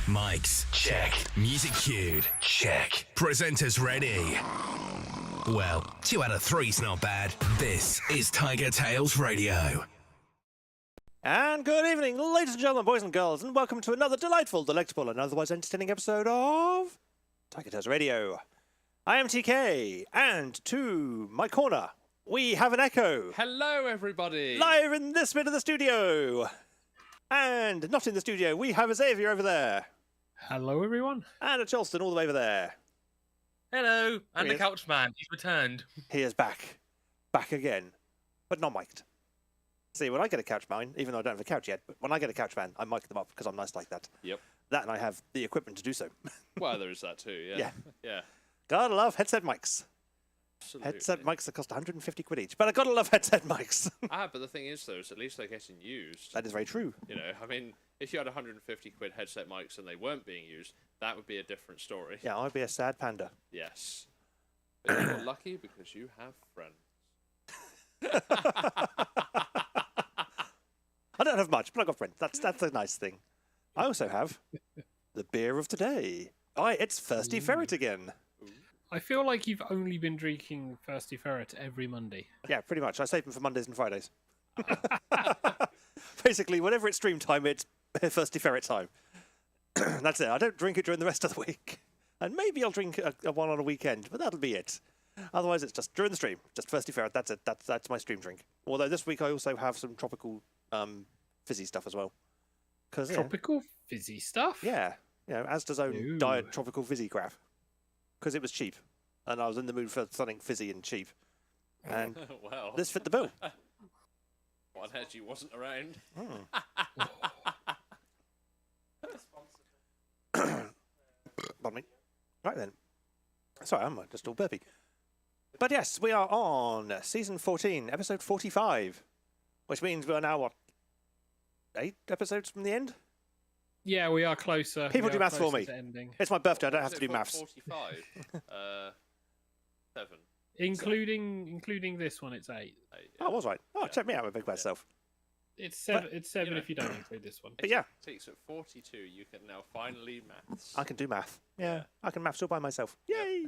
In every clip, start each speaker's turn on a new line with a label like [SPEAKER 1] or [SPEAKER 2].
[SPEAKER 1] Mics, check. Music cued, check. Presenters ready. Well, 2 out of 3's not bad. This is TigerTails Radio.
[SPEAKER 2] And good evening, ladies and gentlemen, boys and girls, and welcome to another delightful, delectable, and otherwise entertaining episode of TigerTails Radio. I am TK, and to my corner, we have an Echo.
[SPEAKER 3] Hello, everybody.
[SPEAKER 2] Live in this bit of the studio. And not in the studio, we have a Xavier over there.
[SPEAKER 4] Hello, everyone.
[SPEAKER 2] And a Charleston all the way over there.
[SPEAKER 3] Hello. And
[SPEAKER 2] Here
[SPEAKER 3] the
[SPEAKER 2] he is.
[SPEAKER 3] couch man. He's returned.
[SPEAKER 2] He is back. Back again. But not mic'd. See, when I get a couch man, even though I don't have a couch yet, but when I get a couch man, I mic them up because I'm nice like that.
[SPEAKER 3] Yep.
[SPEAKER 2] That and I have the equipment to do so.
[SPEAKER 3] Well, there is that too, yeah.
[SPEAKER 2] Yeah.
[SPEAKER 3] Yeah.
[SPEAKER 2] Gotta love headset mics.
[SPEAKER 3] Absolutely.
[SPEAKER 2] Headset mics that cost 150 quid each. But I gotta love headset mics.
[SPEAKER 3] But the thing is, though, is at least they're getting used.
[SPEAKER 2] That is very true.
[SPEAKER 3] You know, I mean, if you had 150 quid headset mics and they weren't being used, that would be a different story.
[SPEAKER 2] Yeah, I'd be a sad panda.
[SPEAKER 3] Yes. But you're lucky because you have friends.
[SPEAKER 2] I don't have much, but I've got friends. That's a nice thing. I also have the beer of today. It's Thirsty Ferret again.
[SPEAKER 4] I feel like you've only been drinking Thirsty Ferret every Monday.
[SPEAKER 2] Yeah, pretty much. I save them for Mondays and Fridays. Basically, whenever it's stream time, it's Thirsty Ferret time. That's it. I don't drink it during the rest of the week. And maybe I'll drink a one on a weekend, but that'll be it. Otherwise, it's just during the stream. Just Thirsty Ferret. That's it. That's my stream drink. Although this week I also have some tropical fizzy stuff as well.
[SPEAKER 4] Tropical fizzy stuff?
[SPEAKER 2] Yeah. You know, Asda's own
[SPEAKER 4] Ooh.
[SPEAKER 2] diet tropical fizzy crap. Because it was cheap. And I was in the mood for something fizzy and cheap. And
[SPEAKER 3] Well,
[SPEAKER 2] this fit the bill.
[SPEAKER 3] one energy wasn't around.
[SPEAKER 2] Pardon me. Right then. Sorry, I'm just all burpy. But yes, we are on season 14, episode 45. Which means we are now, 8 episodes from the end?
[SPEAKER 4] Yeah, we are closer.
[SPEAKER 2] People
[SPEAKER 4] We
[SPEAKER 2] do
[SPEAKER 4] are
[SPEAKER 2] maths for
[SPEAKER 4] closer
[SPEAKER 2] me.
[SPEAKER 4] to ending.
[SPEAKER 2] It's my birthday, I don't
[SPEAKER 3] Was
[SPEAKER 2] have to
[SPEAKER 3] it
[SPEAKER 2] do maths.
[SPEAKER 3] 45. 7.
[SPEAKER 4] Including this one, it's 8.
[SPEAKER 3] 8,
[SPEAKER 2] Oh, I was right. Oh, check me out, my big bad self.
[SPEAKER 4] It's 7. It's 7
[SPEAKER 3] you know.
[SPEAKER 4] if you don't include this one.
[SPEAKER 2] But yeah,
[SPEAKER 3] It takes at 42, you can now finally maths.
[SPEAKER 2] I can do math. Yeah, I can maths all by myself. Yay!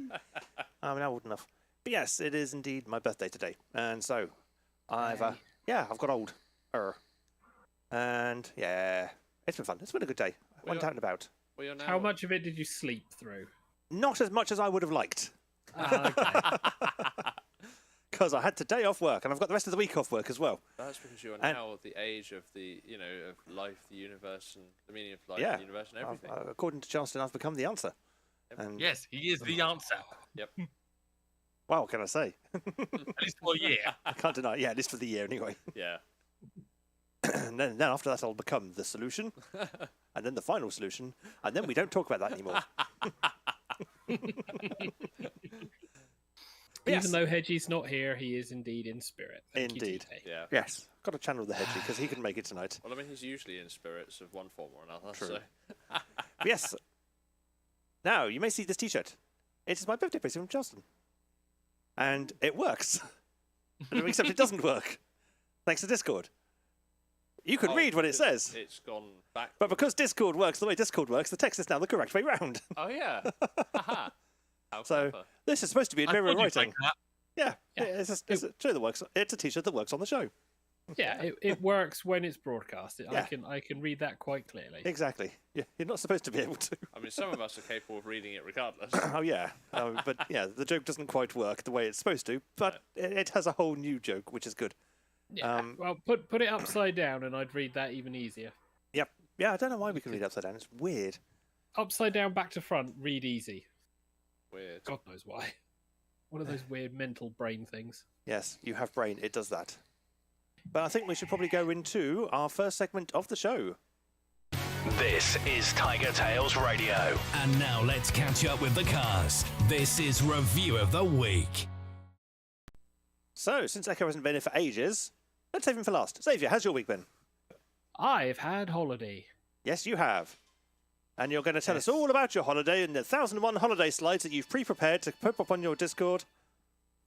[SPEAKER 2] I'm now old enough. But yes, it is indeed my birthday today. And so, I've got old. And yeah, it's been fun. It's been a good day. I went out and about.
[SPEAKER 3] Well, you're now...
[SPEAKER 4] How much of it did you sleep through?
[SPEAKER 2] Not as much as I would have liked.
[SPEAKER 4] Okay.
[SPEAKER 2] Because I had today off work, and I've got the rest of the week off work as well.
[SPEAKER 3] That's because you are
[SPEAKER 2] And-
[SPEAKER 3] now at the age of the, you know, of life, the universe, and the meaning of life,
[SPEAKER 2] Yeah.
[SPEAKER 3] the universe, and everything.
[SPEAKER 2] According to Charleston, I've become the answer. And
[SPEAKER 5] Yes, he is the answer.
[SPEAKER 3] Yep.
[SPEAKER 2] well, what can I say?
[SPEAKER 5] At least for a year.
[SPEAKER 2] I can't deny it. Yeah, at least for the year anyway.
[SPEAKER 3] Yeah.
[SPEAKER 2] And then after that, I'll become the solution, and then the final solution, and then we don't talk about that anymore. Yes.
[SPEAKER 4] Even though Hedgie's not here, he is indeed in spirit. Thank you,
[SPEAKER 2] Indeed.
[SPEAKER 4] TK.
[SPEAKER 3] Yeah.
[SPEAKER 2] Yes, got to channel the Hedgie because he couldn't make it tonight.
[SPEAKER 3] Well, I mean, he's usually in spirits of one form or another.
[SPEAKER 2] True.
[SPEAKER 3] So.
[SPEAKER 2] But yes. Now you may see this T-shirt. It is my birthday present from Charleston, and it works. Except it doesn't work, thanks to Discord. You can read what it
[SPEAKER 3] because
[SPEAKER 2] says,
[SPEAKER 3] It's gone back.
[SPEAKER 2] but because Discord works the way Discord works, the text is now the correct way round.
[SPEAKER 3] Oh, yeah. Haha. How
[SPEAKER 2] So
[SPEAKER 3] clever.
[SPEAKER 2] this is supposed to be in
[SPEAKER 5] I
[SPEAKER 2] mirror
[SPEAKER 5] thought you'd
[SPEAKER 2] writing.
[SPEAKER 5] like that.
[SPEAKER 2] Yeah,
[SPEAKER 4] Yeah.
[SPEAKER 2] it's a shirt that works. It's a T-shirt that works on the show.
[SPEAKER 4] Yeah, it works when it's broadcast.
[SPEAKER 2] Yeah.
[SPEAKER 4] I can read that quite clearly.
[SPEAKER 2] Exactly. Yeah, you're not supposed to be able to.
[SPEAKER 3] I mean, some of us are capable of reading it regardless.
[SPEAKER 2] Oh yeah, but yeah, the joke doesn't quite work the way it's supposed to. But it has a whole new joke, which is good.
[SPEAKER 4] Yeah. Well, put it upside down, and I'd read that even easier.
[SPEAKER 2] Yep. Yeah, I don't know why we can read upside down. It's weird.
[SPEAKER 4] Upside down, back to front, read easy.
[SPEAKER 3] Weird.
[SPEAKER 4] God knows why. One of those weird mental brain things.
[SPEAKER 2] Yes, you have brain. It does that. But I think we should probably go into our first segment of the show.
[SPEAKER 1] This is TigerTails Radio. And now let's catch up with the cast. This is Review of the Week.
[SPEAKER 2] So, since Echo hasn't been here for ages, let's save him for last. Xavier, how's your week been?
[SPEAKER 4] I've had holiday.
[SPEAKER 2] Yes, you have. And you're going to tell us all about your holiday and the 1001 holiday slides that you've pre-prepared to put up on your Discord.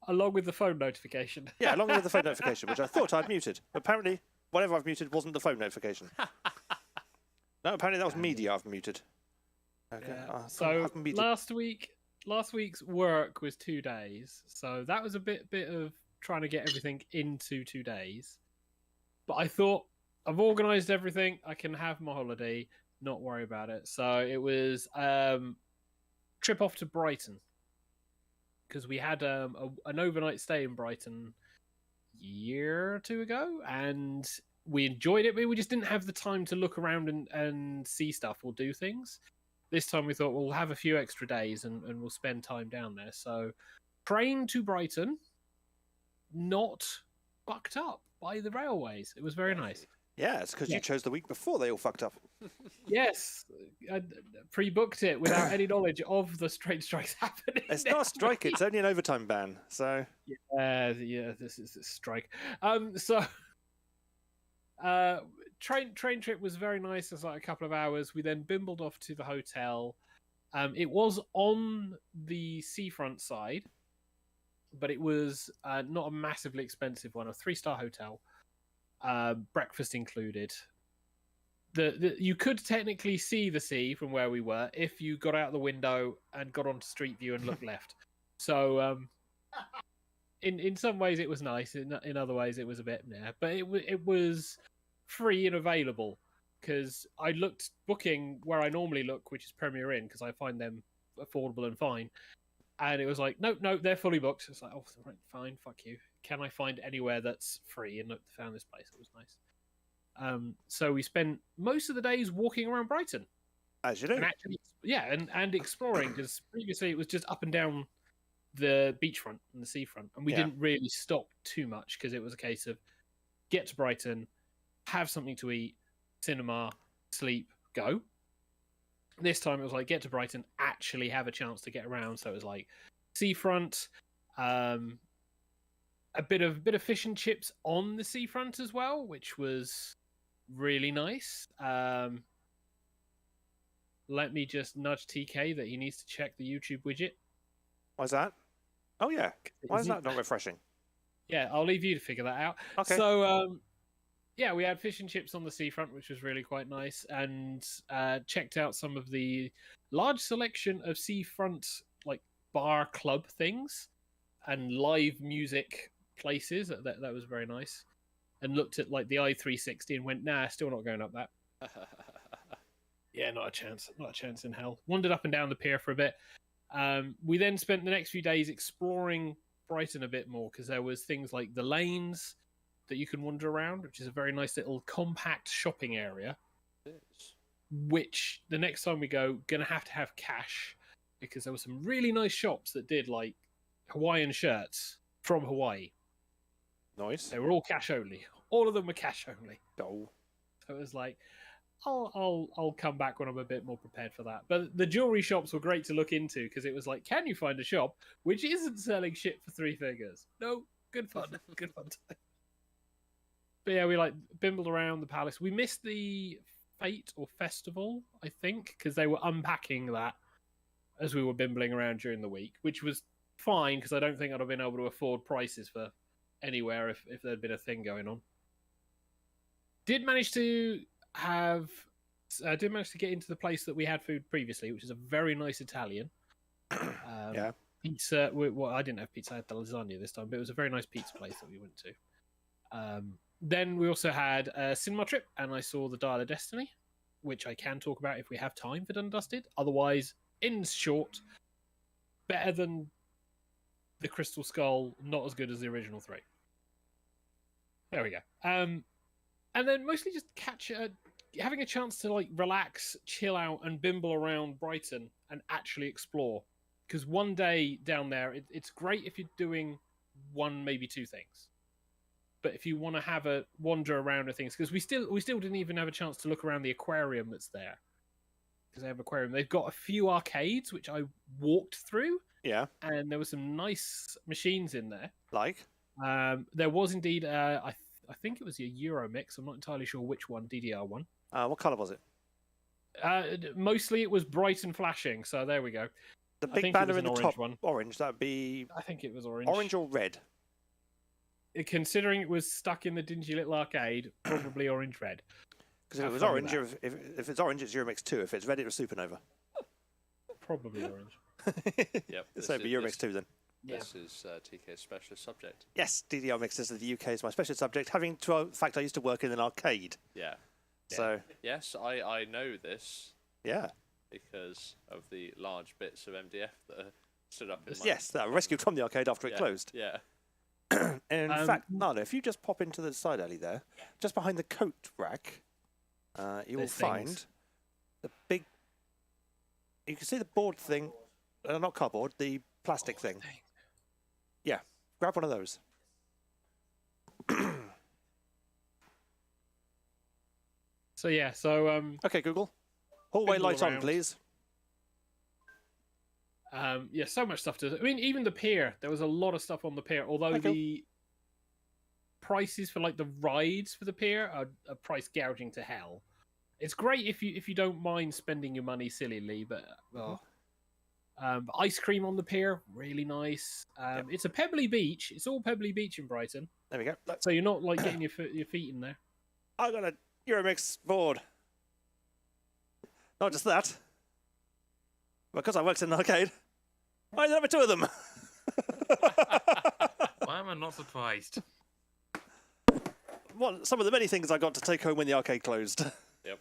[SPEAKER 4] Along with the phone notification.
[SPEAKER 2] Yeah, along with the phone notification, which I thought I'd muted. Apparently, whatever I've muted wasn't the phone notification. No, apparently that was media I've muted. Okay.
[SPEAKER 4] Yeah.
[SPEAKER 2] I
[SPEAKER 4] So
[SPEAKER 2] haven't been
[SPEAKER 4] last week's work was 2 days, so that was a bit of trying to get everything into 2 days. But I thought I've organised everything. I can have my holiday, not worry about it. So it was trip off to Brighton because we had an overnight stay in Brighton a year or two ago, and we enjoyed it. But we just didn't have the time to look around and see stuff or do things. This time we thought we'll have a few extra days and we'll spend time down there. So train to Brighton, not fucked up by the railways. It was very nice.
[SPEAKER 2] Yeah, it's because you chose the week before they all fucked up.
[SPEAKER 4] Yes, I pre-booked it without any knowledge of the train strikes happening.
[SPEAKER 2] It's not a strike; it's only an overtime ban. So
[SPEAKER 4] yeah, this is a strike. Train trip was very nice. It was like a couple of hours. We then bimbled off to the hotel. It was on the seafront side, but it was not a massively expensive one. A 3-star hotel, breakfast included. You could technically see the sea from where we were if you got out the window and got onto Street View and looked left. So in some ways it was nice. In other ways it was a bit but it was free and available because I looked booking where I normally look, which is Premier Inn, because I find them affordable and fine. And it was like, no, they're fully booked. It's like, oh, right, fine, fuck you. Can I find anywhere that's free? And found this place. It was nice. So we spent most of the days walking around Brighton.
[SPEAKER 2] As you do.
[SPEAKER 4] And actually, and exploring, because previously it was just up and down the beachfront and the seafront. And we didn't really stop too much because it was a case of get to Brighton, have something to eat, cinema, sleep, go. This time it was like get to Brighton, actually have a chance to get around. So it was like seafront, a bit of fish and chips on the seafront as well, which was really nice. Let me just nudge TK that he needs to check the YouTube widget.
[SPEAKER 2] Why's that? Oh yeah. Why is that not refreshing?
[SPEAKER 4] Yeah, I'll leave you to figure that out.
[SPEAKER 2] Okay.
[SPEAKER 4] So yeah, we had fish and chips on the seafront, which was really quite nice, and checked out some of the large selection of seafront like bar club things and live music places. That was very nice. And looked at like the i360 and went, nah, still not going up that. Yeah, not a chance in hell. Wandered up and down the pier for a bit. We then spent the next few days exploring Brighton a bit more because there was things like the lanes that you can wander around, which is a very nice little compact shopping area. Which the next time we go, gonna have to have cash because there were some really nice shops that did like Hawaiian shirts from Hawaii.
[SPEAKER 2] Nice.
[SPEAKER 4] They were all cash only. All of them were cash only.
[SPEAKER 2] Oh.
[SPEAKER 4] So it was like, I'll come back when I'm a bit more prepared for that. But the jewelry shops were great to look into because it was like, can you find a shop which isn't selling shit for 3 figures? No, good fun, good fun time. But yeah, we like bimbled around the palace. We missed the fete or festival, I think, because they were unpacking that as we were bimbling around during the week, which was fine because I don't think I'd have been able to afford prices for anywhere if there'd been a thing going on. Did manage to get into the place that we had food previously, which is a very nice Italian.
[SPEAKER 2] Yeah.
[SPEAKER 4] Pizza. Well, I didn't have pizza. I had the lasagna this time, but it was a very nice pizza place that we went to. Then we also had a cinema trip, and I saw The Dial of Destiny, which I can talk about if we have time for Done Dusted. Otherwise, in short, better than The Crystal Skull, not as good as the original 3. There we go. And then mostly just having a chance to like relax, chill out, and bimble around Brighton and actually explore. Because one day down there, it's great if you're doing 1, maybe 2 things. But if you want to have a wander around and things, because we still didn't even have a chance to look around the aquarium that's there. Because they have an aquarium. They've got a few arcades, which I walked through.
[SPEAKER 2] Yeah.
[SPEAKER 4] And there were some nice machines in there.
[SPEAKER 2] Like?
[SPEAKER 4] There was indeed, I think it was a Euro mix. I'm not entirely sure which one, DDR one.
[SPEAKER 2] What colour was it?
[SPEAKER 4] Mostly it was bright and flashing, so there we go.
[SPEAKER 2] The big banner in the top,
[SPEAKER 4] one.
[SPEAKER 2] Orange, that'd be...
[SPEAKER 4] I think it was orange.
[SPEAKER 2] Orange or red?
[SPEAKER 4] Considering it was stuck in the dingy little arcade, probably orange-red.
[SPEAKER 2] Because if it was orange, if it's orange, it's Euromix 2. If it's red, it was Supernova.
[SPEAKER 4] Probably orange.
[SPEAKER 3] Yep.
[SPEAKER 2] So it'd be Euromix too then.
[SPEAKER 3] This is TK's specialist subject.
[SPEAKER 2] Yes, DDR mixes of the UK is my specialist subject. Having to, in fact, I used to work in an arcade.
[SPEAKER 3] Yeah.
[SPEAKER 2] So
[SPEAKER 3] Yes, I know this
[SPEAKER 2] yeah,
[SPEAKER 3] because of the large bits of MDF that are stood up in my...
[SPEAKER 2] yes, that I rescued from the arcade after it closed.
[SPEAKER 3] Yeah.
[SPEAKER 2] And in fact, Nada, if you just pop into the side alley there, just behind the coat rack, you will
[SPEAKER 4] Those
[SPEAKER 2] find
[SPEAKER 4] things.
[SPEAKER 2] the big. You can see the board thing, not cardboard, the plastic thing. Yeah, grab one of those.
[SPEAKER 4] So
[SPEAKER 2] Okay, Google. Hallway
[SPEAKER 4] Bindle
[SPEAKER 2] light on,
[SPEAKER 4] around.
[SPEAKER 2] please.
[SPEAKER 4] so much stuff to. I mean, even the pier. There was a lot of stuff on the pier. Although
[SPEAKER 2] Okay.
[SPEAKER 4] the prices for like the rides for the pier are price gouging to hell. It's great if you don't mind spending your money sillily, but ice cream on the pier, really nice. It's a pebbly beach. It's all pebbly beach in Brighton,
[SPEAKER 2] There we go. Look,
[SPEAKER 4] so you're not like getting your feet in there.
[SPEAKER 2] I got a Euromix board. Not just that. Because I worked in an arcade, I ended up with two of them.
[SPEAKER 5] Why am I not surprised?
[SPEAKER 2] Well, some of the many things I got to take home when the arcade closed.
[SPEAKER 3] Yep.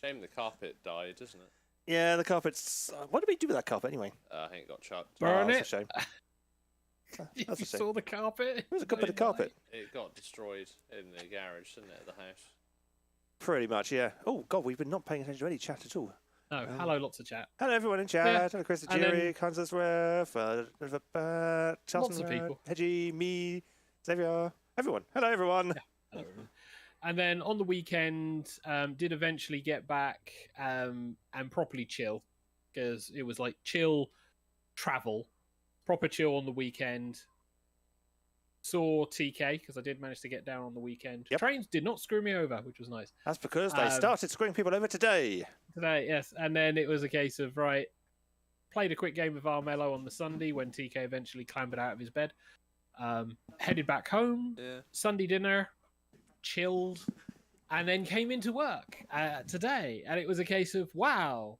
[SPEAKER 3] Shame the carpet died, isn't it?
[SPEAKER 2] Yeah, the carpet's. What did we do with that carpet anyway?
[SPEAKER 3] I think it got chucked.
[SPEAKER 4] Burn
[SPEAKER 2] That's
[SPEAKER 4] it.
[SPEAKER 2] a shame.
[SPEAKER 4] If
[SPEAKER 2] That's
[SPEAKER 4] you
[SPEAKER 2] a shame.
[SPEAKER 4] saw the carpet,
[SPEAKER 2] It was a good bit of carpet.
[SPEAKER 3] It got destroyed in the garage, didn't it, at the house?
[SPEAKER 2] Pretty much, yeah. Oh, God, we've been not paying attention to any chat at all.
[SPEAKER 4] No, hello, lots of chat.
[SPEAKER 2] Hello, everyone in chat.
[SPEAKER 4] Yeah.
[SPEAKER 2] Hello, Chris the
[SPEAKER 4] And then-
[SPEAKER 2] Jury, Kansas Ref, Charlton,
[SPEAKER 4] Lots of people.
[SPEAKER 2] Hedgie, me, Xavier, everyone. Hello, everyone.
[SPEAKER 4] Hello, everyone. And then on the weekend, did eventually get back and properly chill, because it was like chill travel, proper chill on the weekend. Saw TK because I did manage to get down on the weekend.
[SPEAKER 2] Yep.
[SPEAKER 4] Trains did not screw me over, which was nice.
[SPEAKER 2] That's because they started screwing people over today.
[SPEAKER 4] Today, yes. And then it was a case of, right, played a quick game of Armello on the Sunday when TK eventually clambered out of his bed. Headed back home,
[SPEAKER 3] Yeah.
[SPEAKER 4] Sunday dinner, chilled, and then came into work today. And it was a case of, wow,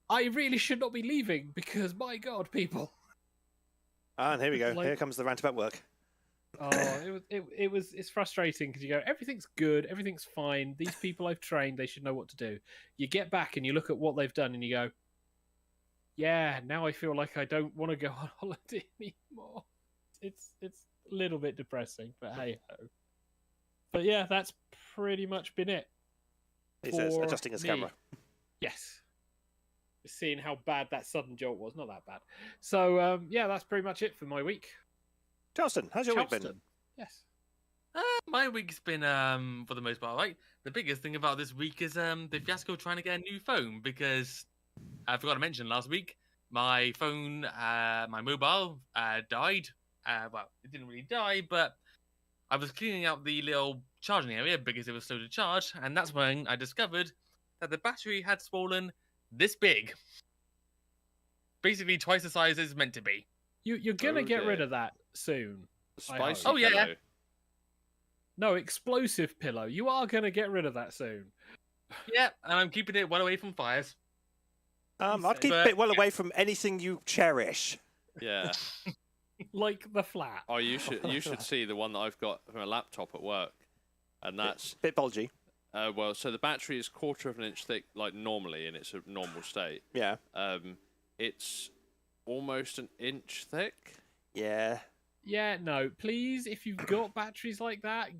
[SPEAKER 4] I really should not be leaving because, my God, people.
[SPEAKER 2] And here we go.
[SPEAKER 4] Like-
[SPEAKER 2] Here comes the rant about work.
[SPEAKER 4] Oh, it's frustrating because you go, everything's good, everything's fine. These people I've trained, they should know what to do. You get back and you look at what they've done and you go, yeah, now I feel like I don't want to go on holiday anymore. It's a little bit depressing, but hey ho. But yeah, that's pretty much been it.
[SPEAKER 2] He says,
[SPEAKER 4] for
[SPEAKER 2] adjusting his
[SPEAKER 4] me.
[SPEAKER 2] camera.
[SPEAKER 4] Yes. Seeing how bad that sudden jolt was, not that bad. So yeah, that's pretty much it for my week.
[SPEAKER 2] Charleston, how's your week been?
[SPEAKER 4] Charleston. Yes.
[SPEAKER 5] My week's been, for the most part, right. The biggest thing about this week is the fiasco trying to get a new phone, because I forgot to mention last week, my phone, my mobile, died. Well, it didn't really die, but I was cleaning out the little charging area because it was slow to charge, and that's when I discovered that the battery had swollen this big. Basically twice the size it's meant to be.
[SPEAKER 4] You're gonna get rid
[SPEAKER 3] Okay.
[SPEAKER 4] of that soon.
[SPEAKER 3] Spicy
[SPEAKER 5] Oh, yeah.
[SPEAKER 3] pillow.
[SPEAKER 4] No, explosive pillow. You are gonna get rid of that soon.
[SPEAKER 5] Yeah, and I'm keeping it well away from fires.
[SPEAKER 2] I'd keep
[SPEAKER 5] But-
[SPEAKER 2] it well away from anything you cherish.
[SPEAKER 3] Yeah.
[SPEAKER 4] Like the flat.
[SPEAKER 3] Oh, you should see the one that I've got from a laptop at work, and that's
[SPEAKER 2] Bit bulgy.
[SPEAKER 3] well. So the battery is 1/4 of an inch thick, like normally in its normal state.
[SPEAKER 2] Yeah.
[SPEAKER 3] It's almost an inch thick.
[SPEAKER 2] Yeah.
[SPEAKER 4] Yeah, no, please, if you've got batteries like that,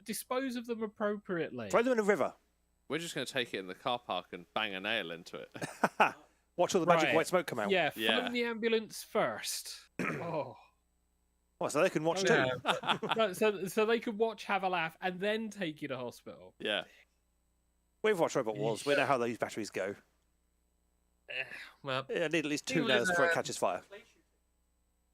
[SPEAKER 4] dispose of them appropriately.
[SPEAKER 2] Throw them in a river.
[SPEAKER 3] We're just going to take it in the car park and bang a nail into it.
[SPEAKER 2] Watch all the magic
[SPEAKER 4] Right.
[SPEAKER 2] white smoke come out.
[SPEAKER 4] Yeah,
[SPEAKER 3] Yeah.
[SPEAKER 4] phone the ambulance first. Oh.
[SPEAKER 2] Oh, so they can watch
[SPEAKER 4] Yeah.
[SPEAKER 2] too.
[SPEAKER 4] No, so they could watch, have a laugh, and then take you to hospital.
[SPEAKER 3] Yeah.
[SPEAKER 2] We've watched Robot Wars. We know how those batteries go.
[SPEAKER 5] Well,
[SPEAKER 2] Yeah, need at least 2
[SPEAKER 5] It was,
[SPEAKER 2] nails before it catches fire.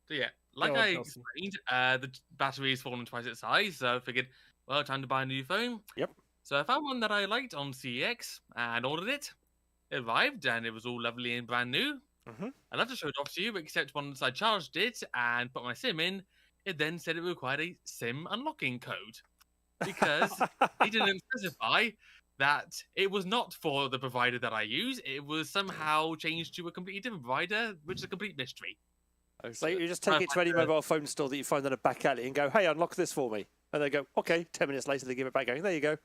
[SPEAKER 5] so yeah, like
[SPEAKER 4] Go on,
[SPEAKER 5] I
[SPEAKER 4] Nelson.
[SPEAKER 5] explained, the battery has fallen twice its size, so I figured, well, time to buy a new phone.
[SPEAKER 2] Yep.
[SPEAKER 5] So I found one that I liked on CEX and ordered it. It arrived and it was all lovely and brand new.
[SPEAKER 2] Mhm.
[SPEAKER 5] I'd love to show it off to you, except once I charged it and put my SIM in, it then said it required a SIM unlocking code. Because it didn't specify that it was not for the provider that I use. It was somehow changed to a completely different provider, which is a complete mystery.
[SPEAKER 2] So you just take it to any mobile phone store that you find in a back alley and go, hey, unlock this for me. And they go, okay. 10 minutes later, they give it back going, there you go.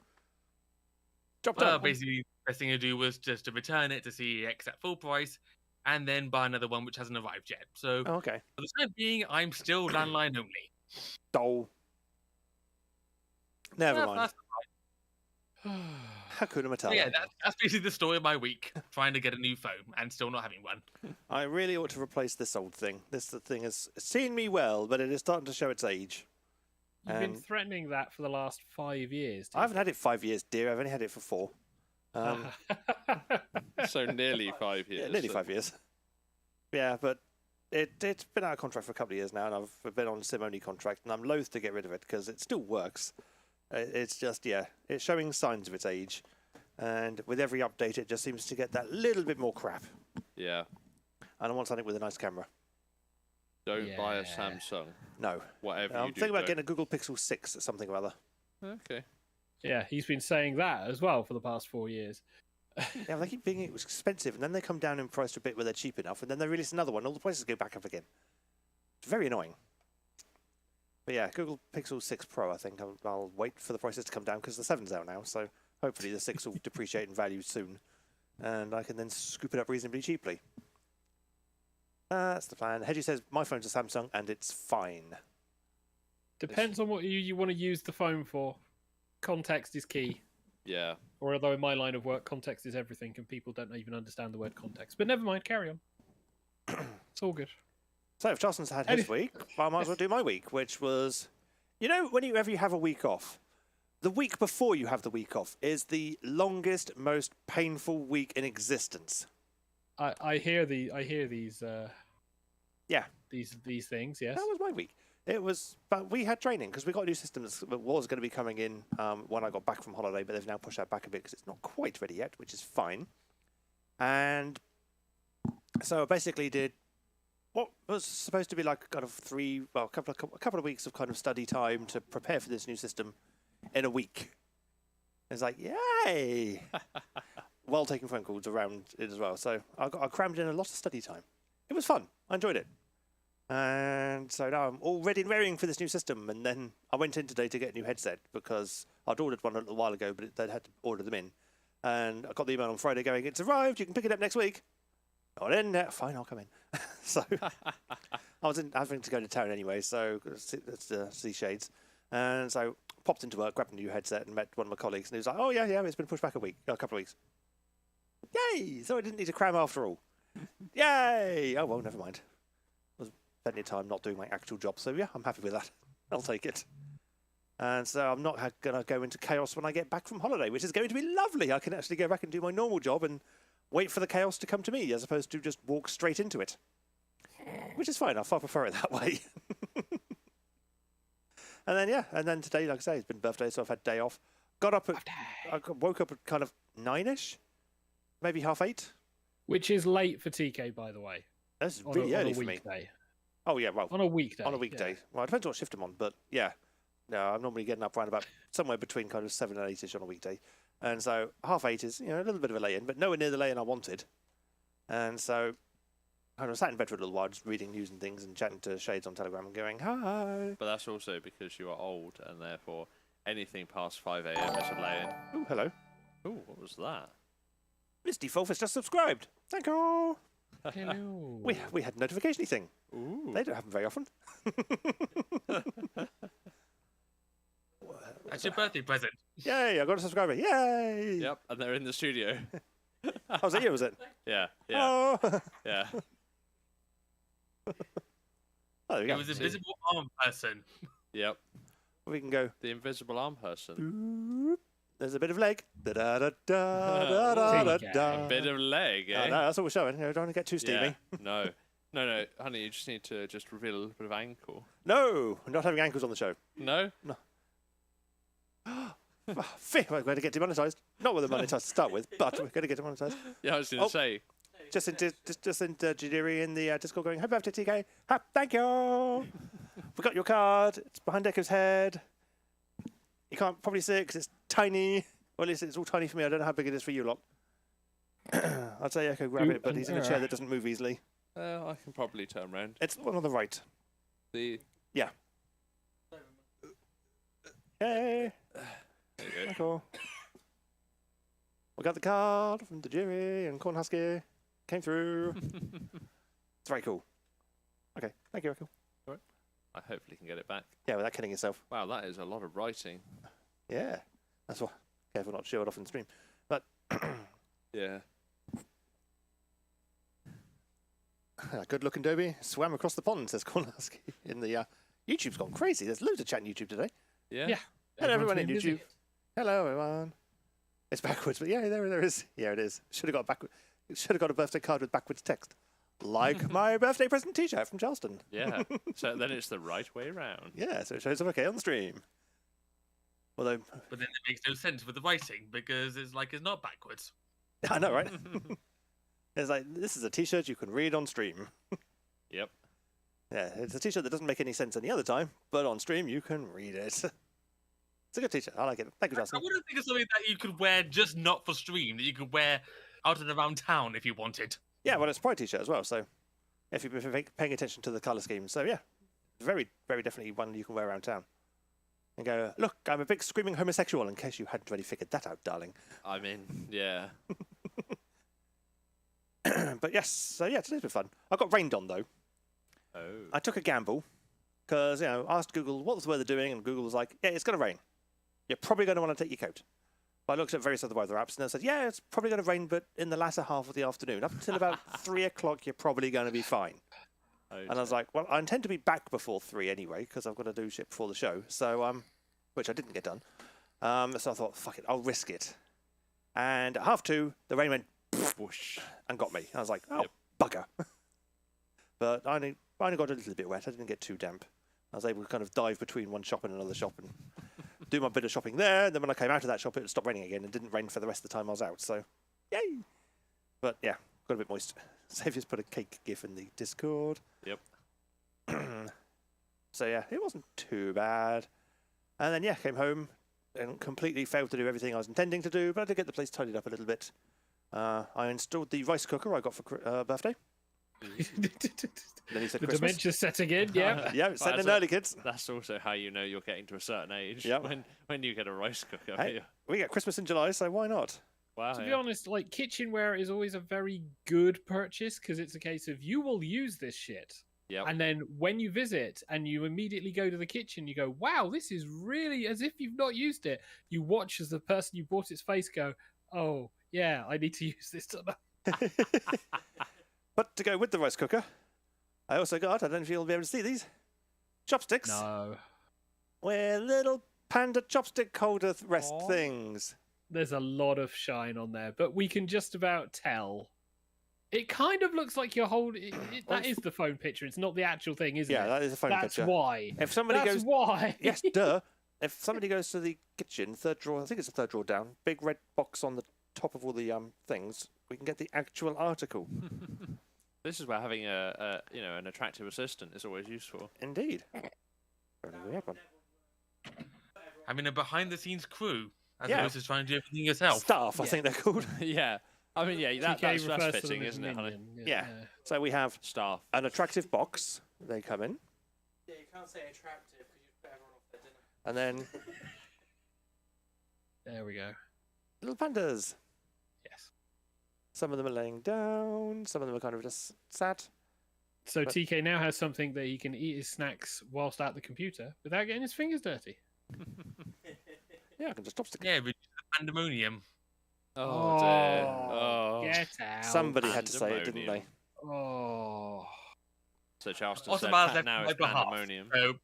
[SPEAKER 2] Job done.
[SPEAKER 5] Basically, the best thing to do was just to return it to CEX at full price, and then buy another one which hasn't arrived yet. So
[SPEAKER 2] Okay.
[SPEAKER 5] for the time being, I'm still landline only.
[SPEAKER 2] Dole. Never
[SPEAKER 5] Yeah,
[SPEAKER 2] mind.
[SPEAKER 5] that's-
[SPEAKER 2] Hakuna Matata.
[SPEAKER 5] So yeah, that's basically the story of my week. Trying to get a new phone and still not having one.
[SPEAKER 2] I really ought to replace this old thing. This thing has seen me well, but it is starting to show its age.
[SPEAKER 4] You've been
[SPEAKER 2] And
[SPEAKER 4] threatening that for the last 5 years.
[SPEAKER 2] I haven't had it 5 years, dear. I've only had it for 4.
[SPEAKER 3] So nearly 5 years.
[SPEAKER 2] Yeah, nearly 5 years. Yeah, but it's been out of contract for a couple of years now, and I've been on a SIM-only contract, and I'm loath to get rid of it because it still works. It's just, yeah, it's showing signs of its age. And with every update, it just seems to get that little bit more crap.
[SPEAKER 3] Yeah.
[SPEAKER 2] And I want something with a nice camera.
[SPEAKER 3] Don't buy a
[SPEAKER 4] Yeah.
[SPEAKER 3] Samsung.
[SPEAKER 2] No.
[SPEAKER 3] Whatever
[SPEAKER 2] I'm
[SPEAKER 3] you do.
[SPEAKER 2] thinking about
[SPEAKER 3] don't.
[SPEAKER 2] getting a Google Pixel 6 or something or other.
[SPEAKER 3] Okay.
[SPEAKER 4] Yeah, he's been saying that as well for the past 4 years.
[SPEAKER 2] Yeah, they keep being it was expensive, and then they come down in price to a bit where they're cheap enough, and then they release another one, all the prices go back up again. It's very annoying. But yeah, Google Pixel 6 Pro, I think I'll wait for the prices to come down because the 7's out now, so hopefully the 6 will depreciate in value soon, and I can then scoop it up reasonably cheaply. That's the plan. Hedgie says, my phone's a Samsung, and it's fine.
[SPEAKER 4] Depends on what you want to use the phone for. Context is key.
[SPEAKER 3] Yeah.
[SPEAKER 4] Or although in my line of work, context is everything, and people don't even understand the word context. But never mind, carry on. It's all good.
[SPEAKER 2] So if Charleston's had his week, I might as well do my week, which was, you know, whenever you have a week off, the week before you have the week off is the longest, most painful week in existence.
[SPEAKER 4] I hear these
[SPEAKER 2] Yeah.
[SPEAKER 4] these things. Yes.
[SPEAKER 2] That was my week. It was, but we had training because we got a new system that was going to be coming in when I got back from holiday, but they've now pushed that back a bit because it's not quite ready yet, which is fine. And so I basically did what was supposed to be like kind of a couple of weeks of kind of study time to prepare for this new system in a week. It's like, yay! While taking phone calls around it as well. So I crammed in a lot of study time. It was fun. I enjoyed it. And so now I'm all ready and raring for this new system. And then I went in today to get a new headset because I'd ordered one a little while ago, but they'd had to order them in. And I got the email on Friday going, it's arrived, you can pick it up next week. Not in, fine, I'll come in. So I was having to go to town anyway, so see shades. And so popped into work, grabbed a new headset and met one of my colleagues. And he was like, oh, yeah, it's been pushed back a couple of weeks. Yay! So I didn't need to cram after all. Yay! Oh, well, never mind. There was plenty of time not doing my actual job, so yeah, I'm happy with that. I'll take it. And so I'm not going to go into chaos when I get back from holiday, which is going to be lovely. I can actually go back and do my normal job and wait for the chaos to come to me, as opposed to just walk straight into it. Which is fine. I far prefer it that way. And then today, like I say, it's been birthday, so I've had day off. Woke up at kind of 9ish, maybe 8:30.
[SPEAKER 4] Which is late for TK, by the way.
[SPEAKER 2] That's really early
[SPEAKER 4] on a
[SPEAKER 2] for me.
[SPEAKER 4] weekday.
[SPEAKER 2] Oh yeah, well,
[SPEAKER 4] On a weekday.
[SPEAKER 2] on a weekday.
[SPEAKER 4] yeah.
[SPEAKER 2] Well, it depends what shift I'm on, but yeah. No, I'm normally getting up around about somewhere between kind of 7 and 8ish on a weekday. And so 8:30 is, a little bit of a lay-in, but nowhere near the lay-in I wanted. And so I was sat in bed for a little while, just reading news and things and chatting to Shades on Telegram and going, hi.
[SPEAKER 3] But that's also because you are old, and therefore anything past 5 a.m. is a lay-in.
[SPEAKER 2] Oh, hello.
[SPEAKER 3] Ooh, what was that?
[SPEAKER 2] Misty Wolf has just subscribed. Thank you.
[SPEAKER 4] Hello.
[SPEAKER 2] We had a notification thing.
[SPEAKER 3] Ooh.
[SPEAKER 2] They don't happen very often.
[SPEAKER 5] That's your birthday present.
[SPEAKER 2] Yay, I got a subscriber. Yay.
[SPEAKER 3] Yep, and they're in the studio.
[SPEAKER 2] Oh, was it you, was it?
[SPEAKER 3] Yeah,
[SPEAKER 2] Oh.
[SPEAKER 3] yeah.
[SPEAKER 2] Oh, there we
[SPEAKER 5] It
[SPEAKER 2] go.
[SPEAKER 5] was invisible arm person.
[SPEAKER 3] Yep.
[SPEAKER 2] We can go.
[SPEAKER 3] The invisible arm person.
[SPEAKER 2] Boop. There's a bit of leg. Da da da da da da da.
[SPEAKER 3] A bit of leg, eh?
[SPEAKER 2] Oh, no, that's all we're showing. Don't want to get too steamy.
[SPEAKER 3] Yeah. No, honey, you just need to just reveal a little bit of ankle.
[SPEAKER 2] No, we're not having ankles on the show.
[SPEAKER 3] No?
[SPEAKER 2] We're going to get demonetised. Not with the monetized to start with, but we're going to get demonetised.
[SPEAKER 3] Yeah, I was going to
[SPEAKER 2] Oh.
[SPEAKER 3] say.
[SPEAKER 2] Just into Jadiri in the Discord going, happy birthday, TK. Thank you. We got your card. It's behind Echo's head. You can't probably see it because it's tiny. Well, it's all tiny for me. I don't know how big it is for you lot. I'd say Echo grab it, but he's in a chair that doesn't move easily.
[SPEAKER 3] I can probably turn round.
[SPEAKER 2] It's the one on the right.
[SPEAKER 3] The
[SPEAKER 2] Yeah. Hey.
[SPEAKER 3] there you go.
[SPEAKER 2] Michael. We got the card from the jury and Cornhusky. Came through. It's very cool. Okay, thank you, Michael.
[SPEAKER 3] I hopefully can get it back.
[SPEAKER 2] Yeah, without killing yourself.
[SPEAKER 3] Wow, that is a lot of writing.
[SPEAKER 2] Yeah. That's why. Careful not to show it off in the stream. But
[SPEAKER 3] Yeah.
[SPEAKER 2] good looking Dobie swam across the pond, says Cornhusky. In the YouTube's gone crazy. There's loads of chat on YouTube today.
[SPEAKER 3] Yeah.
[SPEAKER 4] Yeah.
[SPEAKER 2] Hello, everyone in
[SPEAKER 4] Everyone's been
[SPEAKER 2] YouTube.
[SPEAKER 4] busy.
[SPEAKER 2] Hello, everyone. It's backwards, but yeah, there is. Yeah, it is. Should have got a birthday card with backwards text, like my birthday present T-shirt from Charleston.
[SPEAKER 3] Yeah. So then it's the right way round.
[SPEAKER 2] Yeah, so it shows up okay on the stream. Although
[SPEAKER 5] But then it makes no sense with the writing because it's not backwards.
[SPEAKER 2] I know, right? It's like this is a T-shirt you can read on stream.
[SPEAKER 3] Yep.
[SPEAKER 2] Yeah, it's a T-shirt that doesn't make any sense any other time, but on stream you can read it. It's a good T-shirt. I like it. Thank you,
[SPEAKER 5] I
[SPEAKER 2] Justin.
[SPEAKER 5] wouldn't think of something that you could wear just not for stream, that you could wear out and around town if you wanted.
[SPEAKER 2] Yeah, well, it's a Pride T-shirt as well. So if you've been paying attention to the colour scheme, so yeah, very, very definitely one you can wear around town. And go, look, I'm a big screaming homosexual. In case you hadn't already figured that out, darling.
[SPEAKER 3] I mean, yeah.
[SPEAKER 2] But yes, so yeah, today's been fun. I got rained on though.
[SPEAKER 3] Oh.
[SPEAKER 2] I took a gamble because I asked Google what was the weather doing, and Google was like, "Yeah, it's going to rain. You're probably going to want to take your coat." But I looked at various other weather apps and they said, "Yeah, it's probably going to rain, but in the latter half of the afternoon, up until about 3 o'clock, you're probably going to be fine."
[SPEAKER 3] Oh,
[SPEAKER 2] And I was like, "Well, I intend to be back before 3 anyway because I've got to do shit before the show." So, which I didn't get done. So I thought, "Fuck it, I'll risk it." And at 2:30, the rain went whoosh and got me. I was like, "Oh,
[SPEAKER 3] Yep.
[SPEAKER 2] bugger!" But I only got a little bit wet. I didn't get too damp. I was able to kind of dive between one shop and another shop and do my bit of shopping there. And then when I came out of that shop, it stopped raining again and didn't rain for the rest of the time I was out. So, yay! But yeah, got a bit moist. Saviour's put a cake gif in the Discord.
[SPEAKER 3] Yep.
[SPEAKER 2] So yeah, it wasn't too bad. And then yeah, came home and completely failed to do everything I was intending to do, but I did get the place tidied up a little bit. I installed the rice cooker I got for birthday. Then he said
[SPEAKER 4] The
[SPEAKER 2] Christmas.
[SPEAKER 4] dementia setting in, yeah.
[SPEAKER 2] Yeah, it's setting in
[SPEAKER 3] Well,
[SPEAKER 2] early, kids.
[SPEAKER 3] That's also how you know you're getting to a certain age.
[SPEAKER 2] Yep.
[SPEAKER 3] When you get a rice cooker.
[SPEAKER 2] Hey,
[SPEAKER 3] Yeah.
[SPEAKER 2] we get Christmas in July, so why not?
[SPEAKER 3] Wow.
[SPEAKER 4] To be
[SPEAKER 3] yeah.
[SPEAKER 4] honest, like kitchenware is always a very good purchase because it's a case of you will use this shit.
[SPEAKER 3] Yep.
[SPEAKER 4] And then when you visit and you immediately go to the kitchen, you go, wow, this is really as if you've not used it. You watch as the person you bought its face go, oh, yeah, I need to use this.
[SPEAKER 2] But to go with the rice cooker, I also got, I don't know if you'll be able to see these, chopsticks.
[SPEAKER 4] No.
[SPEAKER 2] With little panda chopstick holder rest
[SPEAKER 3] Aw.
[SPEAKER 2] things.
[SPEAKER 4] There's a lot of shine on there, but we can just about tell. It kind of looks like you're holding. That is the phone picture. It's not the actual thing, isn't
[SPEAKER 2] Yeah,
[SPEAKER 4] it?
[SPEAKER 2] that is a phone
[SPEAKER 4] That's
[SPEAKER 2] picture.
[SPEAKER 4] why.
[SPEAKER 2] If somebody
[SPEAKER 4] That's
[SPEAKER 2] goes,
[SPEAKER 4] why.
[SPEAKER 2] yes, duh. If somebody goes to the kitchen, third drawer, I think it's the third drawer down, big red box on the top of all the things, we can get the actual article.
[SPEAKER 3] This is where having an attractive assistant is always useful.
[SPEAKER 2] Indeed. We have one.
[SPEAKER 5] Having a behind-the-scenes crew as
[SPEAKER 2] Yeah.
[SPEAKER 5] opposed to trying to do everything yourself.
[SPEAKER 2] Staff, I
[SPEAKER 4] Yeah.
[SPEAKER 2] think they're called.
[SPEAKER 3] Yeah. I mean, yeah,
[SPEAKER 4] TK
[SPEAKER 3] that's
[SPEAKER 4] refers to them
[SPEAKER 3] fitting,
[SPEAKER 4] as
[SPEAKER 3] isn't it, honey?
[SPEAKER 4] minion,
[SPEAKER 2] Yeah. So we have
[SPEAKER 3] Staff.
[SPEAKER 2] an attractive box. They come in.
[SPEAKER 4] Yeah, you can't say attractive because you put everyone off their dinner.
[SPEAKER 2] And then
[SPEAKER 4] There we go.
[SPEAKER 2] little pandas.
[SPEAKER 4] Yes.
[SPEAKER 2] Some of them are laying down. Some of them are kind of just sat.
[SPEAKER 4] So
[SPEAKER 2] But-
[SPEAKER 4] TK now has something that he can eat his snacks whilst at the computer without getting his fingers dirty.
[SPEAKER 2] Yeah, I can just chopstick.
[SPEAKER 5] Yeah, reduce the pandemonium.
[SPEAKER 3] Oh, dear. Oh.
[SPEAKER 4] Get out.
[SPEAKER 2] Somebody had to say it, didn't they?
[SPEAKER 3] Pandemonium.
[SPEAKER 4] Oh.
[SPEAKER 3] So Charleston
[SPEAKER 5] What's
[SPEAKER 3] said
[SPEAKER 5] about
[SPEAKER 3] that
[SPEAKER 5] left
[SPEAKER 3] now
[SPEAKER 5] on
[SPEAKER 3] is
[SPEAKER 5] my behalf?
[SPEAKER 3] pandemonium.
[SPEAKER 5] So,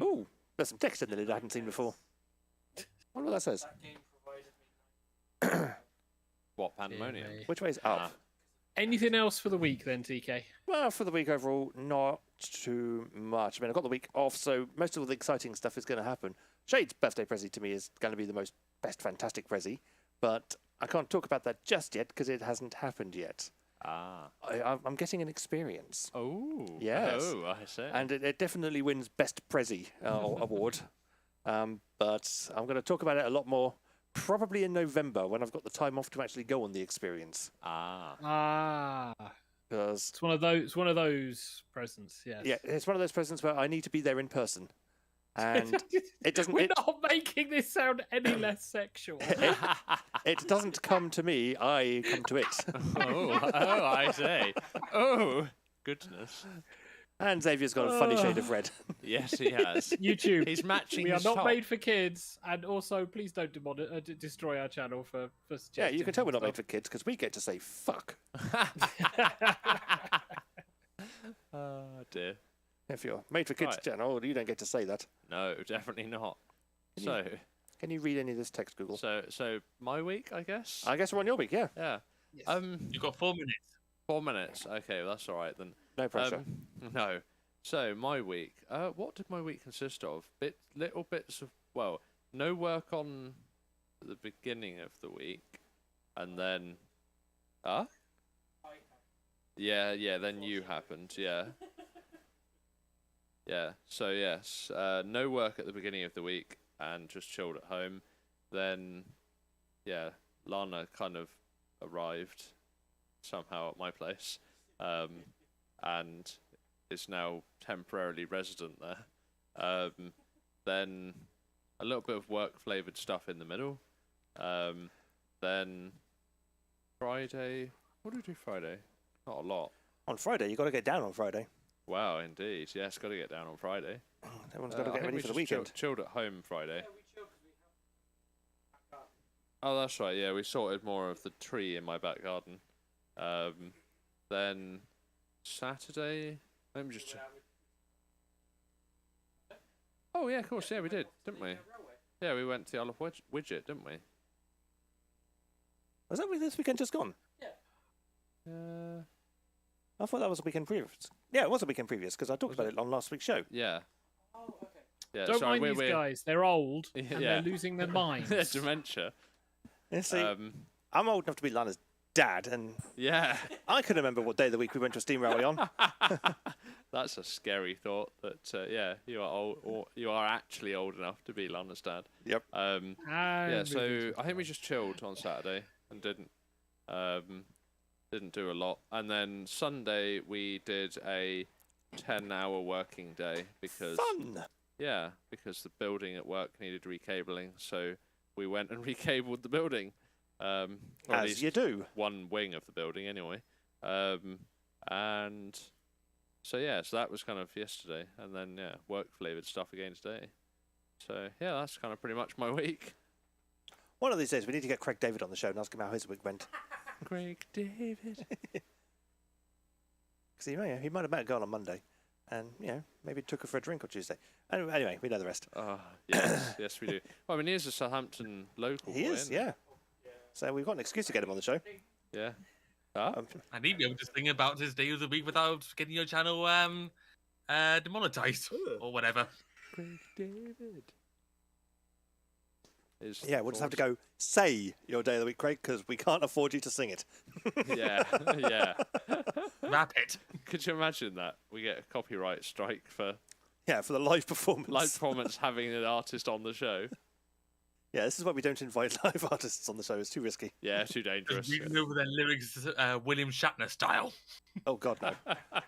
[SPEAKER 2] Ooh, there's some text in there that I hadn't seen before. I wonder what that says.
[SPEAKER 3] What, pandemonium?
[SPEAKER 4] Dear me.
[SPEAKER 2] Which way is up?
[SPEAKER 3] Ah.
[SPEAKER 4] Anything else for the week then, TK?
[SPEAKER 2] Well, for the week overall, not too much. I mean, I've got the week off, so most of all the exciting stuff is going to happen. Shade's birthday present to me is going to be the most best fantastic present, but I can't talk about that just yet because it hasn't happened yet.
[SPEAKER 3] Ah.
[SPEAKER 2] I'm getting an experience,
[SPEAKER 3] Oh.
[SPEAKER 2] Yes.
[SPEAKER 3] Oh, I see.
[SPEAKER 2] and it definitely wins Best Prezi award. But I'm going to talk about it a lot more probably in November when I've got the time off to actually go on the experience.
[SPEAKER 4] Ah,
[SPEAKER 2] Because
[SPEAKER 4] it's one of those. One of those presents. Yes.
[SPEAKER 2] yeah, it's one of those presents where I need to be there in person, and it doesn't.
[SPEAKER 4] We're not making this sound any less sexual.
[SPEAKER 2] It doesn't come to me. I come to it.
[SPEAKER 6] I say. Oh, goodness.
[SPEAKER 2] And Xavier's got a funny shade of red.
[SPEAKER 6] Yes, he has.
[SPEAKER 4] YouTube.
[SPEAKER 6] He's matching
[SPEAKER 4] We are
[SPEAKER 6] his
[SPEAKER 4] not
[SPEAKER 6] top.
[SPEAKER 4] made for kids, and also please don't destroy our channel for
[SPEAKER 2] Yeah,
[SPEAKER 4] suggestions
[SPEAKER 2] you can tell we're not
[SPEAKER 4] and
[SPEAKER 2] made for kids because we get to say fuck.
[SPEAKER 6] Oh, dear.
[SPEAKER 2] If you're made for kids
[SPEAKER 6] Right.
[SPEAKER 2] channel, you don't get to say that.
[SPEAKER 6] No, definitely not.
[SPEAKER 2] Can
[SPEAKER 6] So,
[SPEAKER 2] Can you read any of this text, Google?
[SPEAKER 6] so my week, I guess?
[SPEAKER 2] I guess we're on your week, yeah.
[SPEAKER 6] Yeah.
[SPEAKER 4] Yes.
[SPEAKER 5] You've got 4 minutes.
[SPEAKER 6] 4 minutes. Okay, well, that's all right then.
[SPEAKER 2] No pressure.
[SPEAKER 6] No. So my week. What did my week consist of? Little bits of no work on the beginning of the week, and then, yeah. Then you happened. Yeah. Yeah. So yes, no work at the beginning of the week, and just chilled at home. Then, yeah, Lana kind of arrived somehow at my place, and is now temporarily resident there. Then a little bit of work flavoured stuff in the middle. Then Friday. What do we do Friday? Not a lot.
[SPEAKER 2] On Friday, you got to get down on Friday.
[SPEAKER 6] Wow, indeed. Yes, got to get down on Friday.
[SPEAKER 2] Everyone's got to
[SPEAKER 6] I
[SPEAKER 2] get
[SPEAKER 6] think
[SPEAKER 2] ready
[SPEAKER 6] we
[SPEAKER 2] for the
[SPEAKER 6] just
[SPEAKER 2] weekend.
[SPEAKER 6] Chilled at home Friday. Oh, that's right. Yeah, we sorted more of the tree in my back garden. Then Saturday. Let me just. Oh yeah, of course. Yeah, we did, didn't we? Yeah, we went to the Isle of Widget, didn't we?
[SPEAKER 2] Was that this weekend just gone?
[SPEAKER 6] Uh,
[SPEAKER 2] I thought that was a weekend previous. Yeah, it was a weekend previous because I talked about it on last week's show.
[SPEAKER 6] yeah. Yeah.
[SPEAKER 4] Don't
[SPEAKER 6] sorry,
[SPEAKER 4] mind these guys. They're old and
[SPEAKER 6] Yeah.
[SPEAKER 4] they're losing their minds.
[SPEAKER 6] There's dementia.
[SPEAKER 2] Yeah, see, I'm old enough to be Lana's dad, and
[SPEAKER 6] Yeah.
[SPEAKER 2] I can remember what day of the week we went to a steam railway on.
[SPEAKER 6] That's a scary thought. That yeah, you are old, or you are actually old enough to be Lana's dad.
[SPEAKER 2] Yep.
[SPEAKER 6] Yeah. So I think we just chilled on Saturday and didn't do a lot. And then Sunday we did a 10-hour working day because
[SPEAKER 2] Fun!
[SPEAKER 6] because the building at work needed recabling. So we went and recabled the building. Or at
[SPEAKER 2] As
[SPEAKER 6] least
[SPEAKER 2] you do.
[SPEAKER 6] one wing of the building anyway. And so that was kind of yesterday, and then work flavoured stuff again today. So yeah, that's kind of pretty much my week.
[SPEAKER 2] One of these days, we need to get Craig David on the show and ask him how his week went.
[SPEAKER 6] Craig David.
[SPEAKER 2] Because he might have met a girl on Monday, and maybe took her for a drink on Tuesday. Anyway, we know the rest.
[SPEAKER 6] Yes, yes we do. Well, I mean, he is a Southampton local.
[SPEAKER 2] He
[SPEAKER 6] boy,
[SPEAKER 2] is,
[SPEAKER 6] isn't
[SPEAKER 2] yeah. So we've got an excuse to get him on the show.
[SPEAKER 6] Yeah.
[SPEAKER 5] And he'd be able to sing about his days of the week without getting your channel demonetized or whatever.
[SPEAKER 6] Craig David.
[SPEAKER 2] Yeah, we'll just have to go say your day of the week, Craig, because we can't afford you to sing it.
[SPEAKER 6] Yeah, yeah.
[SPEAKER 5] Rap it.
[SPEAKER 6] Could you imagine that? We get a copyright strike for
[SPEAKER 2] Yeah, for the live performance.
[SPEAKER 6] live performance having an artist on the show.
[SPEAKER 2] Yeah, this is why we don't invite live artists on the show. It's too risky.
[SPEAKER 6] Yeah, too dangerous.
[SPEAKER 5] Just reading over their lyrics, William Shatner style.
[SPEAKER 2] Oh, God, no.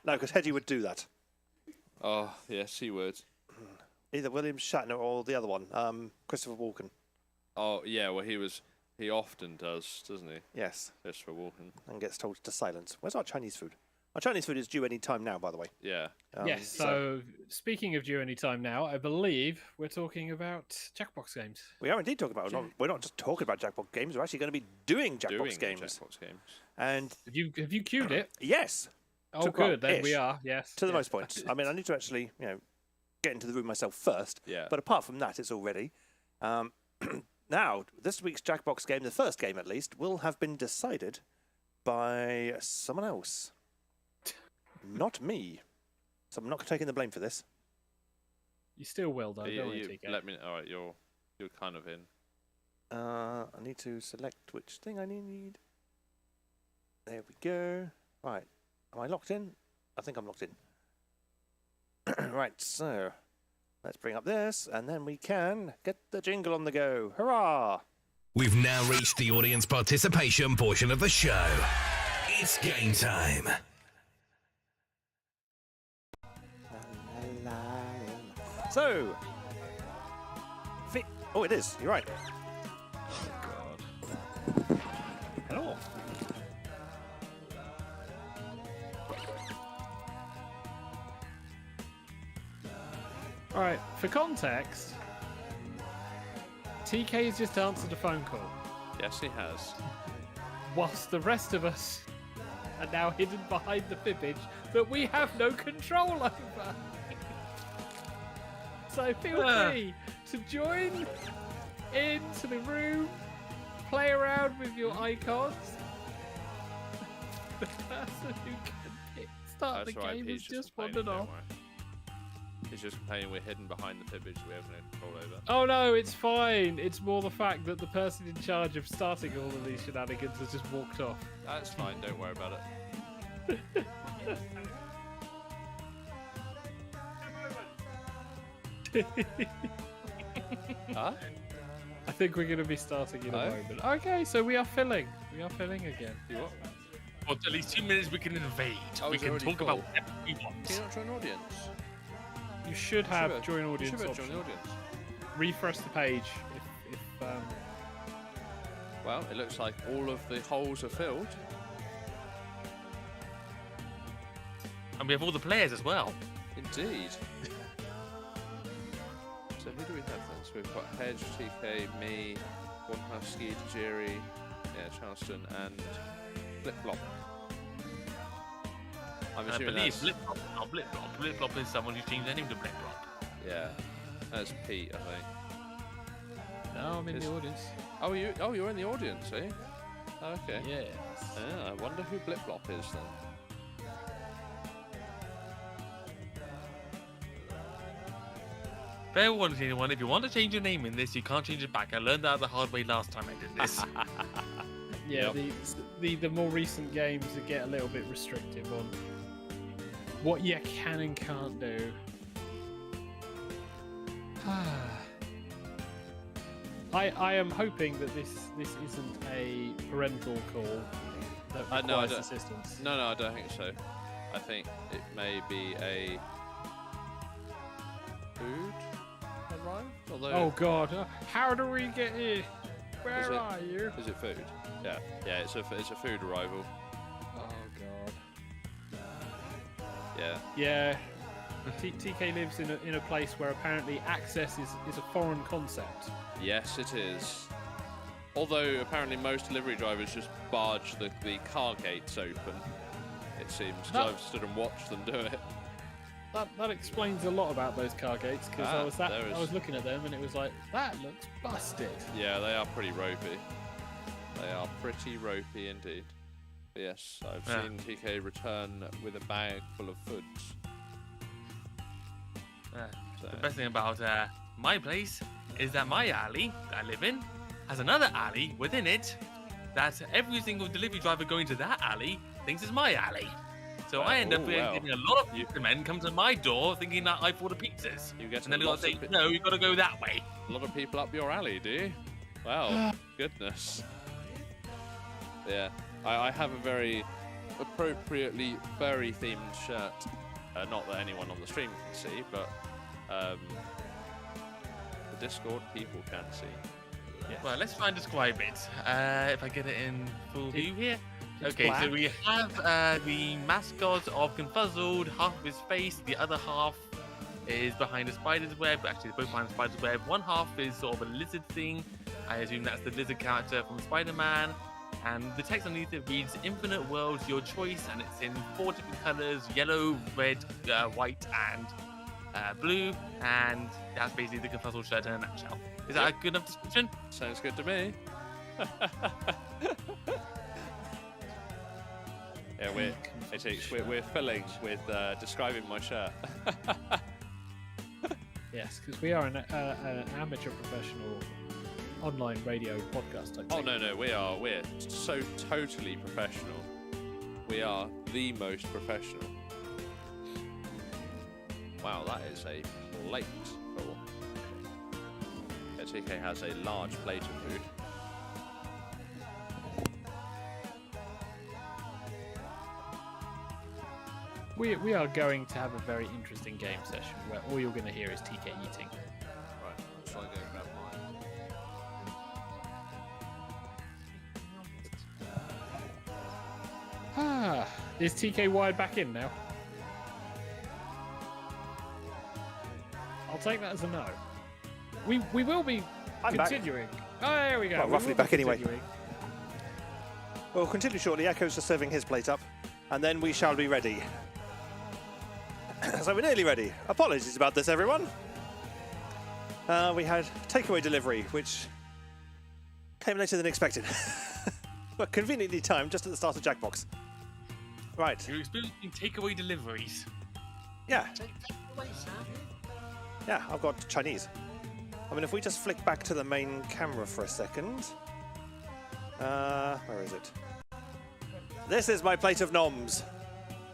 [SPEAKER 2] No, because Hedgie would do that.
[SPEAKER 6] Oh, yes, he would.
[SPEAKER 2] Either William Shatner or the other one, Christopher Walken.
[SPEAKER 6] Oh, yeah, well, he often does, doesn't he?
[SPEAKER 2] Yes,
[SPEAKER 6] Christopher Walken.
[SPEAKER 2] and gets told to silence. Where's our Chinese food? Our Chinese food is due any time now, by the way.
[SPEAKER 6] Yeah.
[SPEAKER 4] Yes, so speaking of due any time now, I believe we're talking about Jackbox games.
[SPEAKER 2] We are indeed talking about. We're not just talking about Jackbox games. We're actually going to be doing Jackbox
[SPEAKER 6] Doing
[SPEAKER 2] games.
[SPEAKER 6] Jackbox games.
[SPEAKER 2] And
[SPEAKER 4] Have you queued it?
[SPEAKER 2] yes,
[SPEAKER 4] Oh,
[SPEAKER 2] To-
[SPEAKER 4] good. Then
[SPEAKER 2] ish.
[SPEAKER 4] we are. Yes.
[SPEAKER 2] to the
[SPEAKER 4] yeah.
[SPEAKER 2] most points. I mean, I need to actually, get into the room myself first.
[SPEAKER 6] Yeah.
[SPEAKER 2] But apart from that, it's all ready. Now, this week's Jackbox game, the first game at least, will have been decided by someone else. Not me. So I'm not taking the blame for this.
[SPEAKER 4] You still will, though.
[SPEAKER 6] You-
[SPEAKER 4] Don't worry,
[SPEAKER 6] you
[SPEAKER 4] TK.
[SPEAKER 6] let me. All right, you're kind of in.
[SPEAKER 2] I need to select which thing I need. There we go. Right. Am I locked in? I think I'm locked in. Right, so let's bring up this, and then we can get the jingle on the go. Hurrah!
[SPEAKER 1] We've now reached the audience participation portion of the show. It's game time.
[SPEAKER 2] So, oh, it is. You're right. Hello.
[SPEAKER 4] All right, for context, TK has just answered a phone call,
[SPEAKER 6] Yes, he has.
[SPEAKER 4] whilst the rest of us are now hidden behind the fibbage that we have no control over. So feel free to join into the room, play around with your icons. The person who can start
[SPEAKER 6] That's
[SPEAKER 4] the
[SPEAKER 6] right,
[SPEAKER 4] game
[SPEAKER 6] he's
[SPEAKER 4] has just
[SPEAKER 6] complaining,
[SPEAKER 4] wandered
[SPEAKER 6] don't
[SPEAKER 4] off.
[SPEAKER 6] worry. He's just complaining we're hidden behind the fibbage we have no control over.
[SPEAKER 4] Oh no, it's fine. It's more the fact that the person in charge of starting all of these shenanigans has just walked off.
[SPEAKER 6] That's fine, don't worry about it. Huh?
[SPEAKER 4] I think we're going to be starting in a
[SPEAKER 6] Oh?
[SPEAKER 4] moment. Okay, so we are filling. We are filling again.
[SPEAKER 6] You what?
[SPEAKER 5] For at least 2 minutes, we can invade.
[SPEAKER 6] Oh,
[SPEAKER 5] we
[SPEAKER 6] is it
[SPEAKER 5] can
[SPEAKER 6] already
[SPEAKER 5] talk
[SPEAKER 6] full?
[SPEAKER 5] about whatever we want.
[SPEAKER 6] Can you not join audience?
[SPEAKER 4] You should have
[SPEAKER 6] Should
[SPEAKER 4] join
[SPEAKER 6] you
[SPEAKER 4] audience
[SPEAKER 6] should
[SPEAKER 4] option.
[SPEAKER 6] join the audience.
[SPEAKER 4] Refresh the page if
[SPEAKER 6] Well, it looks like all of the holes are filled.
[SPEAKER 5] And we have all the players as well.
[SPEAKER 6] Indeed. So who do we have then? So we've got Hedge, TK, me, One Husky, Jerry, Charleston, and Flip Flop. I'm
[SPEAKER 5] And I
[SPEAKER 6] assuming
[SPEAKER 5] believe
[SPEAKER 6] that's...
[SPEAKER 5] Blip Flop, not Blip Flop. Blip Flop is someone who changed their name to Blip Flop.
[SPEAKER 6] Yeah, that's Pete, I think.
[SPEAKER 4] no, I'm in
[SPEAKER 6] Is-
[SPEAKER 4] the audience.
[SPEAKER 6] Oh, you're in the audience, eh? Oh, okay.
[SPEAKER 4] Yes.
[SPEAKER 6] I wonder who Blip Flop is then.
[SPEAKER 5] Fair warning to anyone, if you want to change your name in this, you can't change it back. I learned that the hard way last time I did this.
[SPEAKER 4] Yeah,
[SPEAKER 6] Yep.
[SPEAKER 4] the more recent games that get a little bit restrictive on what you can and can't do. I am hoping that this isn't a parental call that
[SPEAKER 6] No, I
[SPEAKER 4] requires
[SPEAKER 6] don't-
[SPEAKER 4] assistance.
[SPEAKER 6] No, I don't think so. I think it may be a food arrived. Although,
[SPEAKER 4] Oh God! How do we get here? Where
[SPEAKER 6] Is it-
[SPEAKER 4] are you?
[SPEAKER 6] is it food? Yeah, it's a food arrival.
[SPEAKER 4] Oh God!
[SPEAKER 6] Yeah,
[SPEAKER 4] Yeah. TK lives in a place where apparently access is a foreign concept.
[SPEAKER 6] yes, it is. Although apparently most delivery drivers just barge the car gates open. It seems, because
[SPEAKER 4] That-
[SPEAKER 6] I've stood and watched them do it.
[SPEAKER 4] That explains a lot about those car gates because
[SPEAKER 6] there is-
[SPEAKER 4] I was looking at them and it was like that looks busted.
[SPEAKER 6] Yeah, they are pretty ropey. They are pretty ropey indeed. But yes, I've
[SPEAKER 5] Yeah.
[SPEAKER 6] seen TK return with a bag full of foods. So,
[SPEAKER 5] The best thing about my place is that my alley that I live in has another alley within it that every single delivery driver going to that alley thinks is my alley. So I end up getting a lot of pizza men come to my door thinking that I bought the pizzas.
[SPEAKER 6] you get
[SPEAKER 5] And then they got to say, no, you got to go that way.
[SPEAKER 6] a lot of people up your alley, do you? Well, goodness. Yeah, I have a very appropriately furry themed shirt. Not that anyone on the stream can see, but the Discord people can see.
[SPEAKER 4] Yes.
[SPEAKER 5] Well, let's try and describe it. If I get it in full view here.
[SPEAKER 4] it's
[SPEAKER 5] Okay,
[SPEAKER 4] black.
[SPEAKER 5] so we have the mascot of Confuzzled, half of his face, the other half is behind a spider's web. Actually, they're both behind a spider's web. One half is sort of a lizard thing. I assume that's the lizard character from Spider-Man. And the text underneath it reads, "Infinite worlds, your choice," and it's in 4 different colors: yellow, red, white, and blue. And that's basically the Confuzzled shirt in a nutshell. Is that a good enough description?
[SPEAKER 6] Sounds good to me. Yeah, we're filling with describing my shirt.
[SPEAKER 4] Yes, because we are an amateur professional online radio podcast type
[SPEAKER 6] Oh
[SPEAKER 4] thing.
[SPEAKER 6] no, we're so totally professional. We are the most professional. Wow, that is a plate full. TK has a large plate of food.
[SPEAKER 4] We are going to have a very interesting game session where all you're going to hear is TK eating.
[SPEAKER 6] Right, shall I go grab mine?
[SPEAKER 4] Is TK wired back in now? I'll take that as a no. We will be
[SPEAKER 2] I'm back.
[SPEAKER 4] continuing. Oh, there we go.
[SPEAKER 2] Well,
[SPEAKER 4] We
[SPEAKER 2] roughly
[SPEAKER 4] will be
[SPEAKER 2] back anyway.
[SPEAKER 4] continuing.
[SPEAKER 2] We'll continue shortly. Echo's just serving his plate up, and then we shall be ready. So we're nearly ready. Apologies about this, everyone. We had takeaway delivery, which came later than expected. But conveniently timed, just at the start of Jackbox. Right.
[SPEAKER 5] You're experiencing takeaway deliveries.
[SPEAKER 2] Yeah.
[SPEAKER 7] Take away, Sam.
[SPEAKER 2] Yeah, I've got Chinese. I mean, if we just flick back to the main camera for a second. Where is it? This is my plate of noms.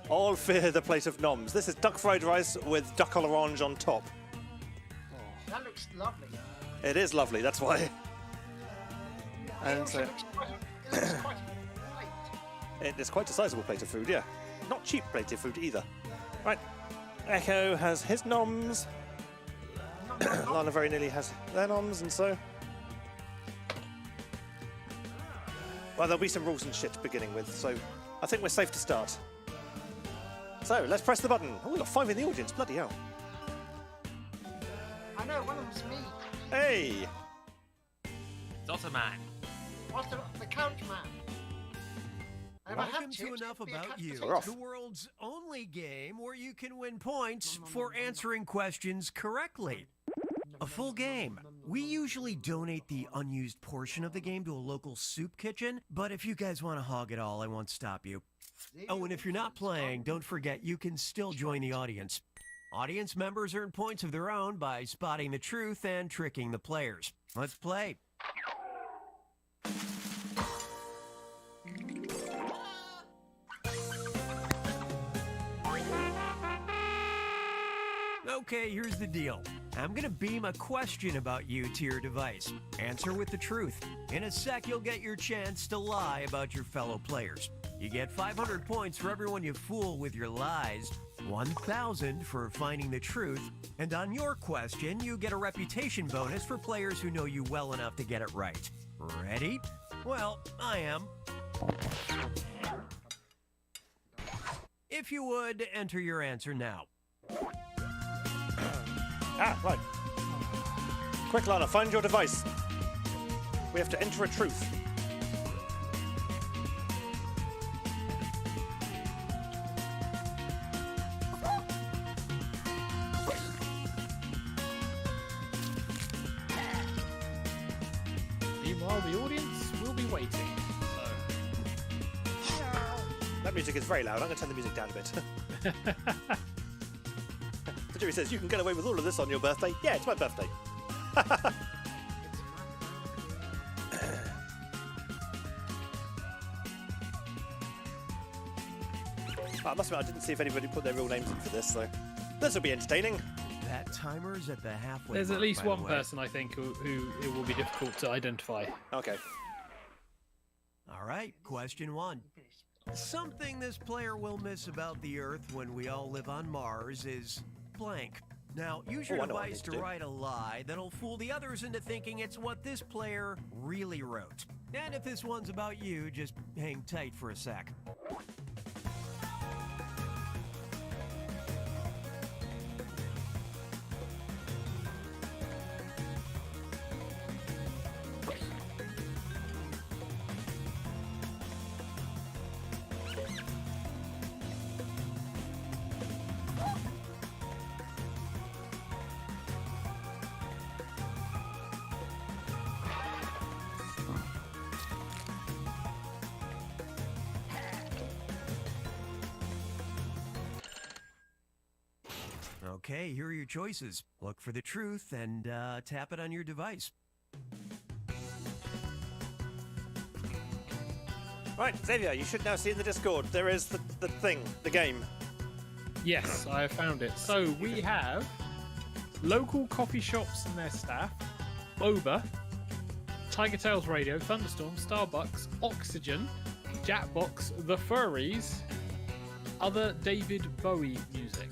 [SPEAKER 2] All fear the plate of noms. This is duck fried rice with duck à l'orange on top.
[SPEAKER 7] That looks lovely.
[SPEAKER 2] It is lovely, that's why.
[SPEAKER 7] It
[SPEAKER 2] And
[SPEAKER 7] also looks quite a plate.
[SPEAKER 2] it is quite a sizable plate of food, yeah. Not cheap plate of food either. Right. Echo has his noms. Lana very nearly has their noms, and so. Well, there'll be some rules and shit beginning with, so I think we're safe to start. So, let's press the button. Oh, we've got 5 in the audience, bloody hell.
[SPEAKER 7] I know, one of them's me.
[SPEAKER 2] Hey!
[SPEAKER 5] Dotterman.
[SPEAKER 7] What's the couch man? I never
[SPEAKER 8] Welcome
[SPEAKER 7] had
[SPEAKER 8] to
[SPEAKER 7] It's
[SPEAKER 8] Enough
[SPEAKER 7] be a
[SPEAKER 8] About
[SPEAKER 7] couch
[SPEAKER 8] You,
[SPEAKER 7] potato.
[SPEAKER 2] We're off.
[SPEAKER 8] the world's only game where you can win points for answering questions correctly. A full game. We usually donate the unused portion of the game to a local soup kitchen, but if you guys want to hog it all, I won't stop you. Oh, and if you're not playing, don't forget you can still join the audience. Audience members earn points of their own by spotting the truth and tricking the players. Let's play. Okay, here's the deal. I'm gonna beam a question about you to your device. Answer with the truth. In a sec, you'll get your chance to lie about your fellow players. You get 500 points for everyone you fool with your lies, 1,000 for finding the truth, and on your question, you get a reputation bonus for players who know you well enough to get it right. Ready? Well, I am. If you would, enter your answer now.
[SPEAKER 2] Ah, right. Quick, Lana, find your device. We have to enter a truth.
[SPEAKER 4] Meanwhile, the audience will be waiting.
[SPEAKER 2] That music is very loud. I'm going to turn the music down a bit. So Jimmy says, you can get away with all of this on your birthday. Yeah, it's my birthday. I must admit, I didn't see if anybody put their real names in for this, so this will be entertaining.
[SPEAKER 8] That timer's at the halfway
[SPEAKER 4] There's at
[SPEAKER 8] mark,
[SPEAKER 4] least
[SPEAKER 8] by the
[SPEAKER 4] one
[SPEAKER 8] way.
[SPEAKER 4] person, I think, who it will be difficult to identify.
[SPEAKER 2] Okay.
[SPEAKER 8] All right, question one. Something this player will miss about the Earth when we all live on Mars is blank. Now, use your
[SPEAKER 2] I know what I
[SPEAKER 8] device
[SPEAKER 2] need to
[SPEAKER 8] to
[SPEAKER 2] do.
[SPEAKER 8] write a lie that'll fool the others into thinking it's what this player really wrote. And if this one's about you, just hang tight for a sec. Okay, here are your choices. Look for the truth and tap it on your device.
[SPEAKER 2] Right, Xavier, you should now see in the Discord, there is the thing, the game.
[SPEAKER 4] Yes, I have found it. So we have local coffee shops and their staff, Boba, TigerTails Radio, Thunderstorm, Starbucks, Oxygen, Jackbox, The Furries, other David Bowie music.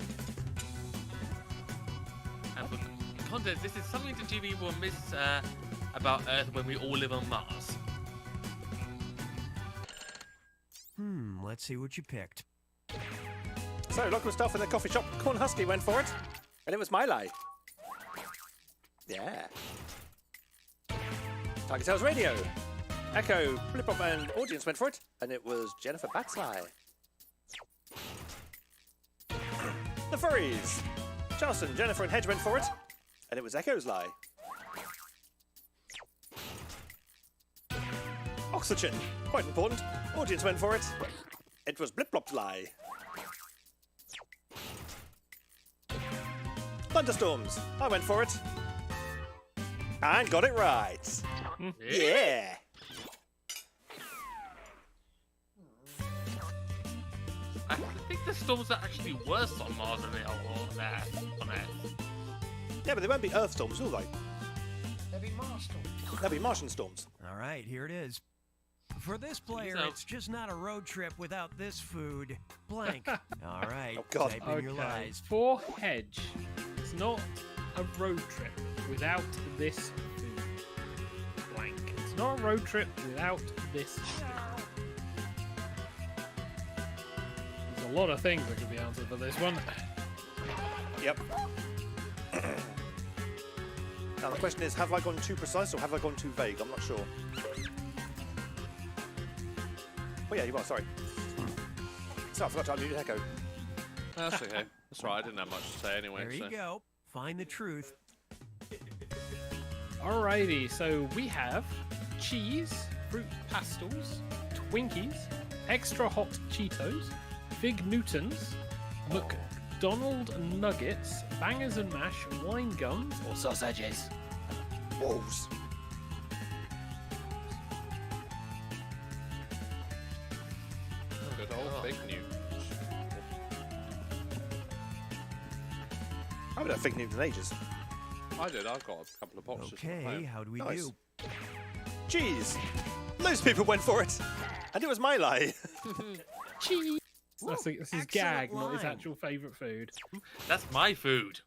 [SPEAKER 5] And for context, this is something that TV will miss about Earth when we all live on Mars.
[SPEAKER 8] Let's see what you picked.
[SPEAKER 2] So, local stuff in the coffee shop. Corn Husky went for it, and it was my lie. Yeah. TigerTails Radio. Echo, Flip Up, and Audience went for it, and it was Jennifer Bat's lie. The Furries. Charleston, Jennifer, and Hedge went for it, and it was Echo's lie. Oxygen, quite important. Audience went for it. It was Blip Blop's lie. Thunderstorms, I went for it. And got it right. Yeah.
[SPEAKER 5] I think the storms are actually worse on Mars than they are on Earth.
[SPEAKER 2] Yeah, but they won't be Earth storms, will they?
[SPEAKER 7] There'll be Mars storms.
[SPEAKER 2] They'll be Martian storms.
[SPEAKER 8] All right, here it is. For this player,
[SPEAKER 5] So-
[SPEAKER 8] it's just not a road trip without this food. Blank. All right,
[SPEAKER 2] Oh, God.
[SPEAKER 8] type in your lies.
[SPEAKER 4] For Hedge, it's not a road trip without this food. Blank. It's not a road trip without this food. There's a lot of things that could be answered for this one.
[SPEAKER 2] Yep. Now the question is, have I gone too precise or have I gone too vague? I'm not sure. Oh yeah, you are, sorry. So I forgot to unmute Echo.
[SPEAKER 6] That's okay. That's right. I didn't have much to say anyway.
[SPEAKER 8] There you go. Find the truth.
[SPEAKER 4] Alrighty, so we have cheese, fruit pastels, Twinkies, extra hot Cheetos, Fig Newtons, McDonald nuggets, bangers and mash, wine gums, or sausages.
[SPEAKER 2] Wolves.
[SPEAKER 6] Good old fake news.
[SPEAKER 2] I haven't had fig Newton in ages.
[SPEAKER 6] I did. I've got a couple of boxes. at
[SPEAKER 8] Okay,
[SPEAKER 6] home.
[SPEAKER 8] how do we
[SPEAKER 2] Nice.
[SPEAKER 8] do?
[SPEAKER 2] Cheese. Most people went for it, and it was my lie.
[SPEAKER 4] Cheese. That's his
[SPEAKER 8] excellent
[SPEAKER 4] gag, not his
[SPEAKER 8] line.
[SPEAKER 4] actual favourite food.
[SPEAKER 5] That's my food.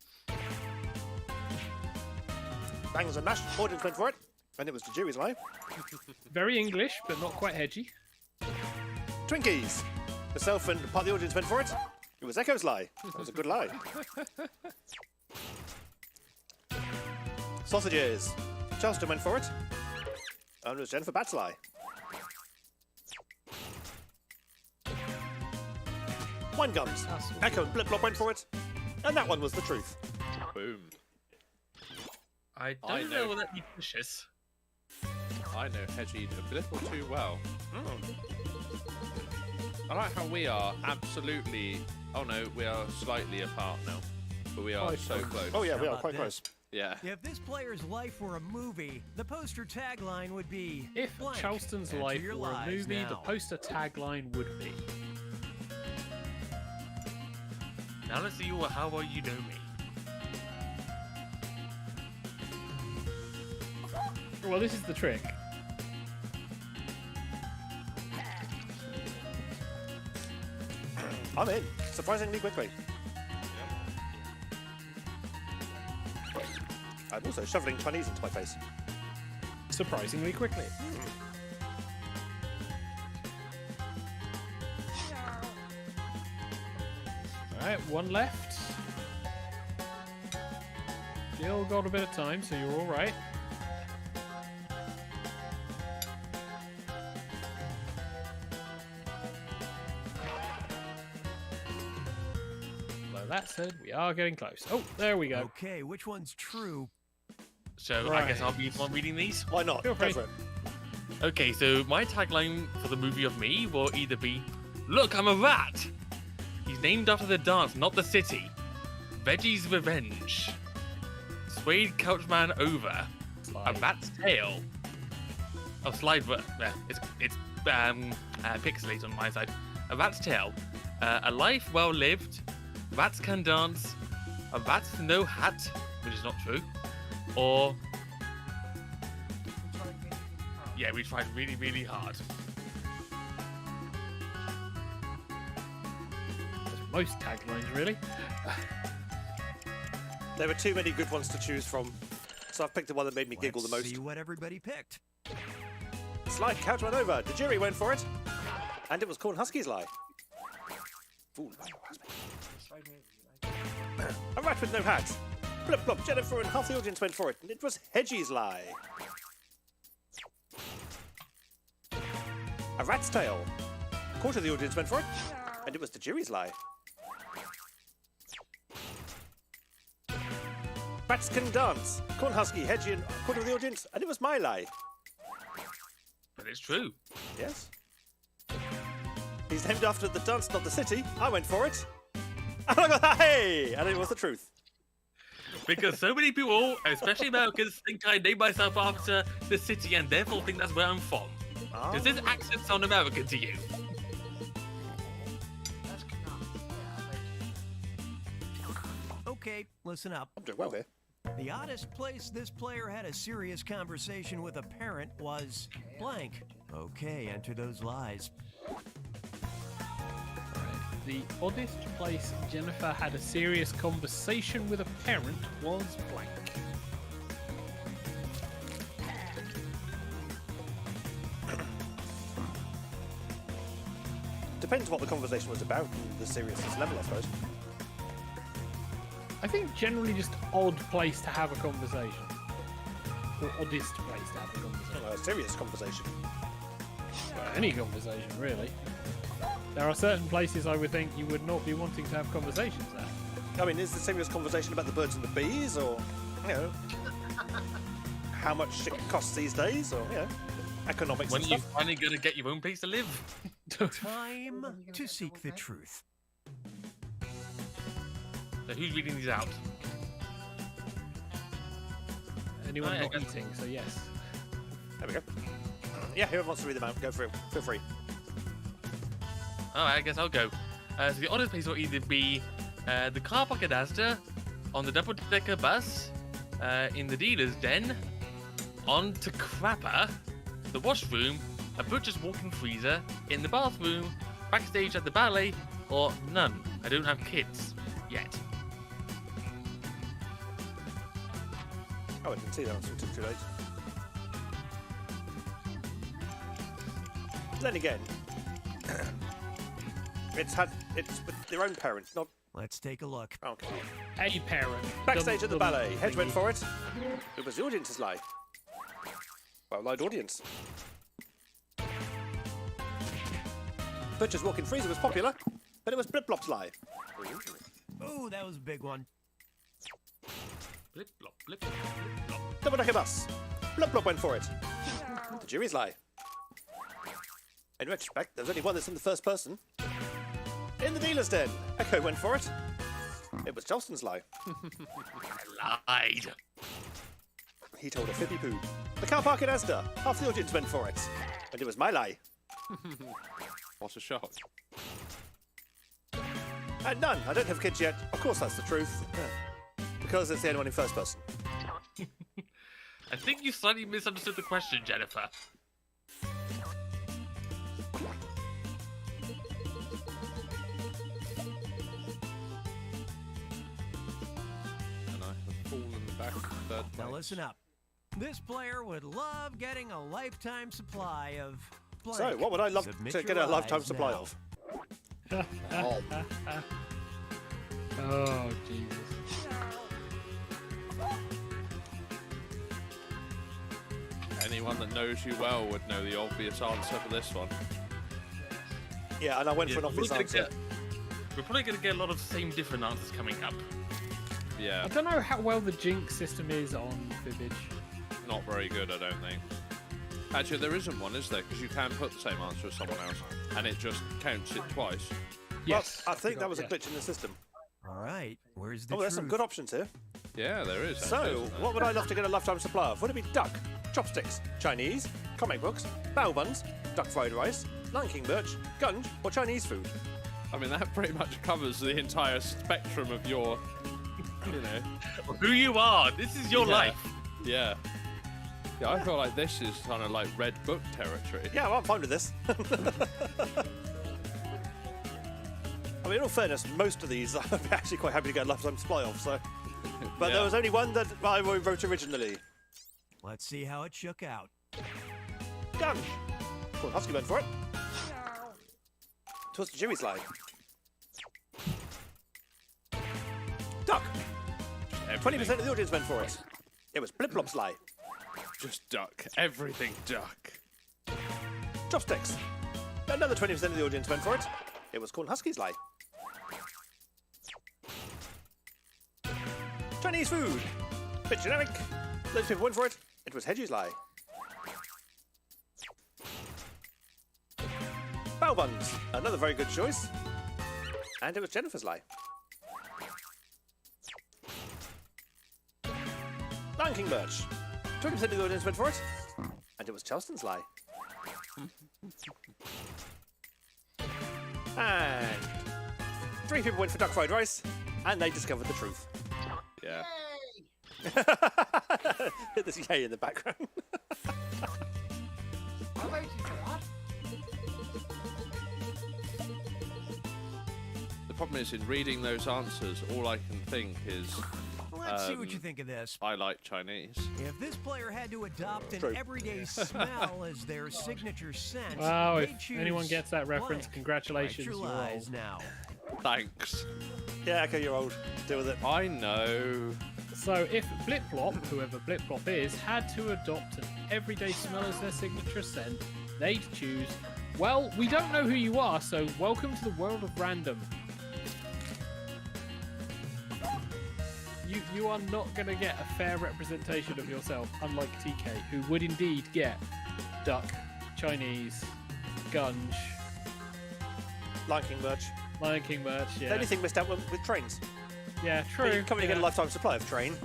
[SPEAKER 2] Bangers and mash. Audience went for it, and it was the Dewey's lie.
[SPEAKER 4] Very English, but not quite hedgy.
[SPEAKER 2] Twinkies. Myself and part of the audience went for it. It was Echo's lie. That was a good lie. Sausages. Charleston went for it. And it was Jennifer Bat's lie. Wine gums. Echo and Blip Blop went for it. And that one was the truth.
[SPEAKER 6] Boom.
[SPEAKER 5] I
[SPEAKER 6] I
[SPEAKER 5] don't
[SPEAKER 6] know.
[SPEAKER 5] know whether that delicious.
[SPEAKER 6] I know Hedgie a little too well. I like how we are absolutely. Oh no, we are slightly apart now, but we are so close.
[SPEAKER 2] Oh yeah,
[SPEAKER 8] How
[SPEAKER 2] we are
[SPEAKER 8] about
[SPEAKER 2] quite
[SPEAKER 8] this?
[SPEAKER 2] close.
[SPEAKER 6] Yeah.
[SPEAKER 8] If this player's life were a movie, the poster tagline would be
[SPEAKER 4] If
[SPEAKER 8] blank.
[SPEAKER 4] Charleston's
[SPEAKER 8] Enter
[SPEAKER 4] life
[SPEAKER 8] your
[SPEAKER 4] were a
[SPEAKER 8] lies
[SPEAKER 4] movie, the
[SPEAKER 8] now.
[SPEAKER 4] poster tagline would be.
[SPEAKER 5] Now let's see how well you know me.
[SPEAKER 4] Well, this is the trick.
[SPEAKER 2] I'm in. Surprisingly quickly. I'm also shoveling Chinese into my face.
[SPEAKER 4] Surprisingly quickly. Alright, one left. Still got a bit of time, so you're alright. Though that said, we are getting close. Oh, there we go.
[SPEAKER 8] Okay, which one's true?
[SPEAKER 5] So I guess
[SPEAKER 4] Right.
[SPEAKER 5] I'll be the one reading these.
[SPEAKER 2] Why not?
[SPEAKER 4] Feel
[SPEAKER 2] Go
[SPEAKER 4] free.
[SPEAKER 2] for it.
[SPEAKER 5] Okay, so my tagline for the movie of me will either be, "Look, I'm a rat." He's named after the dance, not the city. Veggie's Revenge. Suede Couchman over. A
[SPEAKER 4] Slide.
[SPEAKER 5] rat's tail. Oh, slide. It's pixelated on my side. A rat's tail. A life well lived. Rats can dance. A rat's no hat, which is not true. Or yeah, we tried really, really hard.
[SPEAKER 4] most taglines, really.
[SPEAKER 2] There were too many good ones to choose from, so I've picked the one that made me giggle the most.
[SPEAKER 8] See what everybody picked.
[SPEAKER 2] Sly couch went over. The jury went for it. And it was Corn Husky's lie. Fool, a rat with no hat. Blip blop, Jennifer and half the audience went for it. And it was Hedgie's lie. A rat's tail. A quarter of the audience went for it. And it was the jury's lie. Rats can dance. Corn Husky, Hedgie and a quarter of the audience. And it was my lie.
[SPEAKER 5] But it's true.
[SPEAKER 2] Yes. He's named after the dance, not the city. I went for it. And I got, hey! And it was the truth.
[SPEAKER 5] Because so many people, especially Americans, think I named myself after the city and therefore think that's where I'm from. Does this accent sound American to you?
[SPEAKER 8] Okay, listen up.
[SPEAKER 2] I'm doing well here.
[SPEAKER 8] The oddest place this player had a serious conversation with a parent was blank. Okay, enter those lies.
[SPEAKER 4] The oddest place Jennifer had a serious conversation with a parent was blank.
[SPEAKER 2] Depends what the conversation was about and the seriousness level, I suppose.
[SPEAKER 4] I think generally just odd place to have a conversation. Or oddest place to have a conversation.
[SPEAKER 2] A serious conversation.
[SPEAKER 4] Well, any conversation, really. There are certain places I would think you would not be wanting to have conversations at.
[SPEAKER 2] I mean, is the serious conversation about the birds and the bees, or, you know, how much it costs these days, or, you know, economics
[SPEAKER 5] When
[SPEAKER 2] and
[SPEAKER 5] are you
[SPEAKER 2] stuff?
[SPEAKER 5] finally going to get your own place to live?
[SPEAKER 8] Time to seek the truth.
[SPEAKER 5] So who's reading these out?
[SPEAKER 4] Anyone
[SPEAKER 5] Right, I
[SPEAKER 4] not
[SPEAKER 5] guess-
[SPEAKER 4] eating, so yes.
[SPEAKER 2] There we go. Yeah, whoever wants to read them out, go for it. Feel free.
[SPEAKER 5] Alright, I guess I'll go. So the oddest place will either be the car park at Asda, on the double-decker bus, in the dealer's den, on to Crapper, the washroom, a butcher's walk-in freezer, in the bathroom, backstage at the ballet, or none. I don't have kids yet.
[SPEAKER 2] Oh, I didn't see that one, so it took too late. Then again, it's with their own parents, not
[SPEAKER 8] Let's take a look.
[SPEAKER 2] okay.
[SPEAKER 4] A parent.
[SPEAKER 2] Backstage at the
[SPEAKER 4] Double
[SPEAKER 2] ballet, Hedge went
[SPEAKER 4] thingy.
[SPEAKER 2] for it. It was the audience's lie. Well, lied audience. Butcher's walk-in freezer was popular, but it was Blip Blop's lie.
[SPEAKER 8] Oh, that was a big one.
[SPEAKER 5] Blip, blop, blip, blop, blip, blop.
[SPEAKER 2] Double-decker bus. Blip Blop went for it. The jury's lie. In retrospect, there's only one that's in the first person. In the dealer's den, Echo went for it. It was Johnston's lie.
[SPEAKER 5] Lied.
[SPEAKER 2] He told a fibbly poo. The car park at Asda. Half the audience went for it. And it was my lie.
[SPEAKER 6] What a shock.
[SPEAKER 2] And none. I don't have kids yet. Of course that's the truth. Yeah. Because it's the only one in first person.
[SPEAKER 5] I think you slightly misunderstood the question, Jennifer.
[SPEAKER 6] And I have fallen back to third place.
[SPEAKER 8] Now listen up. This player would love getting a lifetime supply of blank.
[SPEAKER 2] So, what would I love
[SPEAKER 8] Submit
[SPEAKER 2] to
[SPEAKER 8] your
[SPEAKER 2] get a lifetime
[SPEAKER 8] lies
[SPEAKER 2] supply
[SPEAKER 8] now.
[SPEAKER 2] of?
[SPEAKER 4] Oh, Jesus.
[SPEAKER 6] Anyone that knows you well would know the obvious answer for this one.
[SPEAKER 2] Yeah, and I went for an
[SPEAKER 5] Yeah,
[SPEAKER 2] obvious answer.
[SPEAKER 5] We're probably going to get a lot of same different answers coming up.
[SPEAKER 6] Yeah,
[SPEAKER 4] I don't know how well the jinx system is on Fibbage.
[SPEAKER 6] not very good, I don't think. Actually, there isn't one, is there? Because you can put the same answer as someone else, and it just counts it twice.
[SPEAKER 4] Yes.
[SPEAKER 2] Well, I think that was a
[SPEAKER 4] yeah.
[SPEAKER 2] glitch in the system.
[SPEAKER 8] All right, where's the
[SPEAKER 2] Oh, there's some
[SPEAKER 8] truth?
[SPEAKER 2] good options here.
[SPEAKER 6] Yeah, there is. actually,
[SPEAKER 2] So,
[SPEAKER 6] isn't there?
[SPEAKER 2] what would I love to get a lifetime supply of? Would it be duck, chopsticks, Chinese, comic books, bao buns, duck fried rice, Lion King merch, gunge, or Chinese food?
[SPEAKER 6] I mean, that pretty much covers the entire spectrum of your, you know.
[SPEAKER 5] Who you are. This is your
[SPEAKER 6] Yeah.
[SPEAKER 5] life.
[SPEAKER 6] Yeah. Yeah, I feel like this is kind of like red book territory.
[SPEAKER 2] Yeah, well, I'm fine with this. I mean, in all fairness, most of these I'm actually quite happy to get a lifetime supply of, so. But there
[SPEAKER 6] Yeah.
[SPEAKER 2] was only one that I wrote originally.
[SPEAKER 8] Let's see how it shook out.
[SPEAKER 2] Gun! Cool, Husky went for it. Towards the Jimmy's line. Duck! 20% of the audience went for it. It was Blip Blop's lie.
[SPEAKER 6] Just duck. Everything duck.
[SPEAKER 2] Chopsticks. Another 20% of the audience went for it. It was Corn Husky's lie. Chinese food. Bit generic. Loads of people went for it. It was Hedgie's lie. Bow buns. Another very good choice. And it was Jennifer's lie. Lion King merch. 20% of the audience went for it. And it was Charleston's lie. And 3 people went for duck fried rice, and they discovered the truth.
[SPEAKER 6] Yeah.
[SPEAKER 2] There's yay in the background.
[SPEAKER 7] I voted for that.
[SPEAKER 6] The problem is, in reading those answers, all I can think is,
[SPEAKER 8] Let's see what you think of this.
[SPEAKER 6] I like Chinese.
[SPEAKER 8] If this player had to adopt an
[SPEAKER 2] True.
[SPEAKER 8] everyday smell as their signature scent,
[SPEAKER 4] Wow,
[SPEAKER 8] they'd
[SPEAKER 4] if
[SPEAKER 8] choose
[SPEAKER 4] anyone gets that reference,
[SPEAKER 8] blank.
[SPEAKER 4] congratulations,
[SPEAKER 8] Write your
[SPEAKER 4] you're
[SPEAKER 8] lies
[SPEAKER 4] old.
[SPEAKER 8] now.
[SPEAKER 6] Thanks.
[SPEAKER 2] Yeah, okay, you're old. Deal with it.
[SPEAKER 6] I know.
[SPEAKER 4] So if Blip Blop, whoever Blip Blop is, had to adopt an everyday smell as their signature scent, they'd choose, well, we don't know who you are, so welcome to the world of random. You are not going to get a fair representation of yourself, unlike TK, who would indeed get duck, Chinese, gunge,
[SPEAKER 2] Lion King merch.
[SPEAKER 4] Lion King merch,
[SPEAKER 2] The
[SPEAKER 4] yeah.
[SPEAKER 2] only thing missed out with trains.
[SPEAKER 4] Yeah,
[SPEAKER 2] But
[SPEAKER 4] true.
[SPEAKER 2] you can't really get
[SPEAKER 4] yeah.
[SPEAKER 2] a lifetime supply of train.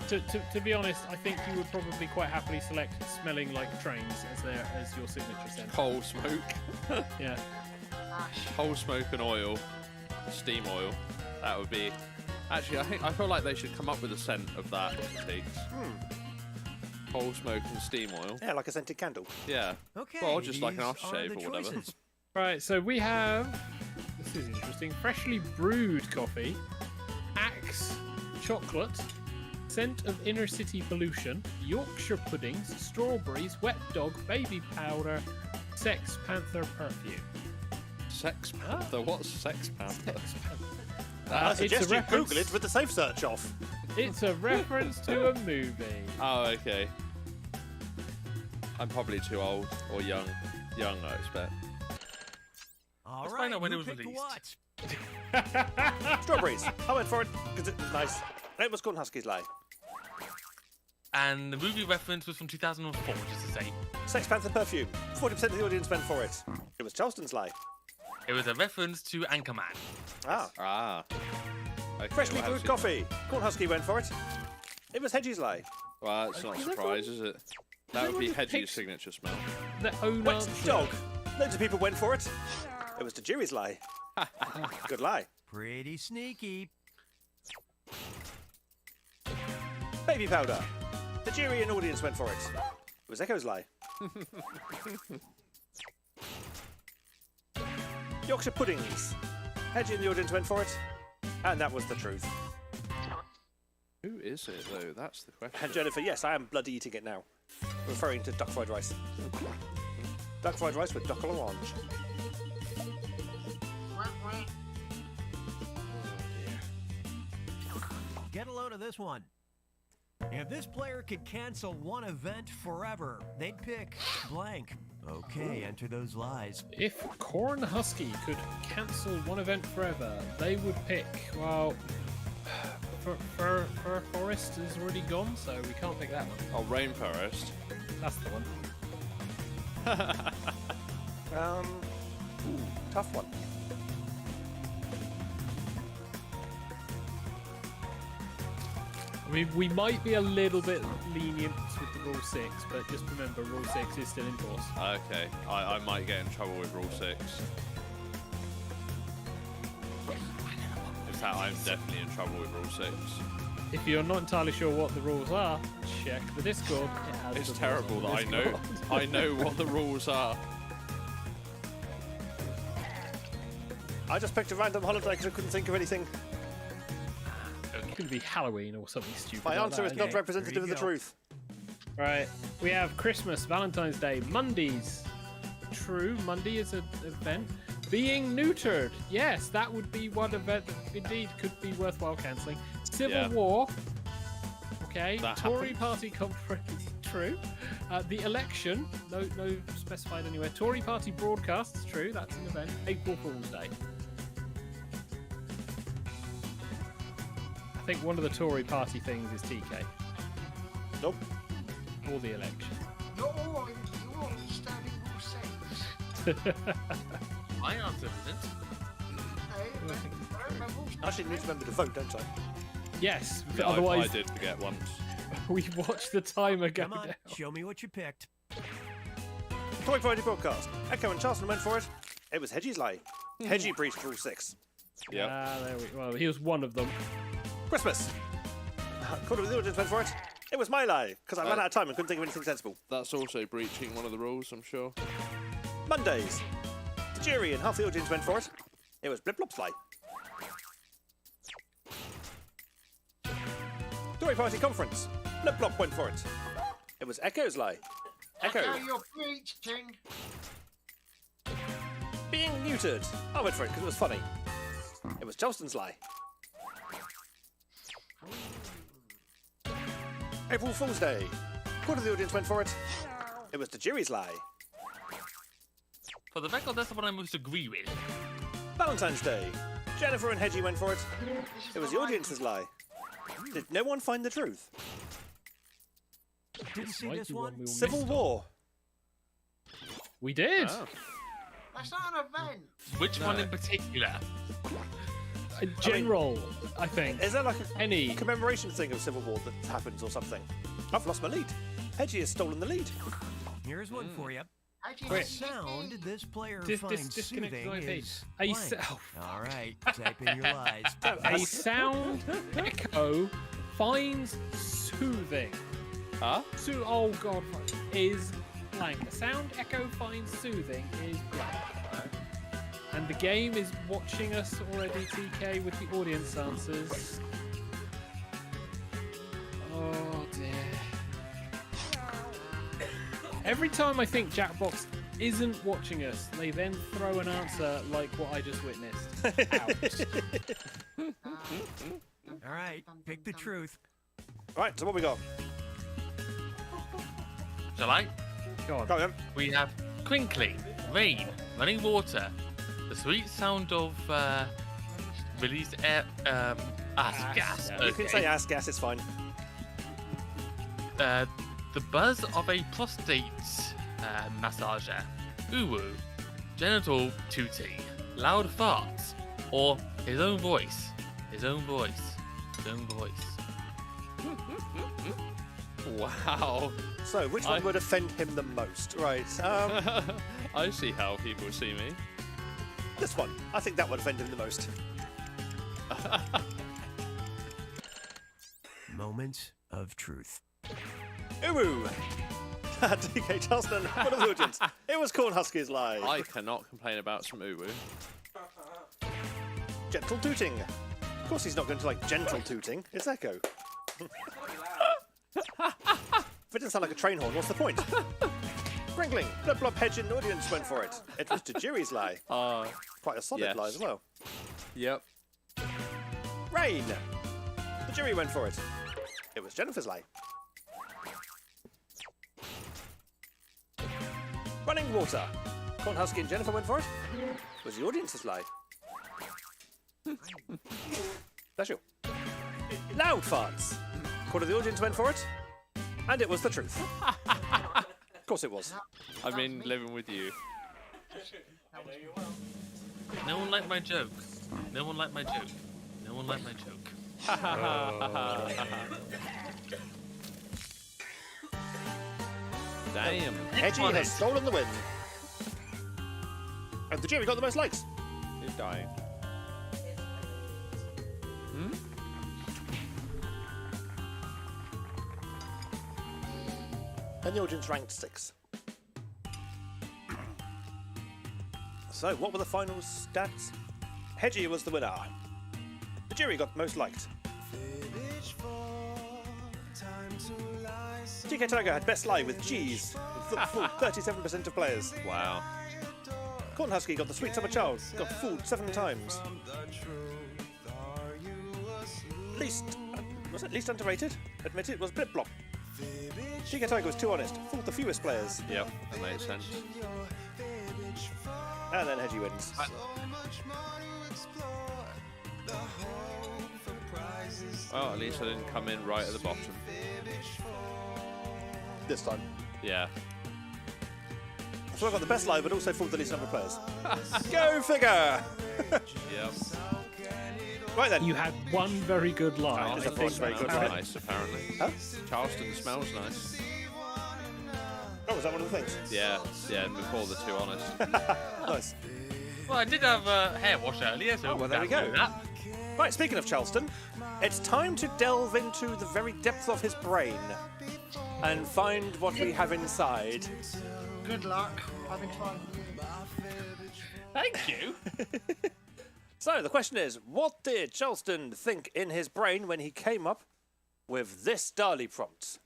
[SPEAKER 4] To be honest, I think you would probably quite happily select smelling like trains as your signature scent.
[SPEAKER 6] Coal smoke.
[SPEAKER 4] Yeah.
[SPEAKER 6] Coal smoke and oil. Steam oil. That would be... Actually, I feel like they should come up with a scent of that. Coal smoke and steam oil.
[SPEAKER 2] Yeah, like a scented candle.
[SPEAKER 6] Yeah.
[SPEAKER 8] Okay,
[SPEAKER 6] Well, just like an
[SPEAKER 8] these are
[SPEAKER 6] aftershave
[SPEAKER 8] the
[SPEAKER 6] or whatever.
[SPEAKER 8] choices.
[SPEAKER 4] Right, so we have, this is interesting, freshly brewed coffee, Axe chocolate, scent of inner city pollution, Yorkshire puddings, strawberries, wet dog, baby powder, Sex Panther perfume.
[SPEAKER 6] Sex Panther? What's Sex Panther?
[SPEAKER 2] I
[SPEAKER 4] It's
[SPEAKER 2] suggest
[SPEAKER 4] a
[SPEAKER 2] you
[SPEAKER 4] reference-
[SPEAKER 2] Google it with the safe search off.
[SPEAKER 4] It's a reference to a movie.
[SPEAKER 6] Oh, okay. I'm probably too old or young. Young, I expect.
[SPEAKER 8] All
[SPEAKER 5] Let's
[SPEAKER 8] right,
[SPEAKER 5] find out when
[SPEAKER 8] who
[SPEAKER 5] it was
[SPEAKER 8] picked
[SPEAKER 5] released.
[SPEAKER 8] what?
[SPEAKER 2] Strawberries. I went for it because it was nice. And it was Corn Husky's lie.
[SPEAKER 5] And the movie reference was from 2004, just to say.
[SPEAKER 2] Sex Panther perfume. 40% of the audience went for it. It was Charleston's lie.
[SPEAKER 5] It was a reference to Anchorman.
[SPEAKER 2] Ah.
[SPEAKER 6] Ah. Okay,
[SPEAKER 2] Freshly
[SPEAKER 6] well,
[SPEAKER 2] brewed coffee. Corn Husky went for it. It was Hedgie's lie.
[SPEAKER 6] Well, that's not a
[SPEAKER 4] Is
[SPEAKER 6] surprise, is it? That would be
[SPEAKER 4] everyone just
[SPEAKER 6] Hedgie's
[SPEAKER 4] picks-
[SPEAKER 6] signature smell.
[SPEAKER 4] Their own
[SPEAKER 2] Wet
[SPEAKER 4] answer.
[SPEAKER 2] dog. Loads of people went for it. It was Tajiri's lie. Good lie.
[SPEAKER 8] Pretty sneaky.
[SPEAKER 2] Baby powder. Tajiri and audience went for it. It was Echo's lie. Yorkshire puddings. Hedgie and the audience went for it. And that was the truth.
[SPEAKER 6] Who is it, though? That's the question.
[SPEAKER 2] And Jennifer, yes, I am bloody eating it now. Referring to duck fried rice. Duck fried rice with duck à l'orange.
[SPEAKER 8] Get a load of this one. If this player could cancel one event forever, they'd pick blank. Okay, enter those lies.
[SPEAKER 4] If Corn Husky could cancel one event forever, they would pick, well, Fur Forest is already gone, so we can't pick that one.
[SPEAKER 6] Oh, Rainforest.
[SPEAKER 4] That's the one.
[SPEAKER 2] Tough one.
[SPEAKER 4] I mean, we might be a little bit lenient with the Rule 6, but just remember, Rule 6 is still in force.
[SPEAKER 6] Okay, I might get in trouble with Rule 6. In fact, I'm definitely in trouble with Rule 6.
[SPEAKER 4] If you're not entirely sure what the rules are, check the Discord. It has
[SPEAKER 6] It's
[SPEAKER 4] the
[SPEAKER 6] terrible
[SPEAKER 4] rules
[SPEAKER 6] that
[SPEAKER 4] on
[SPEAKER 6] I
[SPEAKER 4] the
[SPEAKER 6] know
[SPEAKER 4] Discord.
[SPEAKER 6] I know what the rules are.
[SPEAKER 2] I just picked a random holiday because I couldn't think of anything.
[SPEAKER 4] It could be Halloween or something stupid.
[SPEAKER 2] My
[SPEAKER 4] like
[SPEAKER 2] answer
[SPEAKER 4] that,
[SPEAKER 2] is not
[SPEAKER 4] okay.
[SPEAKER 2] representative of the truth.
[SPEAKER 4] Right. We have Christmas, Valentine's Day, Mondays. True, Monday is an event. Being neutered. Yes, that would be one event that indeed could be worthwhile cancelling. Civil War. Okay.
[SPEAKER 6] That
[SPEAKER 4] Tory
[SPEAKER 6] happens.
[SPEAKER 4] Party conference. True. The election. No specified anywhere. Tory Party broadcasts. True, that's an event. April Fool's Day. I think one of the Tory Party things is TK.
[SPEAKER 2] Nope.
[SPEAKER 4] Or the election.
[SPEAKER 7] Not all you're understanding all sense.
[SPEAKER 5] My answer isn't.
[SPEAKER 2] I actually need to remember to vote, don't I?
[SPEAKER 4] Yes,
[SPEAKER 6] Yeah,
[SPEAKER 4] otherwise
[SPEAKER 6] I did forget once.
[SPEAKER 4] we watch the timer go
[SPEAKER 8] Come on,
[SPEAKER 4] down.
[SPEAKER 8] show me what you picked.
[SPEAKER 2] Toy Party broadcast. Echo and Charleston went for it. It was Hedgie's lie. Hedgie breached Rule 6.
[SPEAKER 6] Yep.
[SPEAKER 4] Well, he was one of them.
[SPEAKER 2] Christmas. Quarter of the audience went for it. It was my lie, because I ran out of time and couldn't think of anything sensible.
[SPEAKER 6] That's also breaching one of the rules, I'm sure.
[SPEAKER 2] Mondays. The jury and half the audience went for it. It was Blip Blop's lie. Toy Party conference. Blip Blop went for it. It was Echo's lie. Echo.
[SPEAKER 7] You're preaching.
[SPEAKER 2] Being neutered. I went for it because it was funny. It was Charleston's lie. April Fool's Day. Quarter of the audience went for it. It was the jury's lie.
[SPEAKER 5] For the record, that's the one I most agree with.
[SPEAKER 2] Valentine's Day. Jennifer and Hedgie went for it. It was the audience's lie. Did no one find the truth?
[SPEAKER 8] Didn't see
[SPEAKER 4] Might
[SPEAKER 8] this
[SPEAKER 4] be
[SPEAKER 8] one.
[SPEAKER 4] we all
[SPEAKER 2] Civil
[SPEAKER 4] missed
[SPEAKER 2] War.
[SPEAKER 4] We did.
[SPEAKER 6] Oh.
[SPEAKER 7] That's not an event.
[SPEAKER 5] Which one in particular?
[SPEAKER 4] General, I think.
[SPEAKER 2] Is there like a
[SPEAKER 4] Any.
[SPEAKER 2] commemoration thing of Civil War that happens or something? I've lost my lead. Hedgie has stolen the lead.
[SPEAKER 8] Here's one for you.
[SPEAKER 7] Actually,
[SPEAKER 8] The
[SPEAKER 4] Wait.
[SPEAKER 8] sound this player
[SPEAKER 4] Dis-
[SPEAKER 8] finds
[SPEAKER 4] disconnect
[SPEAKER 8] soothing
[SPEAKER 4] the IP.
[SPEAKER 8] is
[SPEAKER 4] A
[SPEAKER 8] blank.
[SPEAKER 4] s-
[SPEAKER 8] All right, type in your lies.
[SPEAKER 4] A sound echo finds soothing.
[SPEAKER 6] Huh?
[SPEAKER 4] Oh god, is blank. A sound echo finds soothing is blank. And the game is watching us already, TK, with the audience answers. Oh dear. Every time I think Jackbox isn't watching us, they then throw an answer like what I just witnessed. Ouch.
[SPEAKER 8] All right, pick the truth.
[SPEAKER 2] Right, so what we got?
[SPEAKER 5] Shall I?
[SPEAKER 4] Go on.
[SPEAKER 2] Go on.
[SPEAKER 5] We have crinkling, rain, running water, the sweet sound of released air, gas.
[SPEAKER 2] You can say ass gas, it's fine.
[SPEAKER 5] The buzz of a prostate massager, uwu, genital tooting, loud farts, or his own voice. His own voice. His own voice.
[SPEAKER 6] Wow.
[SPEAKER 2] So, which one would offend him the most? Right,
[SPEAKER 6] I see how people see me.
[SPEAKER 2] this one. I think that would offend him the most.
[SPEAKER 8] Moments of truth.
[SPEAKER 2] Ooh! DK Charleston, one of the audience. It was Cornhusky's lie.
[SPEAKER 6] I cannot complain about some uwu.
[SPEAKER 2] Gentle tooting. Of course he's not going to like gentle tooting. It's Echo. If it doesn't sound like a train horn, what's the point? Crinkling. Blip Blop Hedge and audience went for it. It was Tajiri's lie. Quite a solid
[SPEAKER 6] yes.
[SPEAKER 2] lie as well.
[SPEAKER 6] Yep.
[SPEAKER 2] Rain. The jury went for it. It was Jennifer's lie. Running water. Cornhusky and Jennifer went for it. It was the audience's lie. Bless you. Loud farts. Quarter of the audience went for it. And it was the truth. Of course it was.
[SPEAKER 6] I mean, living with you.
[SPEAKER 5] No one liked my joke. No one liked my joke. No one liked my joke.
[SPEAKER 6] Damn.
[SPEAKER 2] Hedgie has stolen the win. And the jury got the most likes.
[SPEAKER 6] He's dying.
[SPEAKER 2] And the audience ranked 6. So, what were the final stats? Hedgie was the winner. The jury got most liked. TK Tiger had best lie with cheese, with full 37% of players.
[SPEAKER 6] Wow.
[SPEAKER 2] Cornhusky got the sweet summer child, got fooled 7 times. Least underrated? Admit it was Blip Blop. TK Tiger was too honest, fooled the fewest players.
[SPEAKER 6] Yep, that makes sense.
[SPEAKER 2] And then Hedgie wins.
[SPEAKER 6] Well, at least I didn't come in right at the bottom.
[SPEAKER 2] This time.
[SPEAKER 6] Yeah.
[SPEAKER 2] So I got the best lie, but also fooled the least number of players. Go figure!
[SPEAKER 6] Yep.
[SPEAKER 2] Right then.
[SPEAKER 4] You had one very good lie.
[SPEAKER 2] Charleston
[SPEAKER 4] I think
[SPEAKER 2] very good,
[SPEAKER 4] that's
[SPEAKER 2] right?
[SPEAKER 6] Nice, apparently.
[SPEAKER 2] Huh?
[SPEAKER 6] Charleston smells nice.
[SPEAKER 2] Oh, was that one of the things?
[SPEAKER 6] Yeah, before the too honest.
[SPEAKER 2] Nice.
[SPEAKER 5] Well, I did have a hair wash earlier, so
[SPEAKER 2] well, there we
[SPEAKER 5] that'll
[SPEAKER 2] go.
[SPEAKER 5] do that.
[SPEAKER 2] Right, speaking of Charleston, it's time to delve into the very depths of his brain and find what we have inside.
[SPEAKER 7] Good luck. Having fun.
[SPEAKER 5] Thank you.
[SPEAKER 2] So the question is, what did Charleston think in his brain when he came up with this Dali prompt?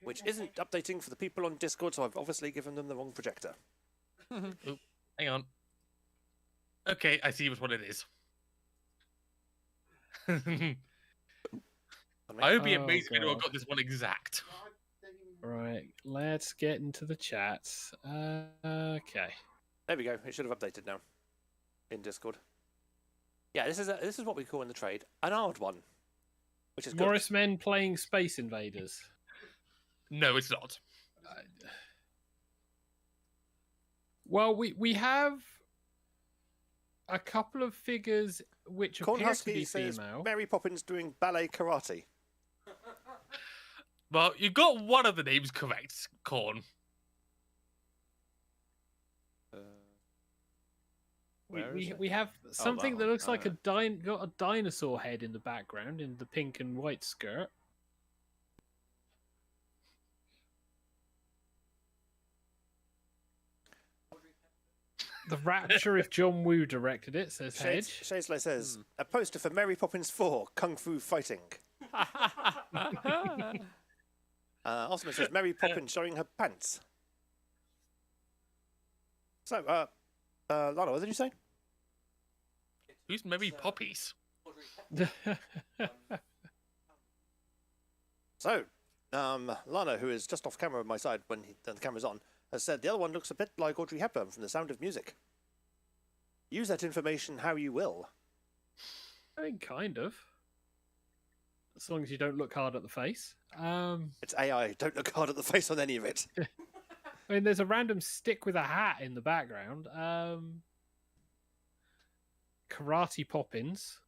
[SPEAKER 2] Which isn't updating for the people on Discord, so I've obviously given them the wrong projector.
[SPEAKER 5] Oop, hang on. Okay, I see what it is. I hope he amazed me to have got this one exact.
[SPEAKER 4] Right, let's get into the chat. Okay.
[SPEAKER 2] There we go. It should have updated now in Discord. Yeah, this is what we call in the trade an odd one, which is good.
[SPEAKER 4] Morris Men playing Space Invaders.
[SPEAKER 5] No, it's not.
[SPEAKER 4] Well, we have a couple of figures which appear to
[SPEAKER 2] Cornhusky
[SPEAKER 4] be
[SPEAKER 2] says
[SPEAKER 4] female.
[SPEAKER 2] Mary Poppins doing ballet karate.
[SPEAKER 5] Well, you got one of the names correct, Corn.
[SPEAKER 4] We have something that looks like got a dinosaur head in the background in the pink and white skirt. The Rapture, if John Woo directed it, says Hedge.
[SPEAKER 2] Shaisley says, a poster for Mary Poppins 4, Kung Fu Fighting. Osman says, Mary Poppins showing her pants. So, Lana, what did you say?
[SPEAKER 5] Who's Mary Poppies?
[SPEAKER 2] So, Lana, who is just off camera on my side when the camera's on, has said the other one looks a bit like Audrey Hepburn from The Sound of Music. Use that information how you will.
[SPEAKER 4] I mean, kind of. As long as you don't look hard at the face.
[SPEAKER 2] It's AI. Don't look hard at the face on any of it.
[SPEAKER 4] I mean, there's a random stick with a hat in the background. Karate Poppins.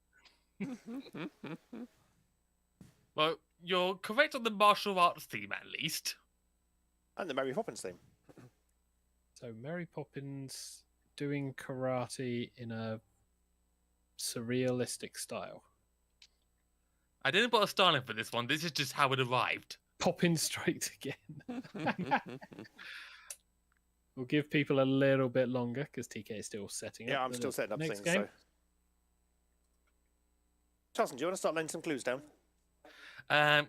[SPEAKER 5] Well, you're correct on the martial arts theme, at least.
[SPEAKER 2] And the Mary Poppins theme.
[SPEAKER 4] So, Mary Poppins doing karate in a surrealistic style.
[SPEAKER 5] I didn't put a star in for this one. This is just how it arrived.
[SPEAKER 4] Poppins strikes again. We'll give people a little bit longer because TK is still setting up.
[SPEAKER 2] Yeah, I'm still setting up
[SPEAKER 4] next
[SPEAKER 2] things.
[SPEAKER 4] game.
[SPEAKER 2] So. Charleston, do you want to start laying some clues down?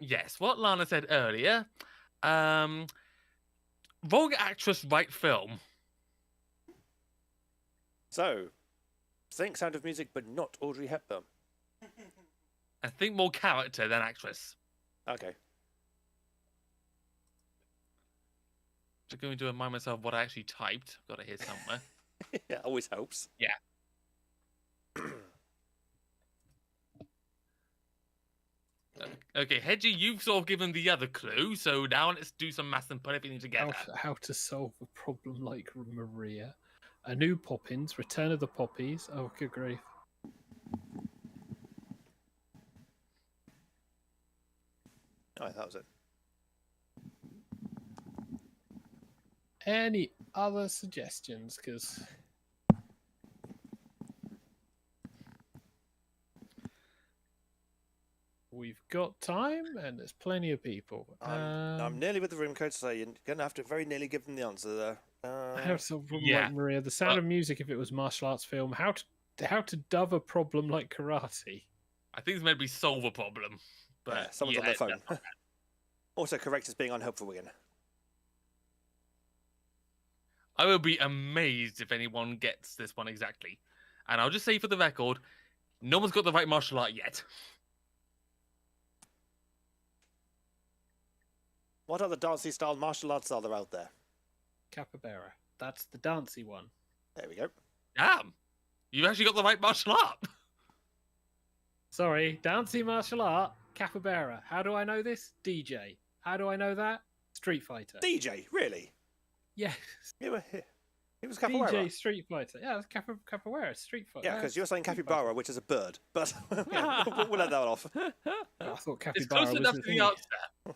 [SPEAKER 5] Yes, what Lana said earlier. Rogue actress, right film.
[SPEAKER 2] So, think Sound of Music, but not Audrey Hepburn.
[SPEAKER 5] I think more character than actress.
[SPEAKER 2] Okay.
[SPEAKER 5] Just going to remind myself what I actually typed. Got it here somewhere.
[SPEAKER 2] Yeah, always helps.
[SPEAKER 5] Yeah. Okay, Hedgie, you've sort of given the other clue, so now let's do some maths and put everything together.
[SPEAKER 4] How to solve a problem like Maria. A new Poppins, Return of the Poppies. Oh, good grief.
[SPEAKER 2] Oh, that was it.
[SPEAKER 4] Any other suggestions? Because we've got time and there's plenty of people.
[SPEAKER 2] I'm nearly with the room code, so you're going to have to very nearly give them the answer there.
[SPEAKER 4] How to solve a problem
[SPEAKER 5] yeah.
[SPEAKER 4] like Maria. The Sound of Music, if it was a martial arts film. How to How to dove a problem like karate.
[SPEAKER 5] I think it's meant to be solve a problem. But
[SPEAKER 2] Yeah, someone's on their phone. Also correct as being unhelpful again.
[SPEAKER 5] I will be amazed if anyone gets this one exactly. And I'll just say for the record, no one's got the right martial art yet.
[SPEAKER 2] What other dancey style martial arts are there out there?
[SPEAKER 4] Capybara. That's the dancey one.
[SPEAKER 2] There we go.
[SPEAKER 5] Damn! You've actually got the right martial art.
[SPEAKER 4] Sorry, dancey martial art, capybara. How do I know this? DJ. How do I know that? Street Fighter.
[SPEAKER 2] DJ, really?
[SPEAKER 4] Yes.
[SPEAKER 2] It was capoeira.
[SPEAKER 4] DJ Street Fighter. Yeah, that's capoeira, Street Fighter.
[SPEAKER 2] Yeah, because you're saying capybara, which is a bird. But yeah, we'll let that one off.
[SPEAKER 4] I thought capybara
[SPEAKER 5] It's close
[SPEAKER 4] was
[SPEAKER 5] enough
[SPEAKER 4] the
[SPEAKER 5] to the
[SPEAKER 4] thing.
[SPEAKER 5] answer.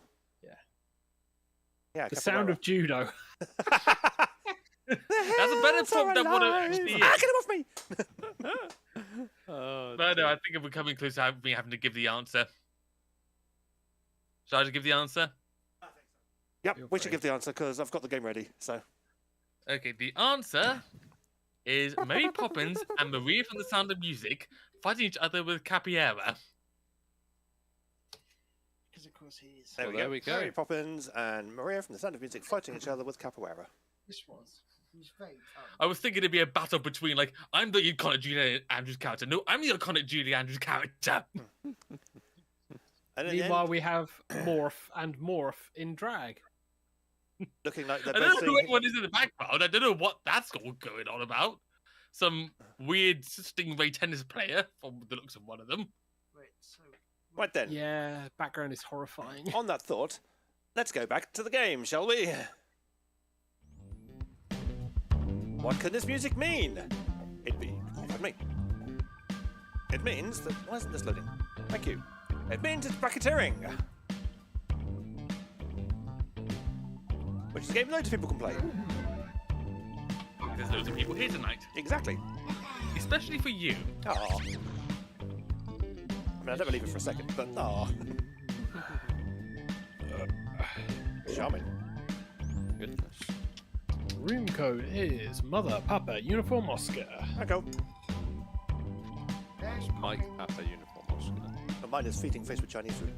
[SPEAKER 2] Yeah,
[SPEAKER 4] The sound of judo.
[SPEAKER 5] That's a better prompt than what it actually is.
[SPEAKER 2] Get him off me!
[SPEAKER 5] But no, I think we're coming close to me having to give the answer. Shall I just give the answer?
[SPEAKER 2] Yep,
[SPEAKER 4] Feel
[SPEAKER 2] we should
[SPEAKER 4] free.
[SPEAKER 2] give the answer because I've got the game ready. So
[SPEAKER 5] Okay, the answer is Mary Poppins and Maria from The Sound of Music fighting each other with capoeira.
[SPEAKER 7] Because of course he is.
[SPEAKER 2] there,
[SPEAKER 6] Well,
[SPEAKER 2] we
[SPEAKER 6] there
[SPEAKER 2] go.
[SPEAKER 6] we go.
[SPEAKER 2] Mary Poppins and Maria from The Sound of Music fighting each other with capoeira.
[SPEAKER 7] This was. He was very
[SPEAKER 5] I was thinking it'd be a battle between, like, I'm the iconic Julie Andrews character. No, I'm the iconic Julie Andrews character.
[SPEAKER 2] And in the
[SPEAKER 4] Meanwhile,
[SPEAKER 2] end,
[SPEAKER 4] we have Morph and Morph in drag.
[SPEAKER 2] looking like they're
[SPEAKER 5] I
[SPEAKER 2] both
[SPEAKER 5] don't know who
[SPEAKER 2] seeing...
[SPEAKER 5] everyone is in the background. I don't know what that's all going on about. Some weird stingray tennis player, from the looks of one of them.
[SPEAKER 7] Wait, so.
[SPEAKER 2] Right then,
[SPEAKER 4] Yeah, background is horrifying.
[SPEAKER 2] on that thought, let's go back to the game, shall we? What can this music mean? Pardon me. It means that... Why isn't this loading? Thank you. It means it's bracketeering. Which is a game loads of people can play.
[SPEAKER 5] There's loads of people here tonight.
[SPEAKER 2] Exactly.
[SPEAKER 5] Especially for you.
[SPEAKER 2] Aww. I mean, I don't believe it for a second, but aww. Charming.
[SPEAKER 6] Goodness.
[SPEAKER 4] Room code is Mother Papa Uniform Oscar.
[SPEAKER 2] I go.
[SPEAKER 7] There's
[SPEAKER 6] Mike
[SPEAKER 7] Poppins.
[SPEAKER 6] at a uniform Oscar.
[SPEAKER 2] And mine is feeding face with Chinese food.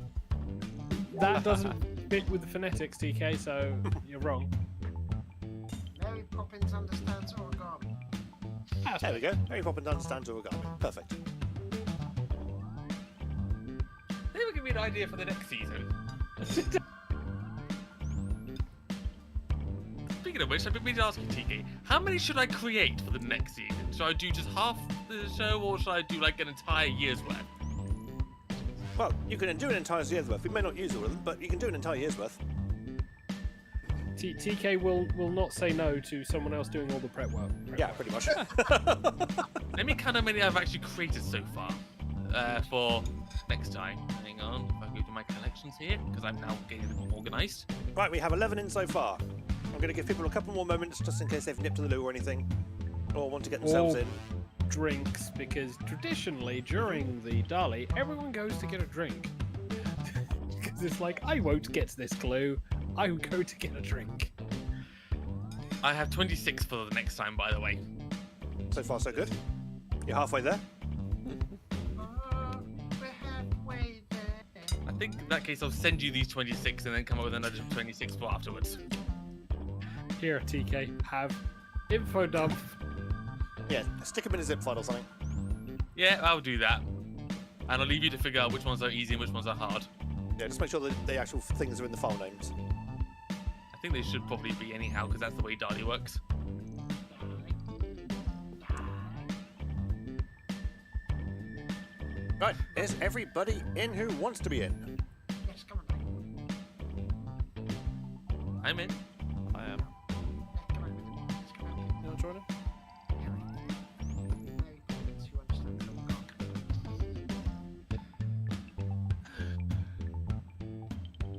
[SPEAKER 4] That doesn't fit with the phonetics, TK, so you're wrong.
[SPEAKER 7] Mary Poppins understands origami.
[SPEAKER 2] There we go. Mary Poppins understands origami. Perfect.
[SPEAKER 5] Maybe give me an idea for the next season. Speaking of which, I've been meaning to ask you, TK, how many should I create for the next season? Should I do just half the show, or should I do like an entire year's worth?
[SPEAKER 2] Well, you can do an entire year's worth. We may not use all of them, but you can do an entire year's worth.
[SPEAKER 4] TK will not say no to someone else doing all the prep work.
[SPEAKER 2] Yeah, pretty much.
[SPEAKER 5] Let me count how many I've actually created so far for next time. Hang on, if I go to my collections here, because I'm now getting a bit more organised.
[SPEAKER 2] Right, we have 11 in so far. I'm going to give people a couple more moments just in case they've nipped to the loo or anything, or want to get themselves
[SPEAKER 4] Or
[SPEAKER 2] in.
[SPEAKER 4] drinks, because traditionally during the Dali, everyone goes to get a drink. Because it's like, I won't get this clue, I will go to get a drink.
[SPEAKER 5] I have 26 for the next time, by the way.
[SPEAKER 2] So far, so good. You're halfway there.
[SPEAKER 7] We're halfway there.
[SPEAKER 5] I think in that case I'll send you these 26 and then come up with another 26 for afterwards.
[SPEAKER 4] Here, TK, have info dump.
[SPEAKER 2] Yeah, stick them in a zip file or something.
[SPEAKER 5] Yeah, I'll do that. And I'll leave you to figure out which ones are easy and which ones are hard.
[SPEAKER 2] Yeah, just make sure that the actual things are in the file names.
[SPEAKER 5] I think they should probably be anyhow, because that's the way Dali works.
[SPEAKER 2] Right, is everybody in who wants to be in?
[SPEAKER 7] Yes, come on.
[SPEAKER 5] I'm in.
[SPEAKER 6] I am.
[SPEAKER 7] Come on. Let's come on.
[SPEAKER 2] You want to join in?
[SPEAKER 7] Mary Poppins, you understand origami.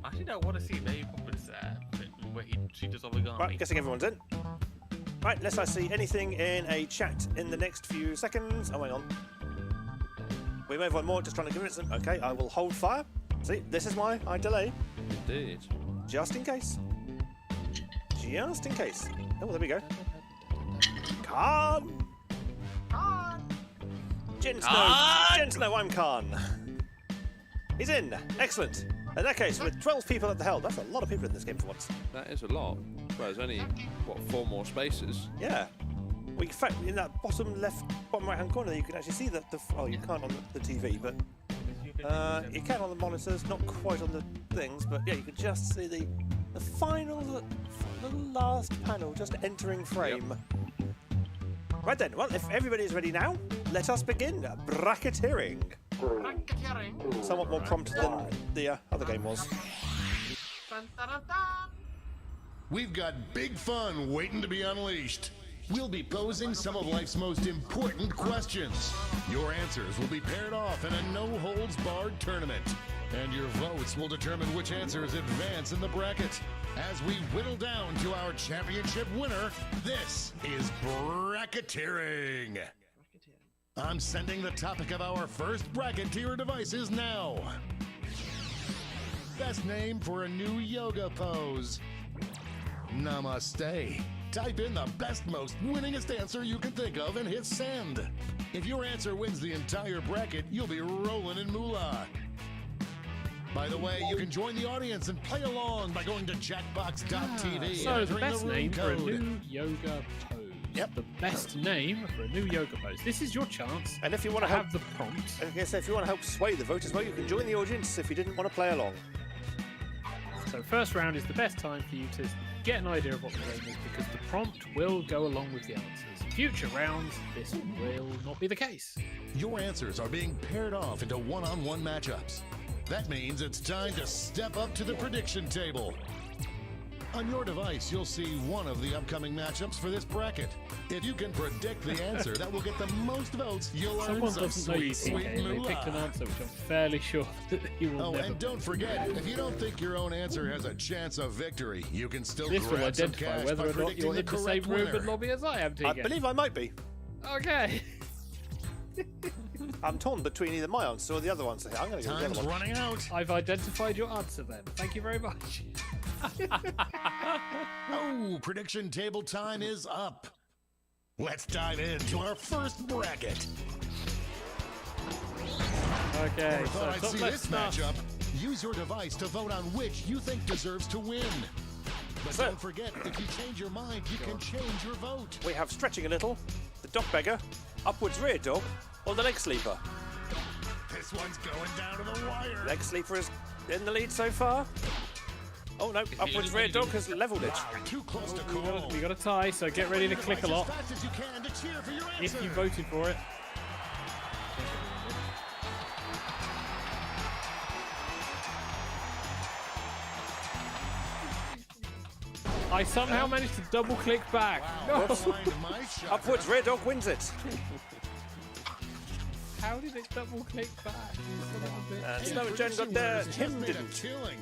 [SPEAKER 5] Actually, no, I want to see Mary Poppins where she does origami.
[SPEAKER 2] Right, guessing everyone's in. Right, unless I see anything in a chat in the next few seconds. Oh, hang on. We may have one more, just trying to give it some. Okay, I will hold fire. See, this is why I delay.
[SPEAKER 6] Indeed.
[SPEAKER 2] Just in case. Just in case. Oh, there we go. Come!
[SPEAKER 7] Come on.
[SPEAKER 2] Jen Snow, I'm Khan. He's in. Excellent. In that case, with 12 people at the helm, that's a lot of people in this game for once.
[SPEAKER 6] That is a lot. Well, there's only, 4 more spaces?
[SPEAKER 2] Yeah. Well, in fact, in that bottom right-hand corner, you can actually see the oh, you can't on the TV, but you can on the monitors, not quite on the things, but yeah, you can just see the last panel just entering frame. Yep. Right then, well, if everybody's ready now, let us begin bracketeering. Somewhat more prompt than the other game was.
[SPEAKER 9] We've got big fun waiting to be unleashed. We'll be posing some of life's most important questions. Your answers will be paired off in a no-holds-barred tournament. And your votes will determine which answers advance in the bracket. As we whittle down to our championship winner, this is bracketeering. I'm sending the topic of our first bracket to your devices now. Best name for a new yoga pose. Namaste. Type in the best, most winningest answer you can think of and hit send. If your answer wins the entire bracket, you'll be rolling in moolah. By the way, you can join the audience and play along by going to Jackbox.tv.
[SPEAKER 4] So the best name for a new yoga pose. Yep. The best name for a new yoga pose. This is your chance.
[SPEAKER 2] And if you want to
[SPEAKER 4] have the prompt.
[SPEAKER 2] Okay, so if you want to help sway the vote as well, you can join the audience if you didn't want to play along.
[SPEAKER 4] So first round is the best time for you to get an idea of what the game is, because the prompt will go along with the answers. Future rounds, this will not be the case.
[SPEAKER 9] Your answers are being paired off into one-on-one matchups. That means it's time to step up to the prediction table. On your device, you'll see one of the upcoming matchups for this bracket. If you can predict the answer that will get the most votes, you'll earn some sweet
[SPEAKER 4] They picked an answer, which I'm fairly sure that you will never.
[SPEAKER 9] And don't forget, if you don't think your own answer has a chance of victory, you can still
[SPEAKER 4] this will
[SPEAKER 9] grab some
[SPEAKER 4] identify
[SPEAKER 9] cash
[SPEAKER 4] whether
[SPEAKER 9] by
[SPEAKER 4] or not you're
[SPEAKER 9] predicting the
[SPEAKER 4] in the same
[SPEAKER 9] correct
[SPEAKER 4] room
[SPEAKER 9] winner.
[SPEAKER 4] and lobby as I am, TK.
[SPEAKER 2] I believe I might be.
[SPEAKER 4] Okay.
[SPEAKER 2] I'm torn between either my answer or the other one, so I'm going to go with the
[SPEAKER 9] Time's
[SPEAKER 2] other one.
[SPEAKER 9] running out.
[SPEAKER 4] I've identified your answer then. Thank you very much.
[SPEAKER 9] Oh, prediction table time is up. Let's dive into our first bracket.
[SPEAKER 4] Okay,
[SPEAKER 9] Never thought I'd
[SPEAKER 4] so
[SPEAKER 9] see this matchup. Use your device to vote on which you think deserves to win. But
[SPEAKER 2] So-
[SPEAKER 9] don't forget, if you change your mind, you can change your vote.
[SPEAKER 2] We have stretching a little, the dog beggar, upwards rear dog, or the leg sleeper.
[SPEAKER 9] This one's going down to the wire.
[SPEAKER 2] Leg sleeper is in the lead so far. Oh no, upwards rear dog has leveled it.
[SPEAKER 9] Wow, too close to call.
[SPEAKER 4] We got a tie, so get ready to click a lot
[SPEAKER 9] As fast as you can to cheer for your
[SPEAKER 4] if
[SPEAKER 9] answer.
[SPEAKER 4] you voted for it. I somehow managed to double click back.
[SPEAKER 9] Wow,
[SPEAKER 4] No.
[SPEAKER 9] find my shot.
[SPEAKER 2] Upwards rear dog wins it.
[SPEAKER 4] How did it double click back? You son of a bitch?
[SPEAKER 2] And Snow and Jen got there,
[SPEAKER 9] Just
[SPEAKER 2] Tim
[SPEAKER 9] made a
[SPEAKER 2] didn't.
[SPEAKER 9] killing.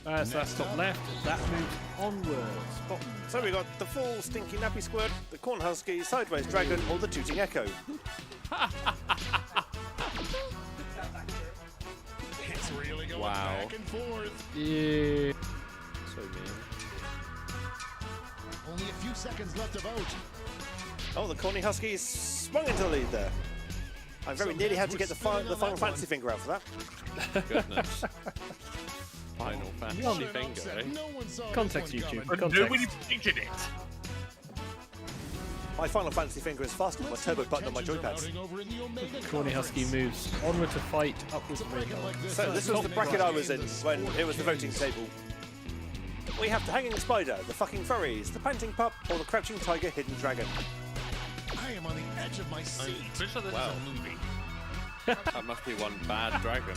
[SPEAKER 4] So that's top left. That moves onwards. Bottom.
[SPEAKER 2] So we got the full stinky nappy squirt, the corn husky, sideways dragon, or the tooting echo.
[SPEAKER 9] It's really going
[SPEAKER 6] Wow.
[SPEAKER 9] back and forth.
[SPEAKER 4] Yeah.
[SPEAKER 6] So mean.
[SPEAKER 9] Only a few seconds left to vote.
[SPEAKER 2] Oh, the corny husky swung into the lead there. I very
[SPEAKER 9] Some
[SPEAKER 2] nearly had
[SPEAKER 9] heads
[SPEAKER 2] to
[SPEAKER 9] were
[SPEAKER 2] get the
[SPEAKER 9] spinning on
[SPEAKER 2] Final
[SPEAKER 9] that
[SPEAKER 2] Fantasy
[SPEAKER 9] one.
[SPEAKER 2] finger out for that.
[SPEAKER 6] Goodness. Final Fantasy
[SPEAKER 9] What an
[SPEAKER 6] finger,
[SPEAKER 9] upset.
[SPEAKER 6] eh?
[SPEAKER 9] No one saw
[SPEAKER 4] Context
[SPEAKER 9] this one
[SPEAKER 4] YouTube.
[SPEAKER 9] coming.
[SPEAKER 4] Context.
[SPEAKER 5] predicted it.
[SPEAKER 2] My Final Fantasy finger is faster than my turbo button on my
[SPEAKER 9] Tensions are
[SPEAKER 2] joypads.
[SPEAKER 9] mounting over in the Omega
[SPEAKER 4] Corny Husky
[SPEAKER 9] Conference.
[SPEAKER 4] moves onward to fight, upwards
[SPEAKER 9] It's a
[SPEAKER 4] to rear
[SPEAKER 9] bracket like this
[SPEAKER 2] So
[SPEAKER 9] is
[SPEAKER 2] this was the
[SPEAKER 9] top
[SPEAKER 2] bracket I
[SPEAKER 9] bracket
[SPEAKER 2] was in
[SPEAKER 9] game to
[SPEAKER 2] when
[SPEAKER 9] sport
[SPEAKER 2] it was the voting
[SPEAKER 9] games.
[SPEAKER 2] table. We have the hanging spider, the fucking furries, the panting pup, or the crouching tiger hidden dragon.
[SPEAKER 9] I am on the edge of my seat.
[SPEAKER 5] Pretty sure this
[SPEAKER 6] Wow.
[SPEAKER 5] is a movie.
[SPEAKER 6] That must be one bad dragon.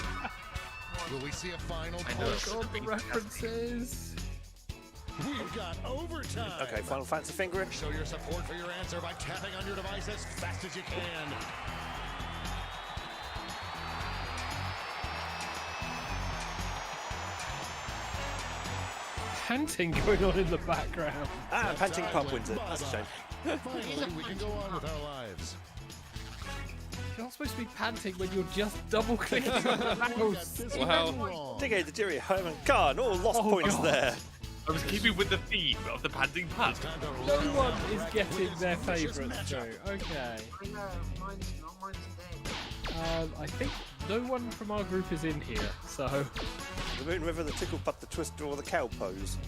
[SPEAKER 9] Will we see a final
[SPEAKER 5] I know.
[SPEAKER 9] push?
[SPEAKER 4] God, the references.
[SPEAKER 9] We've got overtime.
[SPEAKER 2] Okay, Final Fantasy finger in.
[SPEAKER 9] Show your support for your answer by tapping on your device as fast as you can.
[SPEAKER 4] Panting going on in the background.
[SPEAKER 2] Ah, panting
[SPEAKER 9] Time
[SPEAKER 2] pup
[SPEAKER 9] went
[SPEAKER 2] wins it. That's a shame.
[SPEAKER 9] Finally, we can go on with our lives.
[SPEAKER 4] You're not supposed to be panting when you're just double clicking on the
[SPEAKER 9] We got
[SPEAKER 4] mouse.
[SPEAKER 9] this
[SPEAKER 6] Well,
[SPEAKER 9] one wrong.
[SPEAKER 2] Diggy, the jury, home and Khan all lost
[SPEAKER 4] Oh,
[SPEAKER 2] points
[SPEAKER 4] God.
[SPEAKER 2] there.
[SPEAKER 5] I was keeping with the theme of the panting pup.
[SPEAKER 4] No one is getting their favourites through. Okay.
[SPEAKER 7] I know, mine's dead.
[SPEAKER 4] I think no one from our group is in here, so
[SPEAKER 2] The Moon River, the Tickle Putt, the Twister, or the Cow Pose.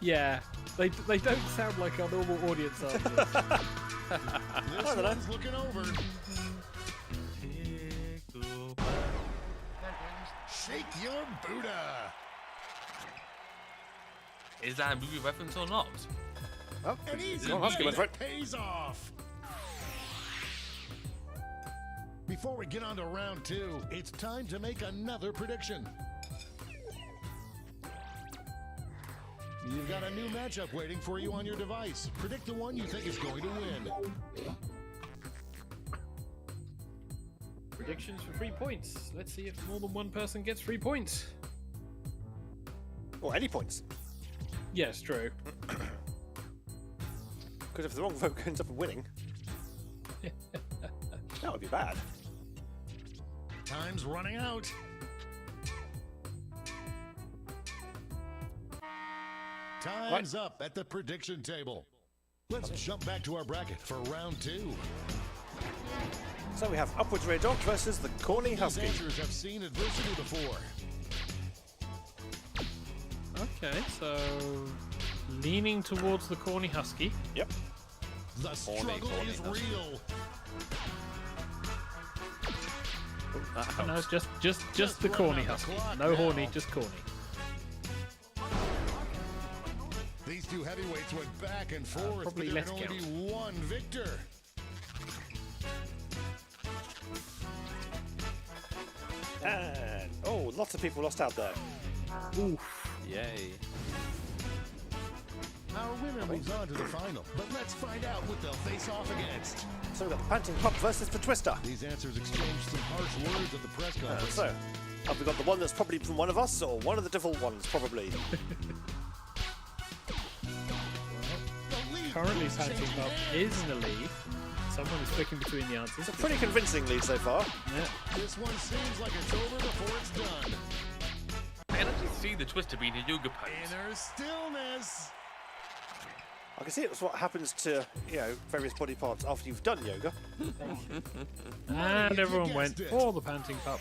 [SPEAKER 4] yeah, they don't sound like our normal audience answers.
[SPEAKER 9] This one's looking over. Shake your Buddha.
[SPEAKER 5] Is that a movie reference or not?
[SPEAKER 2] Oh,
[SPEAKER 9] An easy
[SPEAKER 2] Come on, Husky, went for
[SPEAKER 9] that
[SPEAKER 2] it.
[SPEAKER 9] pays off. Before we get on to round 2, it's time to make another prediction. You've got a new matchup waiting for you on your device. Predict the one you think is going to win.
[SPEAKER 4] Predictions for 3 points. Let's see if more than one person gets 3 points.
[SPEAKER 2] Or any points.
[SPEAKER 4] Yes, true.
[SPEAKER 2] Because if the wrong vote ends up winning, that would be bad.
[SPEAKER 9] Time's running out. Time's up at the prediction table. Let's jump back to our bracket for round 2.
[SPEAKER 2] So we have Upwards Red Dog versus the Corny
[SPEAKER 9] These
[SPEAKER 2] Husky.
[SPEAKER 9] answers have seen adversity before.
[SPEAKER 4] Okay, so leaning towards the Corny Husky.
[SPEAKER 2] Yep.
[SPEAKER 9] The struggle is real.
[SPEAKER 4] No, it's just the Corny
[SPEAKER 9] run out the
[SPEAKER 4] Husky.
[SPEAKER 9] clock
[SPEAKER 4] No
[SPEAKER 9] now.
[SPEAKER 4] horny, just Corny.
[SPEAKER 9] These two heavyweights went back and forth, but
[SPEAKER 4] probably
[SPEAKER 9] there can
[SPEAKER 4] less
[SPEAKER 9] only
[SPEAKER 4] count.
[SPEAKER 9] be one victor.
[SPEAKER 2] And oh, lots of people lost out there.
[SPEAKER 6] Yay.
[SPEAKER 9] Our winner moves on to the final, but let's find out what they'll face off against.
[SPEAKER 2] So we've got the Panting Pup versus the Twister.
[SPEAKER 9] These answers exchanged some harsh words at the press conference.
[SPEAKER 2] So, have we got the one that's probably from one of us, or one of the default ones, probably?
[SPEAKER 9] The lead
[SPEAKER 4] Currently,
[SPEAKER 9] is
[SPEAKER 4] Panting
[SPEAKER 9] changing
[SPEAKER 4] Pup
[SPEAKER 9] hands.
[SPEAKER 4] is in the lead. Someone is picking between the answers.
[SPEAKER 2] It's a pretty convincing lead so far.
[SPEAKER 4] Yeah.
[SPEAKER 9] This one seems like it's over before it's done.
[SPEAKER 5] I can actually see the Twister being a yoga pose.
[SPEAKER 9] Inner stillness.
[SPEAKER 2] I can see it's what happens to, various body parts after you've done yoga.
[SPEAKER 4] And
[SPEAKER 9] you
[SPEAKER 4] everyone went
[SPEAKER 9] guessed it.
[SPEAKER 4] for the Panting Pup.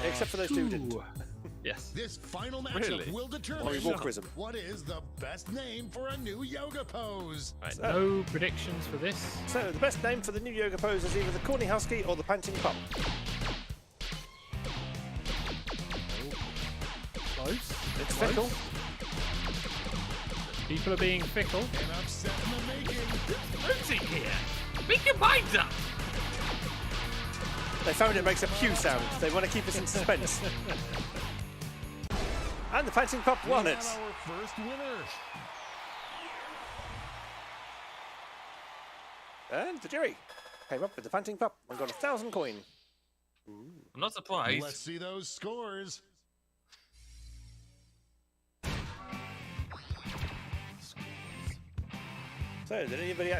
[SPEAKER 2] Except for those two who didn't.
[SPEAKER 4] Yes.
[SPEAKER 9] This final matchup
[SPEAKER 6] Really?
[SPEAKER 9] will determine
[SPEAKER 2] Or Walkerism.
[SPEAKER 9] what is the best name for a new yoga pose.
[SPEAKER 6] Right.
[SPEAKER 4] No predictions for this.
[SPEAKER 2] So, the best name for the new yoga pose is either the Corny Husky or the Panting Pup.
[SPEAKER 4] Close.
[SPEAKER 2] It's fickle.
[SPEAKER 4] People are being fickle.
[SPEAKER 9] An upset in the making.
[SPEAKER 5] Voting here. Make your minds up.
[SPEAKER 2] They found it makes a pew sound. They want to keep us in suspense. And the Panting Pup won
[SPEAKER 9] We
[SPEAKER 2] it.
[SPEAKER 9] have our first winner.
[SPEAKER 2] And the jury came up with the Panting Pup and got 1,000 coin.
[SPEAKER 5] I'm not surprised.
[SPEAKER 9] Let's see those scores.
[SPEAKER 2] So, did anybody...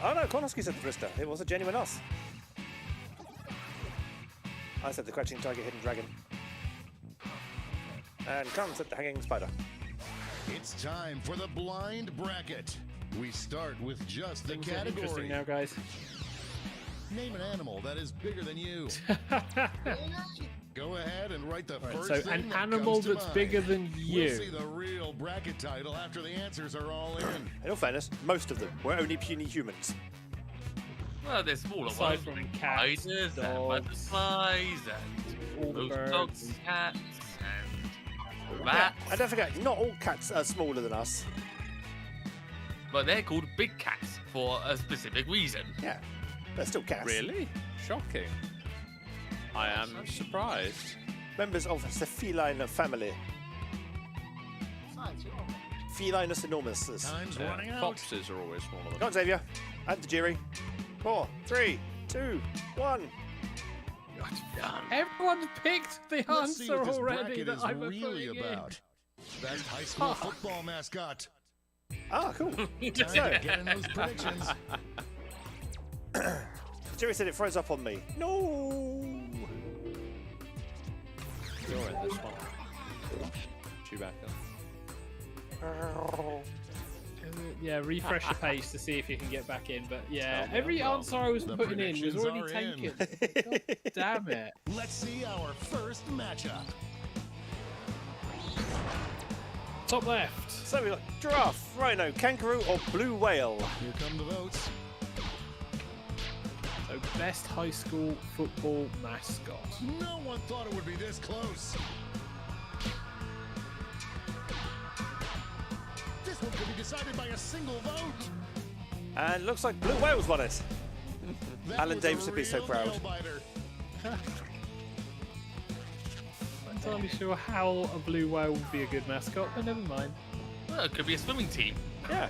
[SPEAKER 2] Oh no, Kornowski said the Twister. It was a genuine us. I said the Crouching Tiger, Hidden Dragon. And Khan said the Hanging Spider.
[SPEAKER 9] It's time for the blind bracket. We start with just the
[SPEAKER 4] Things get
[SPEAKER 9] category.
[SPEAKER 4] interesting now, guys.
[SPEAKER 9] Name an animal that is bigger than you. Go ahead and write the first
[SPEAKER 4] So,
[SPEAKER 9] thing
[SPEAKER 4] an
[SPEAKER 9] that
[SPEAKER 4] animal
[SPEAKER 9] comes to
[SPEAKER 4] that's
[SPEAKER 9] mind.
[SPEAKER 4] bigger than you.
[SPEAKER 9] We'll see the real bracket title after the answers are all in.
[SPEAKER 2] In all fairness, most of them were only puny humans.
[SPEAKER 5] Well, there's smaller
[SPEAKER 4] Aside
[SPEAKER 5] ones
[SPEAKER 4] from
[SPEAKER 5] like
[SPEAKER 4] cats,
[SPEAKER 5] spiders and
[SPEAKER 4] dogs,
[SPEAKER 5] butterflies and
[SPEAKER 4] all the
[SPEAKER 5] most
[SPEAKER 4] birds.
[SPEAKER 5] dogs and cats and
[SPEAKER 2] Yeah,
[SPEAKER 5] rats.
[SPEAKER 2] and don't forget, not all cats are smaller than us.
[SPEAKER 5] But they're called big cats for a specific reason.
[SPEAKER 2] Yeah, they're still cats.
[SPEAKER 6] Really? Shocking. I am surprised.
[SPEAKER 2] Members of the feline family. Felinus enormous.
[SPEAKER 9] Time's
[SPEAKER 6] Yeah,
[SPEAKER 9] running out.
[SPEAKER 6] foxes are always smaller than
[SPEAKER 2] Go on, Xavier. And the jury. 4, 3, 2, 1.
[SPEAKER 4] Everyone's picked the
[SPEAKER 9] Let's see
[SPEAKER 4] answer
[SPEAKER 9] what this
[SPEAKER 4] already
[SPEAKER 9] bracket
[SPEAKER 4] that
[SPEAKER 9] is
[SPEAKER 4] I'm
[SPEAKER 9] really
[SPEAKER 4] putting in.
[SPEAKER 9] about. Best high school football mascot.
[SPEAKER 2] Ah, cool.
[SPEAKER 9] Time to get in those predictions.
[SPEAKER 2] Jerry said it froze up on me. No.
[SPEAKER 6] You're in this one. Chewbacca.
[SPEAKER 4] Yeah, refresh the page to see if you can get back in. But yeah, every answer I was putting in was already taken. God damn it.
[SPEAKER 9] Let's see our first matchup.
[SPEAKER 4] Top left.
[SPEAKER 2] So we got giraffe, rhino, kangaroo, or blue whale.
[SPEAKER 9] Here come the votes.
[SPEAKER 4] So best high school football mascot.
[SPEAKER 9] No one thought it would be this close. This one could be decided by a single vote.
[SPEAKER 2] And looks like blue whales won it.
[SPEAKER 9] That
[SPEAKER 2] Alan
[SPEAKER 9] was a
[SPEAKER 2] Davis would be so
[SPEAKER 9] real
[SPEAKER 2] proud.
[SPEAKER 9] nail-biter.
[SPEAKER 4] I'm not entirely sure how a blue whale would be a good mascot, but never mind.
[SPEAKER 5] Well, it could be a swimming team.
[SPEAKER 2] Yeah.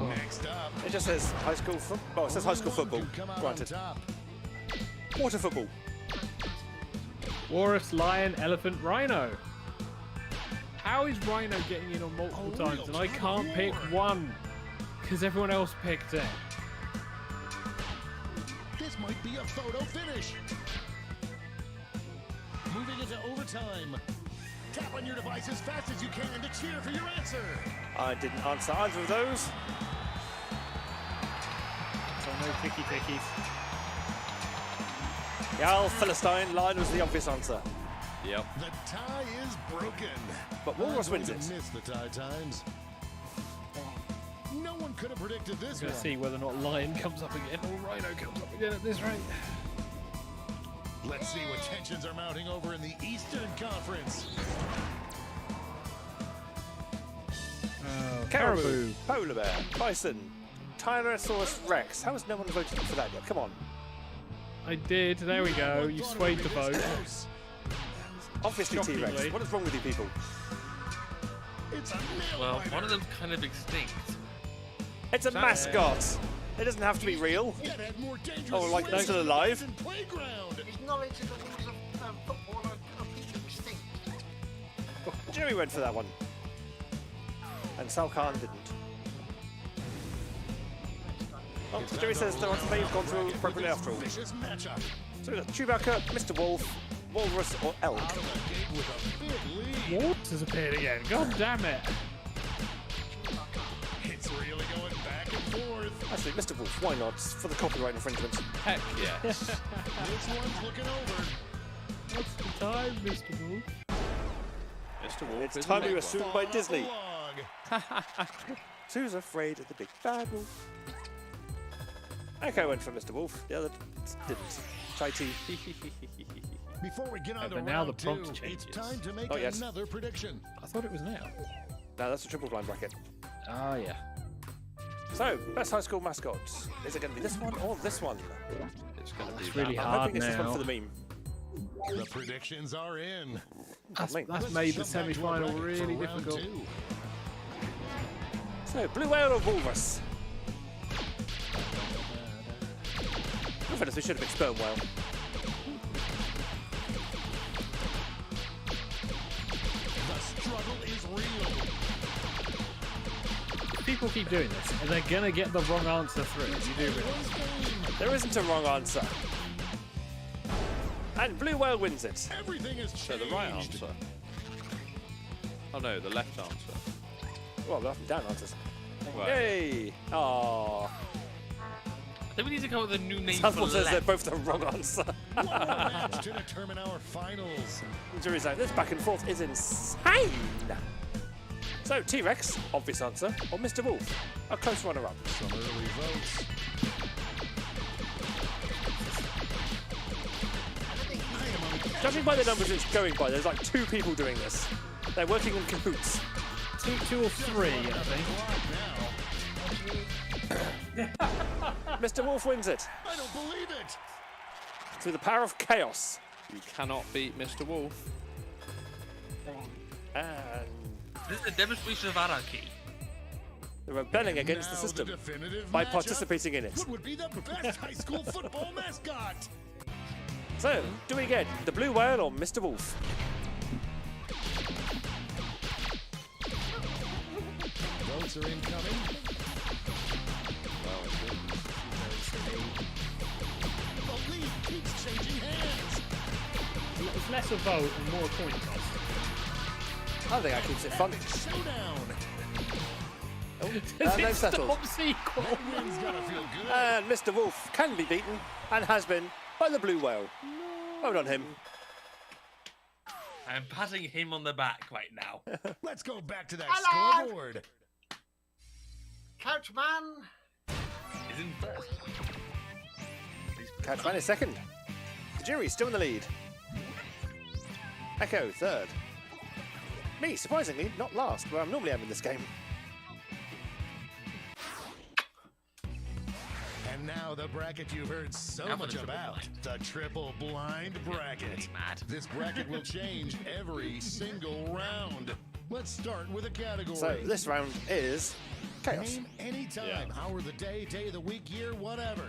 [SPEAKER 9] Next up.
[SPEAKER 2] It just says high school football. Oh, it says high school football.
[SPEAKER 9] Could come out on
[SPEAKER 2] Granted.
[SPEAKER 9] top.
[SPEAKER 2] Water football.
[SPEAKER 4] Walrus, lion, elephant, rhino. How is rhino getting in on multiple
[SPEAKER 9] A
[SPEAKER 4] times
[SPEAKER 9] real
[SPEAKER 4] and I
[SPEAKER 9] tug of
[SPEAKER 4] can't pick
[SPEAKER 9] war.
[SPEAKER 4] one? Because everyone else picked it.
[SPEAKER 9] This might be a photo finish. Moving into overtime. Tap on your device as fast as you can to cheer for your answer.
[SPEAKER 2] I didn't answer either of those.
[SPEAKER 4] So no picky-pickies.
[SPEAKER 2] Yal Philistine line was the obvious answer.
[SPEAKER 6] Yep.
[SPEAKER 9] The tie is broken.
[SPEAKER 2] But Walrus
[SPEAKER 9] I'm
[SPEAKER 2] wins
[SPEAKER 9] going
[SPEAKER 2] it.
[SPEAKER 9] to miss the tie times. No one could have predicted this
[SPEAKER 4] We're going
[SPEAKER 9] one.
[SPEAKER 4] to see whether or not lion comes up again or rhino comes up again at this rate.
[SPEAKER 9] Let's see what tensions are mounting over in the Eastern Conference.
[SPEAKER 2] Caribou, polar bear, bison, Tyrannosaurus Rex. How has no one voted for that yet? Come on.
[SPEAKER 4] I did. There we go.
[SPEAKER 9] No one
[SPEAKER 4] You
[SPEAKER 9] thought it
[SPEAKER 4] swayed
[SPEAKER 9] would
[SPEAKER 4] the
[SPEAKER 9] be this
[SPEAKER 4] vote.
[SPEAKER 9] close.
[SPEAKER 2] Obviously T-Rex.
[SPEAKER 4] Shockingly.
[SPEAKER 2] What is wrong with you people?
[SPEAKER 9] It's a nail
[SPEAKER 5] Well,
[SPEAKER 9] biter.
[SPEAKER 5] one of them's kind of extinct.
[SPEAKER 2] It's a mascot. It doesn't have to be real.
[SPEAKER 9] Yet had more dangerous
[SPEAKER 2] Oh, like
[SPEAKER 9] swings
[SPEAKER 2] still
[SPEAKER 9] than
[SPEAKER 2] alive?
[SPEAKER 9] the playground.
[SPEAKER 7] His knowledge of the rules of football are completely extinct.
[SPEAKER 2] Jerry went for that one. And Sal Khan didn't. Oh,
[SPEAKER 9] It's
[SPEAKER 2] Jerry
[SPEAKER 9] time
[SPEAKER 2] says
[SPEAKER 9] to
[SPEAKER 2] the answer may have gone through
[SPEAKER 9] round
[SPEAKER 2] appropriately
[SPEAKER 9] with
[SPEAKER 2] after all.
[SPEAKER 9] this vicious matchup.
[SPEAKER 2] So we've got Chewbacca, Mr. Wolf, Walrus, or Elk.
[SPEAKER 9] Out of the gate with a big lead.
[SPEAKER 4] Walrus has appeared again. God damn it.
[SPEAKER 9] It's really going back and forth.
[SPEAKER 2] Actually, Mr. Wolf, why not? For the copyright infringement.
[SPEAKER 6] Heck yes.
[SPEAKER 9] This one's looking over.
[SPEAKER 4] What's the time, Mr. Wolf?
[SPEAKER 6] Mr. Wolf
[SPEAKER 2] It's
[SPEAKER 6] is
[SPEAKER 2] time
[SPEAKER 6] a
[SPEAKER 2] we were
[SPEAKER 6] big
[SPEAKER 2] sued
[SPEAKER 6] one.
[SPEAKER 2] by
[SPEAKER 9] Fall off
[SPEAKER 2] Disney.
[SPEAKER 9] the log.
[SPEAKER 2] Who's afraid of the big bad wolf? Okay, I went for Mr. Wolf. The other didn't. Chai tea.
[SPEAKER 9] Before we get on to
[SPEAKER 4] but now
[SPEAKER 9] round
[SPEAKER 4] the prompt
[SPEAKER 9] two,
[SPEAKER 4] changes.
[SPEAKER 9] it's time to make
[SPEAKER 2] Oh, yes.
[SPEAKER 9] another prediction.
[SPEAKER 4] I thought it was now.
[SPEAKER 2] No, that's a triple blind bracket.
[SPEAKER 4] Ah, yeah.
[SPEAKER 2] So, best high school mascot. Is it going to be this one or this one?
[SPEAKER 6] It's going to be
[SPEAKER 4] It's really
[SPEAKER 6] that.
[SPEAKER 2] I'm
[SPEAKER 4] hard
[SPEAKER 2] hoping it's this one
[SPEAKER 4] now.
[SPEAKER 2] for the meme.
[SPEAKER 9] The predictions are in.
[SPEAKER 4] That's
[SPEAKER 2] me.
[SPEAKER 4] that's
[SPEAKER 9] Let's
[SPEAKER 4] made the
[SPEAKER 9] jump back to our
[SPEAKER 4] semi-final
[SPEAKER 9] bracket
[SPEAKER 4] really
[SPEAKER 9] for round
[SPEAKER 4] difficult.
[SPEAKER 9] two.
[SPEAKER 2] So, blue whale or walrus? In fairness, we should have picked sperm whale.
[SPEAKER 9] The struggle is real.
[SPEAKER 4] People keep doing this, and they're gonna get the wrong answer through. You do realise.
[SPEAKER 9] Anyone's game.
[SPEAKER 2] There isn't a wrong answer. And blue whale wins it.
[SPEAKER 9] Everything is
[SPEAKER 6] So
[SPEAKER 9] changed.
[SPEAKER 6] the right answer. Oh no, the left answer.
[SPEAKER 2] Well, the up and down answers.
[SPEAKER 6] Right.
[SPEAKER 2] Yay! Aww.
[SPEAKER 5] I think we need to come up with a new name for
[SPEAKER 2] Someone says they're
[SPEAKER 5] left.
[SPEAKER 2] both the wrong answer.
[SPEAKER 9] One more match to determine our finals.
[SPEAKER 2] Jury's out. This back and forth is insane. So, T-Rex, obvious answer, or Mr. Wolf, a close runner-up.
[SPEAKER 9] Some early votes.
[SPEAKER 2] Judging by the numbers it's going by, there's like 2 people doing this. They're working in cahoots.
[SPEAKER 4] Two or three, I think.
[SPEAKER 2] Mr. Wolf wins it
[SPEAKER 9] I don't believe it.
[SPEAKER 2] through the power of chaos.
[SPEAKER 6] You cannot beat Mr. Wolf.
[SPEAKER 2] And
[SPEAKER 5] This is a demonstration of anarchy.
[SPEAKER 2] they're rebelling against the
[SPEAKER 9] Now
[SPEAKER 2] system
[SPEAKER 9] definitive
[SPEAKER 2] by
[SPEAKER 9] matchup.
[SPEAKER 2] participating in it.
[SPEAKER 9] What would be the best high school football mascot?
[SPEAKER 2] So, do we get the blue whale or Mr. Wolf?
[SPEAKER 9] Votes are incoming. The lead keeps changing hands.
[SPEAKER 4] It's less a vote and more a coin toss.
[SPEAKER 2] I think that keeps it fun.
[SPEAKER 9] Epic showdown.
[SPEAKER 2] Oh,
[SPEAKER 4] Does
[SPEAKER 2] no
[SPEAKER 4] it
[SPEAKER 2] settled.
[SPEAKER 4] stop sequel?
[SPEAKER 9] Wind's gotta feel good.
[SPEAKER 2] And Mr. Wolf can be beaten, and has been, by the blue whale. Well done, him.
[SPEAKER 5] I'm patting him on the back right now.
[SPEAKER 9] Let's go back to that
[SPEAKER 7] Hello.
[SPEAKER 9] scoreboard.
[SPEAKER 7] Couchman.
[SPEAKER 5] He's in first.
[SPEAKER 2] Couchman is second. The jury still in the lead. Echo third. Me, surprisingly, not last, where I'm normally am in this game.
[SPEAKER 9] And now the bracket you've heard so
[SPEAKER 5] Now for
[SPEAKER 9] much
[SPEAKER 5] the triple
[SPEAKER 9] about,
[SPEAKER 5] blind.
[SPEAKER 9] the triple blind bracket.
[SPEAKER 5] Mad.
[SPEAKER 9] This bracket will change every single round. Let's start with a category.
[SPEAKER 2] So this round is chaos.
[SPEAKER 9] Name any time, hour of the day, day of the week, year, whatever.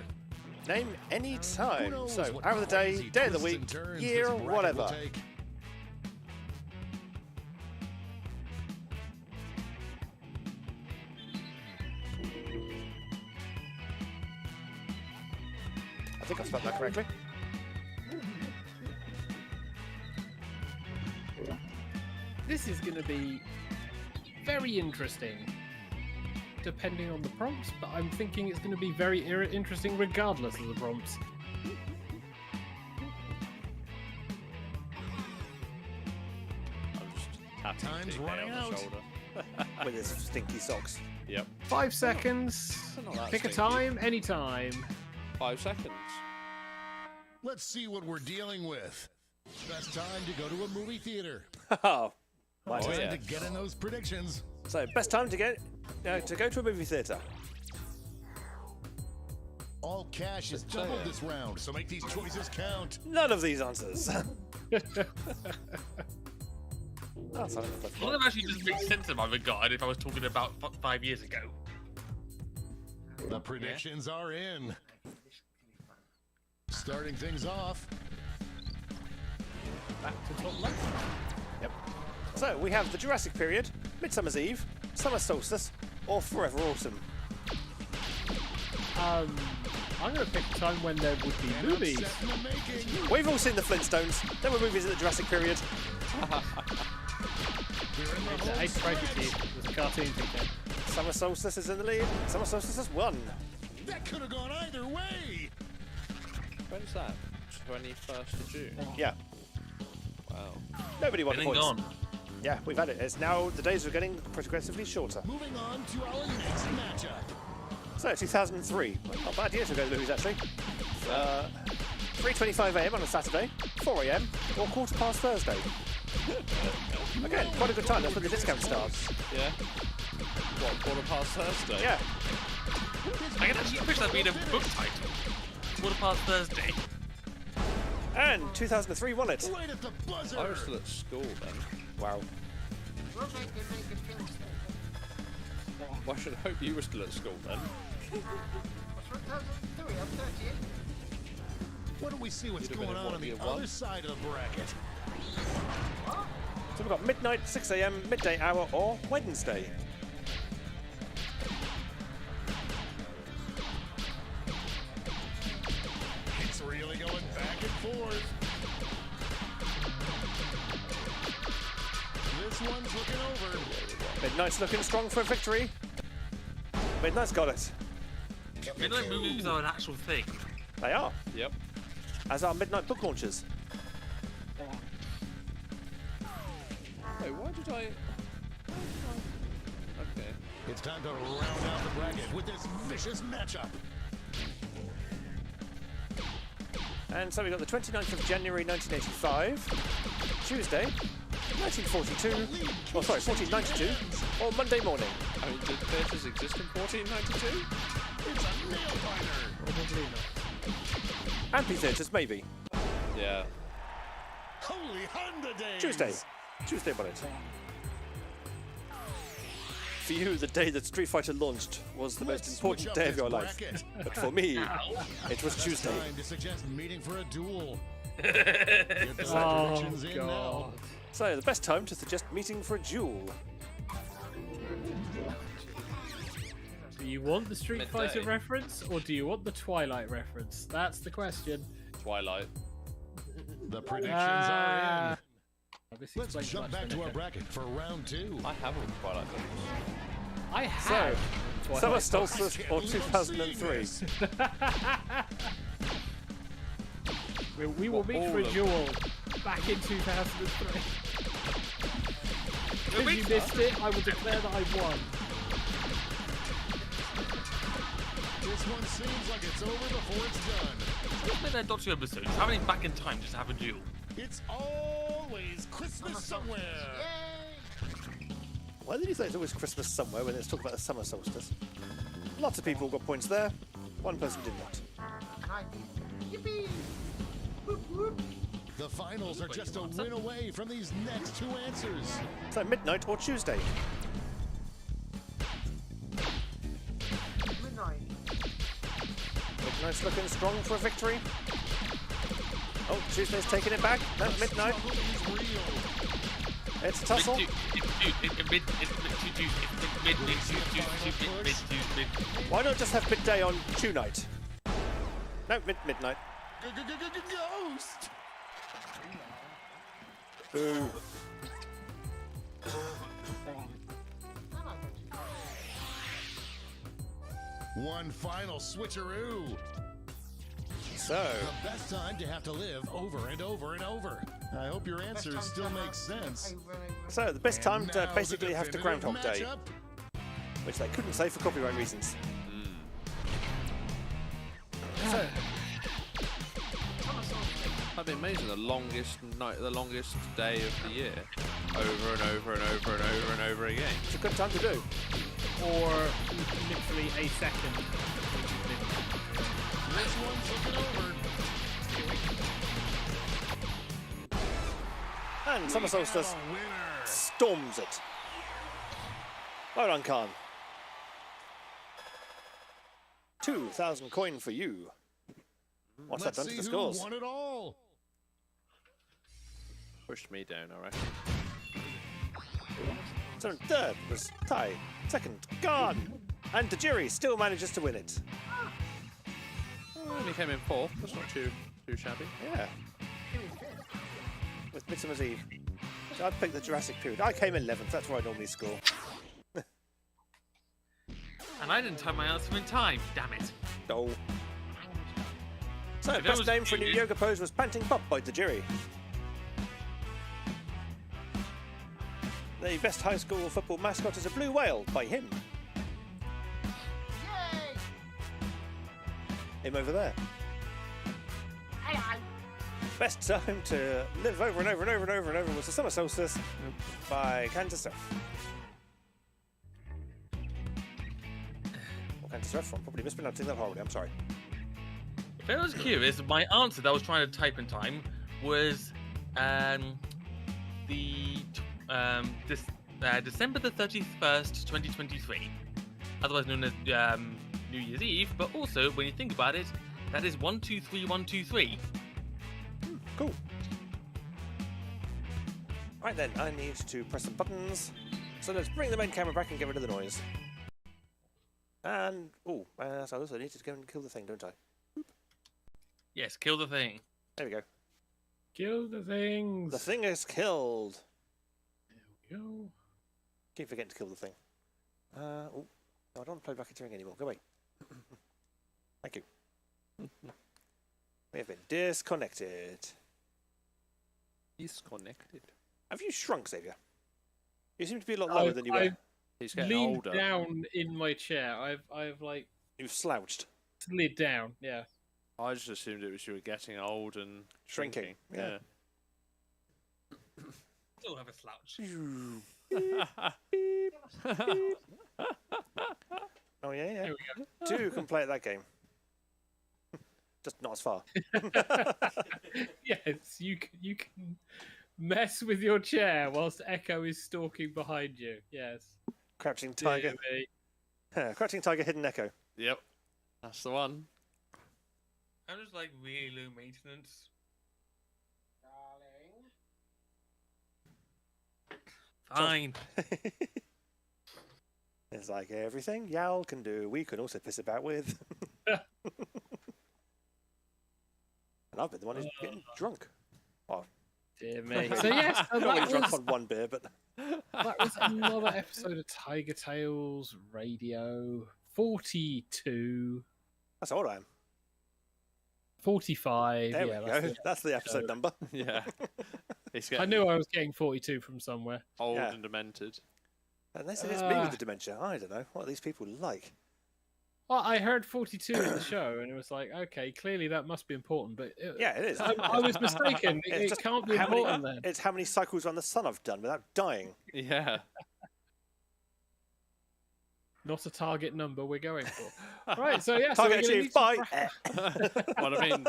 [SPEAKER 2] Name any
[SPEAKER 9] Who
[SPEAKER 2] time.
[SPEAKER 9] knows
[SPEAKER 2] So
[SPEAKER 9] what
[SPEAKER 2] hour of the day,
[SPEAKER 9] crazy
[SPEAKER 2] day of the
[SPEAKER 9] twists
[SPEAKER 2] week,
[SPEAKER 9] and turns
[SPEAKER 2] year,
[SPEAKER 9] this bracket will
[SPEAKER 2] whatever.
[SPEAKER 9] take.
[SPEAKER 2] I think I spelled that correctly.
[SPEAKER 4] This is going to be very interesting, depending on the prompts, but I'm thinking it's going to be very interesting regardless of the prompts.
[SPEAKER 6] I'm just tapping
[SPEAKER 9] Time's
[SPEAKER 6] TK
[SPEAKER 9] running
[SPEAKER 6] on
[SPEAKER 9] out.
[SPEAKER 6] the shoulder.
[SPEAKER 2] With his stinky socks.
[SPEAKER 6] Yep.
[SPEAKER 4] 5 seconds.
[SPEAKER 6] Not that
[SPEAKER 4] Pick a
[SPEAKER 6] stinky.
[SPEAKER 4] time, any time.
[SPEAKER 6] 5 seconds.
[SPEAKER 9] Let's see what we're dealing with. Best time to go to a movie theater.
[SPEAKER 2] Oh, my
[SPEAKER 6] Oh,
[SPEAKER 2] turn.
[SPEAKER 6] yeah.
[SPEAKER 9] To get in those predictions.
[SPEAKER 2] So best time to go to a movie theatre.
[SPEAKER 9] All cash is doubled this round, so make these choices count.
[SPEAKER 2] None of these answers. Oh, sorry, that's
[SPEAKER 5] None of them actually just makes sense in my regard if I was talking about 5 years ago.
[SPEAKER 9] The predictions are in. Starting things off,
[SPEAKER 4] Back to top left.
[SPEAKER 2] Yep. So we have the Jurassic period, Midsummer's Eve, Summer Solstice, or Forever Autumn.
[SPEAKER 4] I'm going to pick a time when there would be movies.
[SPEAKER 9] set in the making.
[SPEAKER 2] We've all seen the Flintstones. There were movies in the Jurassic period.
[SPEAKER 9] We're in the
[SPEAKER 4] It's
[SPEAKER 9] home
[SPEAKER 4] Ace Tragedy. It was a cartoon thing.
[SPEAKER 2] Summer Solstice is in the lead. Summer Solstice has won.
[SPEAKER 9] That could have gone either way.
[SPEAKER 6] When's that? 21st of June.
[SPEAKER 2] Yeah.
[SPEAKER 6] Wow.
[SPEAKER 2] Nobody won
[SPEAKER 5] Been
[SPEAKER 2] points.
[SPEAKER 5] gone.
[SPEAKER 2] Yeah, we've had it. It's now the days are getting progressively shorter.
[SPEAKER 9] Moving on to our next matchup.
[SPEAKER 2] So 2003. Not a bad year to go to the movies actually. 3:25 a.m. on a Saturday, 4 a.m. or quarter past Thursday. Again, quite a good time. That's when the discount starts.
[SPEAKER 6] Yeah. What, quarter past Thursday?
[SPEAKER 2] Yeah.
[SPEAKER 5] I can actually push that being a book title. Quarter past Thursday.
[SPEAKER 2] And 2003 won it.
[SPEAKER 9] Right at the buzzer.
[SPEAKER 6] I was still at school then.
[SPEAKER 2] Wow.
[SPEAKER 7] We'll make it things.
[SPEAKER 6] Well, I should hope you were still at school then.
[SPEAKER 7] What's 2003? I'm 38.
[SPEAKER 9] Why don't we see what's
[SPEAKER 6] You'd have been
[SPEAKER 9] going
[SPEAKER 6] in
[SPEAKER 9] on
[SPEAKER 6] what,
[SPEAKER 9] the
[SPEAKER 6] year
[SPEAKER 9] other
[SPEAKER 6] one?
[SPEAKER 9] side of the bracket?
[SPEAKER 2] So we've got midnight, 6 a.m., midday hour, or Wednesday.
[SPEAKER 9] It's really going back and forth. This one's looking over.
[SPEAKER 2] Midnight's looking strong for a victory. Midnight's got it.
[SPEAKER 5] Midnight movies are an actual thing.
[SPEAKER 2] They are,
[SPEAKER 6] Yep.
[SPEAKER 2] as are midnight book launches.
[SPEAKER 6] Wait, why did I... Okay.
[SPEAKER 9] It's time to round out the bracket with this vicious matchup.
[SPEAKER 2] And so we've got the 29th of January 1985, Tuesday, 1942, oh sorry, 1492, or Monday morning.
[SPEAKER 6] I mean, did theatres exist in 1492?
[SPEAKER 9] It's a nail biter.
[SPEAKER 4] Probably not.
[SPEAKER 2] Amphitheatres, maybe.
[SPEAKER 6] Yeah.
[SPEAKER 9] Holy Honda days.
[SPEAKER 2] Tuesday won it. For you, the day that Street Fighter launched was the most
[SPEAKER 9] Let's
[SPEAKER 2] important
[SPEAKER 9] switch up
[SPEAKER 2] day of
[SPEAKER 9] this
[SPEAKER 2] your life.
[SPEAKER 9] bracket.
[SPEAKER 2] But for me, it was Tuesday.
[SPEAKER 9] Time to suggest meeting for a duel. Get those
[SPEAKER 4] Oh,
[SPEAKER 9] predictions in now.
[SPEAKER 4] God.
[SPEAKER 2] So, the best time to suggest meeting for a duel.
[SPEAKER 4] Do you want the Street
[SPEAKER 6] Midday.
[SPEAKER 4] Fighter reference, or do you want the Twilight reference? That's the question.
[SPEAKER 6] Twilight.
[SPEAKER 9] The predictions are in.
[SPEAKER 4] This
[SPEAKER 9] Let's
[SPEAKER 4] explains
[SPEAKER 9] jump
[SPEAKER 4] much
[SPEAKER 9] back
[SPEAKER 4] then,
[SPEAKER 9] to our
[SPEAKER 4] okay.
[SPEAKER 9] bracket for round two.
[SPEAKER 6] I have all the Twilight books.
[SPEAKER 4] I have.
[SPEAKER 2] Summer Solstice or 2003?
[SPEAKER 4] We will meet for a duel back in 2003. If you missed it, I will declare that I've won.
[SPEAKER 9] This one seems like it's over before it's done.
[SPEAKER 5] What's been that Doctor Who episode? Just having it back in time just to have a duel.
[SPEAKER 9] It's always Christmas somewhere.
[SPEAKER 2] Why did you say it's always Christmas somewhere when it's talking about the summer solstice? Lots of people got points there. One person did not.
[SPEAKER 7] Yippee! Whoop, whoop.
[SPEAKER 9] The finals are just a win away from these next two answers.
[SPEAKER 2] So midnight or Tuesday?
[SPEAKER 7] Midnight.
[SPEAKER 2] Midnight's looking strong for a victory. Oh, Tuesday's taking it back. No, midnight.
[SPEAKER 9] Struggle is real.
[SPEAKER 2] It's a tussle. Why not just have midday on Tuesday? No, midnight.
[SPEAKER 9] Ghost.
[SPEAKER 2] Boo.
[SPEAKER 9] One final switcheroo.
[SPEAKER 2] So,
[SPEAKER 9] The best time to have to live over and over and over. I hope your answers still make sense.
[SPEAKER 2] so the best time
[SPEAKER 9] And
[SPEAKER 2] to
[SPEAKER 9] now the
[SPEAKER 2] basically have to
[SPEAKER 9] definitive
[SPEAKER 2] Groundhog Day,
[SPEAKER 9] matchup.
[SPEAKER 2] which they couldn't say for copyright reasons. So,
[SPEAKER 6] That'd be amazing. The longest night, the longest day of the year, over and over and over and over and over again.
[SPEAKER 2] it's a good time to do.
[SPEAKER 4] Or literally a second.
[SPEAKER 9] This one's looking over.
[SPEAKER 2] And Summer Solstice
[SPEAKER 9] A winner.
[SPEAKER 2] storms it. Well done, Khan. 2,000 coin for you. What's
[SPEAKER 9] Let's
[SPEAKER 2] that done to
[SPEAKER 9] see
[SPEAKER 2] the
[SPEAKER 9] who
[SPEAKER 2] scores?
[SPEAKER 9] won it all.
[SPEAKER 6] Pushed me down, I reckon.
[SPEAKER 2] So third was Tai. Second, Khan. And Tajiri still manages to win it.
[SPEAKER 6] Only came in fourth. That's not too shabby.
[SPEAKER 2] Yeah. With Midsummer's Eve. So I'd pick the Jurassic period. I came 11th. That's where I normally score.
[SPEAKER 5] And I didn't type my answer in time. Damn it.
[SPEAKER 2] Oh. So,
[SPEAKER 5] that
[SPEAKER 2] best
[SPEAKER 5] was
[SPEAKER 2] name for a new
[SPEAKER 5] you.
[SPEAKER 2] yoga pose was Panting Pop by Tajiri. The best high school football mascot is a blue whale by him.
[SPEAKER 7] Yay!
[SPEAKER 2] Him over there.
[SPEAKER 7] Aye, aye.
[SPEAKER 2] Best time to live over and over and over and over and over was the Summer Solstice by Kansas Surf. Or Kansas Surf, I'm probably mispronouncing that horribly, I'm sorry.
[SPEAKER 5] If I was curious, my answer that I was trying to type in time was December the 31st, 2023. Otherwise known as New Year's Eve, but also, when you think about it, that is 123123.
[SPEAKER 2] Cool. Right then, I need to press some buttons. So let's bring the main camera back and get rid of the noise. And, so I also need to go and kill the thing, don't I?
[SPEAKER 5] Yes, kill the thing.
[SPEAKER 2] There we go.
[SPEAKER 4] Kill the things.
[SPEAKER 2] The thing is killed.
[SPEAKER 4] There we go.
[SPEAKER 2] Keep forgetting to kill the thing. No, I don't want to play racketeering anymore. Go away. Thank you. We have been disconnected.
[SPEAKER 6] Disconnected.
[SPEAKER 2] Have you shrunk, Xavier? You seem to be a lot lower than you were.
[SPEAKER 6] He's getting
[SPEAKER 4] Leaned
[SPEAKER 6] older.
[SPEAKER 4] down in my chair. I've like
[SPEAKER 2] You've slouched.
[SPEAKER 4] slid down. Yeah.
[SPEAKER 6] I just assumed it was you were getting old and
[SPEAKER 2] Shrinking,
[SPEAKER 6] Yeah.
[SPEAKER 5] Still have a slouch.
[SPEAKER 2] Oh yeah, yeah.
[SPEAKER 4] There we go.
[SPEAKER 2] Two can play at that game. Just not as far.
[SPEAKER 4] Yes, you can mess with your chair whilst Echo is stalking behind you. Yes.
[SPEAKER 2] Crouching Tiger.
[SPEAKER 4] Dear me.
[SPEAKER 2] Crouching Tiger, Hidden Echo.
[SPEAKER 6] Yep. That's the one.
[SPEAKER 5] I'm just like really low maintenance.
[SPEAKER 7] Darling.
[SPEAKER 5] Fine.
[SPEAKER 2] It's like everything Yowl can do, we can also piss about with. And I've been the one who's getting drunk. Oh,
[SPEAKER 4] Dear me. So yes, so
[SPEAKER 2] I'm not really
[SPEAKER 4] that
[SPEAKER 2] drunk
[SPEAKER 4] was,
[SPEAKER 2] on one beer, but
[SPEAKER 4] That was another episode of TigerTails Radio. 42.
[SPEAKER 2] That's all I am.
[SPEAKER 4] 45.
[SPEAKER 2] There
[SPEAKER 4] yeah,
[SPEAKER 2] we go. That's the episode number.
[SPEAKER 6] Yeah. He's
[SPEAKER 4] I
[SPEAKER 6] getting
[SPEAKER 4] knew I was getting 42 from somewhere.
[SPEAKER 6] old
[SPEAKER 2] Yeah.
[SPEAKER 6] and demented.
[SPEAKER 2] Unless it is me with the dementia. I don't know. What are these people like?
[SPEAKER 4] Well, I heard 42 in the show, and it was like, okay, clearly that must be important. But
[SPEAKER 2] Yeah, it is.
[SPEAKER 4] I was mistaken.
[SPEAKER 2] It's
[SPEAKER 4] It
[SPEAKER 2] just
[SPEAKER 4] can't be
[SPEAKER 2] how many-
[SPEAKER 4] important then.
[SPEAKER 2] It's how many cycles around the sun I've done without dying.
[SPEAKER 6] Yeah.
[SPEAKER 4] Not a target number we're going for. Right, so yeah.
[SPEAKER 2] Target
[SPEAKER 4] so we're
[SPEAKER 2] achieved.
[SPEAKER 4] gonna
[SPEAKER 2] Bye.
[SPEAKER 4] need to
[SPEAKER 6] Well, I mean,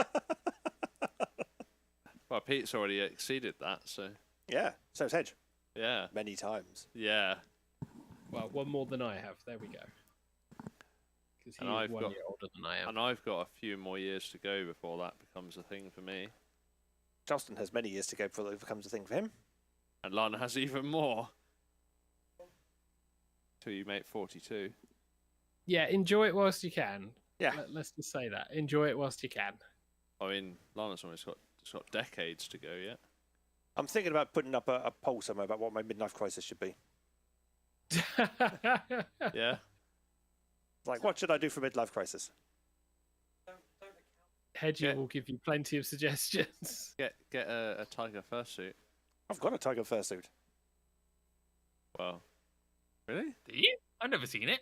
[SPEAKER 6] well, Pete's already exceeded that, so
[SPEAKER 2] Yeah, so's Hedge.
[SPEAKER 6] yeah,
[SPEAKER 2] Many times.
[SPEAKER 6] yeah.
[SPEAKER 4] Well, one more than I have. There we go. Because
[SPEAKER 6] And
[SPEAKER 4] he's
[SPEAKER 6] I've
[SPEAKER 4] 1
[SPEAKER 6] got-
[SPEAKER 4] year older than I am.
[SPEAKER 6] And I've got a few more years to go before that becomes a thing for me.
[SPEAKER 2] Charleston has many years to go before it becomes a thing for him.
[SPEAKER 6] And Lana has even more. Till you make 42.
[SPEAKER 4] Yeah, enjoy it whilst you can.
[SPEAKER 2] Yeah.
[SPEAKER 4] Let's just say that. Enjoy it whilst you can.
[SPEAKER 6] I mean, Lana's almost got decades to go yet.
[SPEAKER 2] I'm thinking about putting up a poll somewhere about what my midlife crisis should be.
[SPEAKER 6] Yeah.
[SPEAKER 2] Like, what should I do for midlife crisis?
[SPEAKER 4] Hedgie
[SPEAKER 6] Yeah.
[SPEAKER 4] will give you plenty of suggestions.
[SPEAKER 6] Get a tiger fursuit.
[SPEAKER 2] I've got a tiger fursuit.
[SPEAKER 6] Well, really?
[SPEAKER 5] Do you? I've never seen it.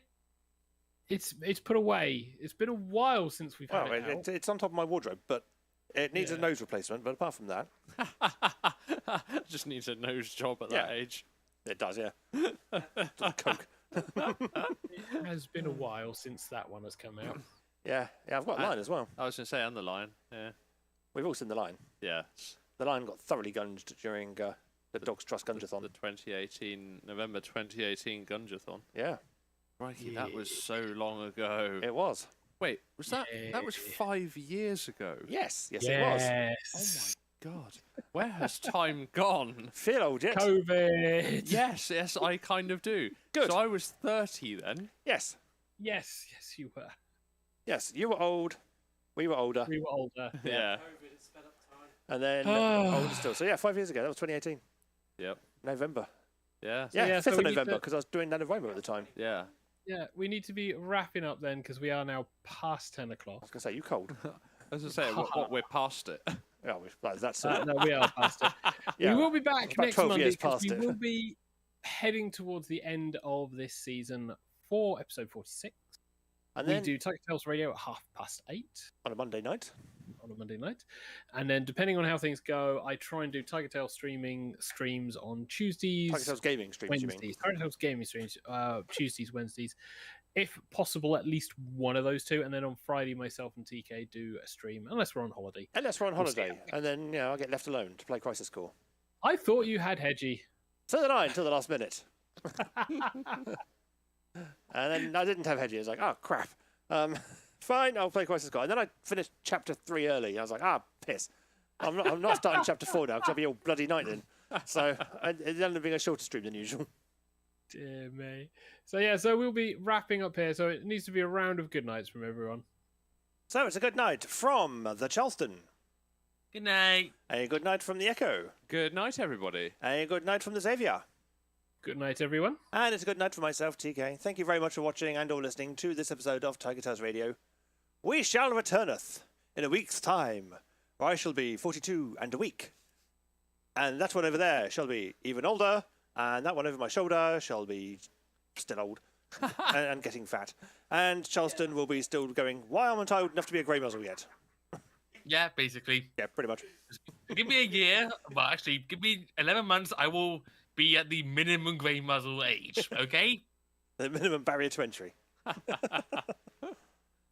[SPEAKER 4] It's put away. It's been a while since we've had
[SPEAKER 2] Well,
[SPEAKER 4] it out.
[SPEAKER 2] it's on top of my wardrobe, but it needs a
[SPEAKER 4] Yeah.
[SPEAKER 2] nose replacement. But apart from that,
[SPEAKER 6] Just needs a nose job at that
[SPEAKER 2] Yeah.
[SPEAKER 6] age.
[SPEAKER 2] it does, yeah. Does coke.
[SPEAKER 4] It has been a while since that one has come out.
[SPEAKER 2] Yeah, I've got a line as well.
[SPEAKER 6] I was going to say, and the lion. Yeah.
[SPEAKER 2] We've all seen the line.
[SPEAKER 6] Yeah.
[SPEAKER 2] The line got thoroughly gunged during the Dogs Trust Gungeathon.
[SPEAKER 6] The 2018, November 2018 Gungeathon.
[SPEAKER 2] Yeah,
[SPEAKER 6] Crikey, that was so long ago.
[SPEAKER 2] it was.
[SPEAKER 6] Wait, was that was 5 years ago?
[SPEAKER 2] Yes, it was.
[SPEAKER 4] Yes.
[SPEAKER 6] God, where has time gone?
[SPEAKER 2] Feel old yet?
[SPEAKER 4] COVID.
[SPEAKER 6] Yes, I kind of do.
[SPEAKER 2] Good.
[SPEAKER 6] So I was 30 then.
[SPEAKER 2] Yes,
[SPEAKER 4] Yes, you were.
[SPEAKER 2] yes. You were old. We were older.
[SPEAKER 4] We were older.
[SPEAKER 6] Yeah.
[SPEAKER 2] And then older still. So yeah, 5 years ago. That was 2018.
[SPEAKER 6] Yep.
[SPEAKER 2] November.
[SPEAKER 6] Yeah.
[SPEAKER 2] Yeah,
[SPEAKER 4] yeah,
[SPEAKER 2] 5th
[SPEAKER 4] so
[SPEAKER 2] of
[SPEAKER 4] we need
[SPEAKER 2] November,
[SPEAKER 4] to-
[SPEAKER 2] because I was doing NaNoWriMo at the time.
[SPEAKER 6] Yeah.
[SPEAKER 4] Yeah, we need to be wrapping up then because we are now past 10
[SPEAKER 2] I
[SPEAKER 4] o'clock.
[SPEAKER 2] was going to say, you cold.
[SPEAKER 6] As I say, we're past it.
[SPEAKER 2] Yeah, that's
[SPEAKER 4] No, we are past it.
[SPEAKER 2] Yeah,
[SPEAKER 4] We will be back
[SPEAKER 2] about
[SPEAKER 4] next
[SPEAKER 2] 12
[SPEAKER 4] Monday
[SPEAKER 2] years
[SPEAKER 4] because
[SPEAKER 2] past
[SPEAKER 4] we
[SPEAKER 2] it.
[SPEAKER 4] will be heading towards the end of this season for episode 46.
[SPEAKER 2] And
[SPEAKER 4] We
[SPEAKER 2] then
[SPEAKER 4] do TigerTails Radio at 8:30
[SPEAKER 2] on a Monday night.
[SPEAKER 4] on a Monday night. And then depending on how things go, I try and do TigerTails streams on Tuesdays,
[SPEAKER 2] TigerTails Gaming streams, you mean?
[SPEAKER 4] Wednesdays. TigerTails gaming streams, Tuesdays, Wednesdays. If possible, at least one of those two. And then on Friday, myself and TK do a stream, unless we're on holiday.
[SPEAKER 2] Unless we're on
[SPEAKER 4] We'll see
[SPEAKER 2] holiday. And then, I'll get left alone to play Crisis Core.
[SPEAKER 4] I thought you had Hedgie.
[SPEAKER 2] So did I until the last minute. And then I didn't have Hedgie. I was like, oh, crap. Fine, I'll play Crisis Core. And then I finished chapter 3 early. I was like, piss. I'm not starting chapter 4 now because I'll be all bloody night in. So it ended up being a shorter stream than usual.
[SPEAKER 4] Dear me. So yeah, so we'll be wrapping up here. So it needs to be a round of good nights from everyone.
[SPEAKER 2] So it's a good night from the Charleston.
[SPEAKER 5] Good night.
[SPEAKER 2] A good night from the Echo.
[SPEAKER 6] Good night, everybody.
[SPEAKER 2] A good night from the Xavier.
[SPEAKER 4] Good night, everyone.
[SPEAKER 2] And it's a good night for myself, TK. Thank you very much for watching and or listening to this episode of TigerTails Radio. We shall returneth in a week's time, where I shall be 42 and a week. And that one over there shall be even older, and that one over my shoulder shall be still old and getting fat. And Charleston will be still going, why am I old enough to be a grey muzzle yet?
[SPEAKER 5] Yeah, basically.
[SPEAKER 2] Yeah, pretty much.
[SPEAKER 5] Give me a year. Well, actually, give me 11 months. I will be at the minimum grey muzzle age. Okay?
[SPEAKER 2] The minimum barrier to entry.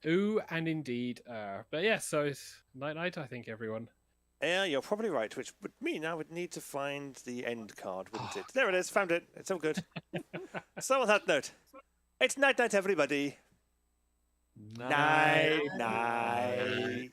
[SPEAKER 4] Ooh, and indeed. But yeah, so it's night-night, I think, everyone.
[SPEAKER 2] Yeah, you're probably right, which would mean I would need to find the end card, wouldn't it? There it is, found it. It's all good. So on that note, it's night-night, everybody. Night-night.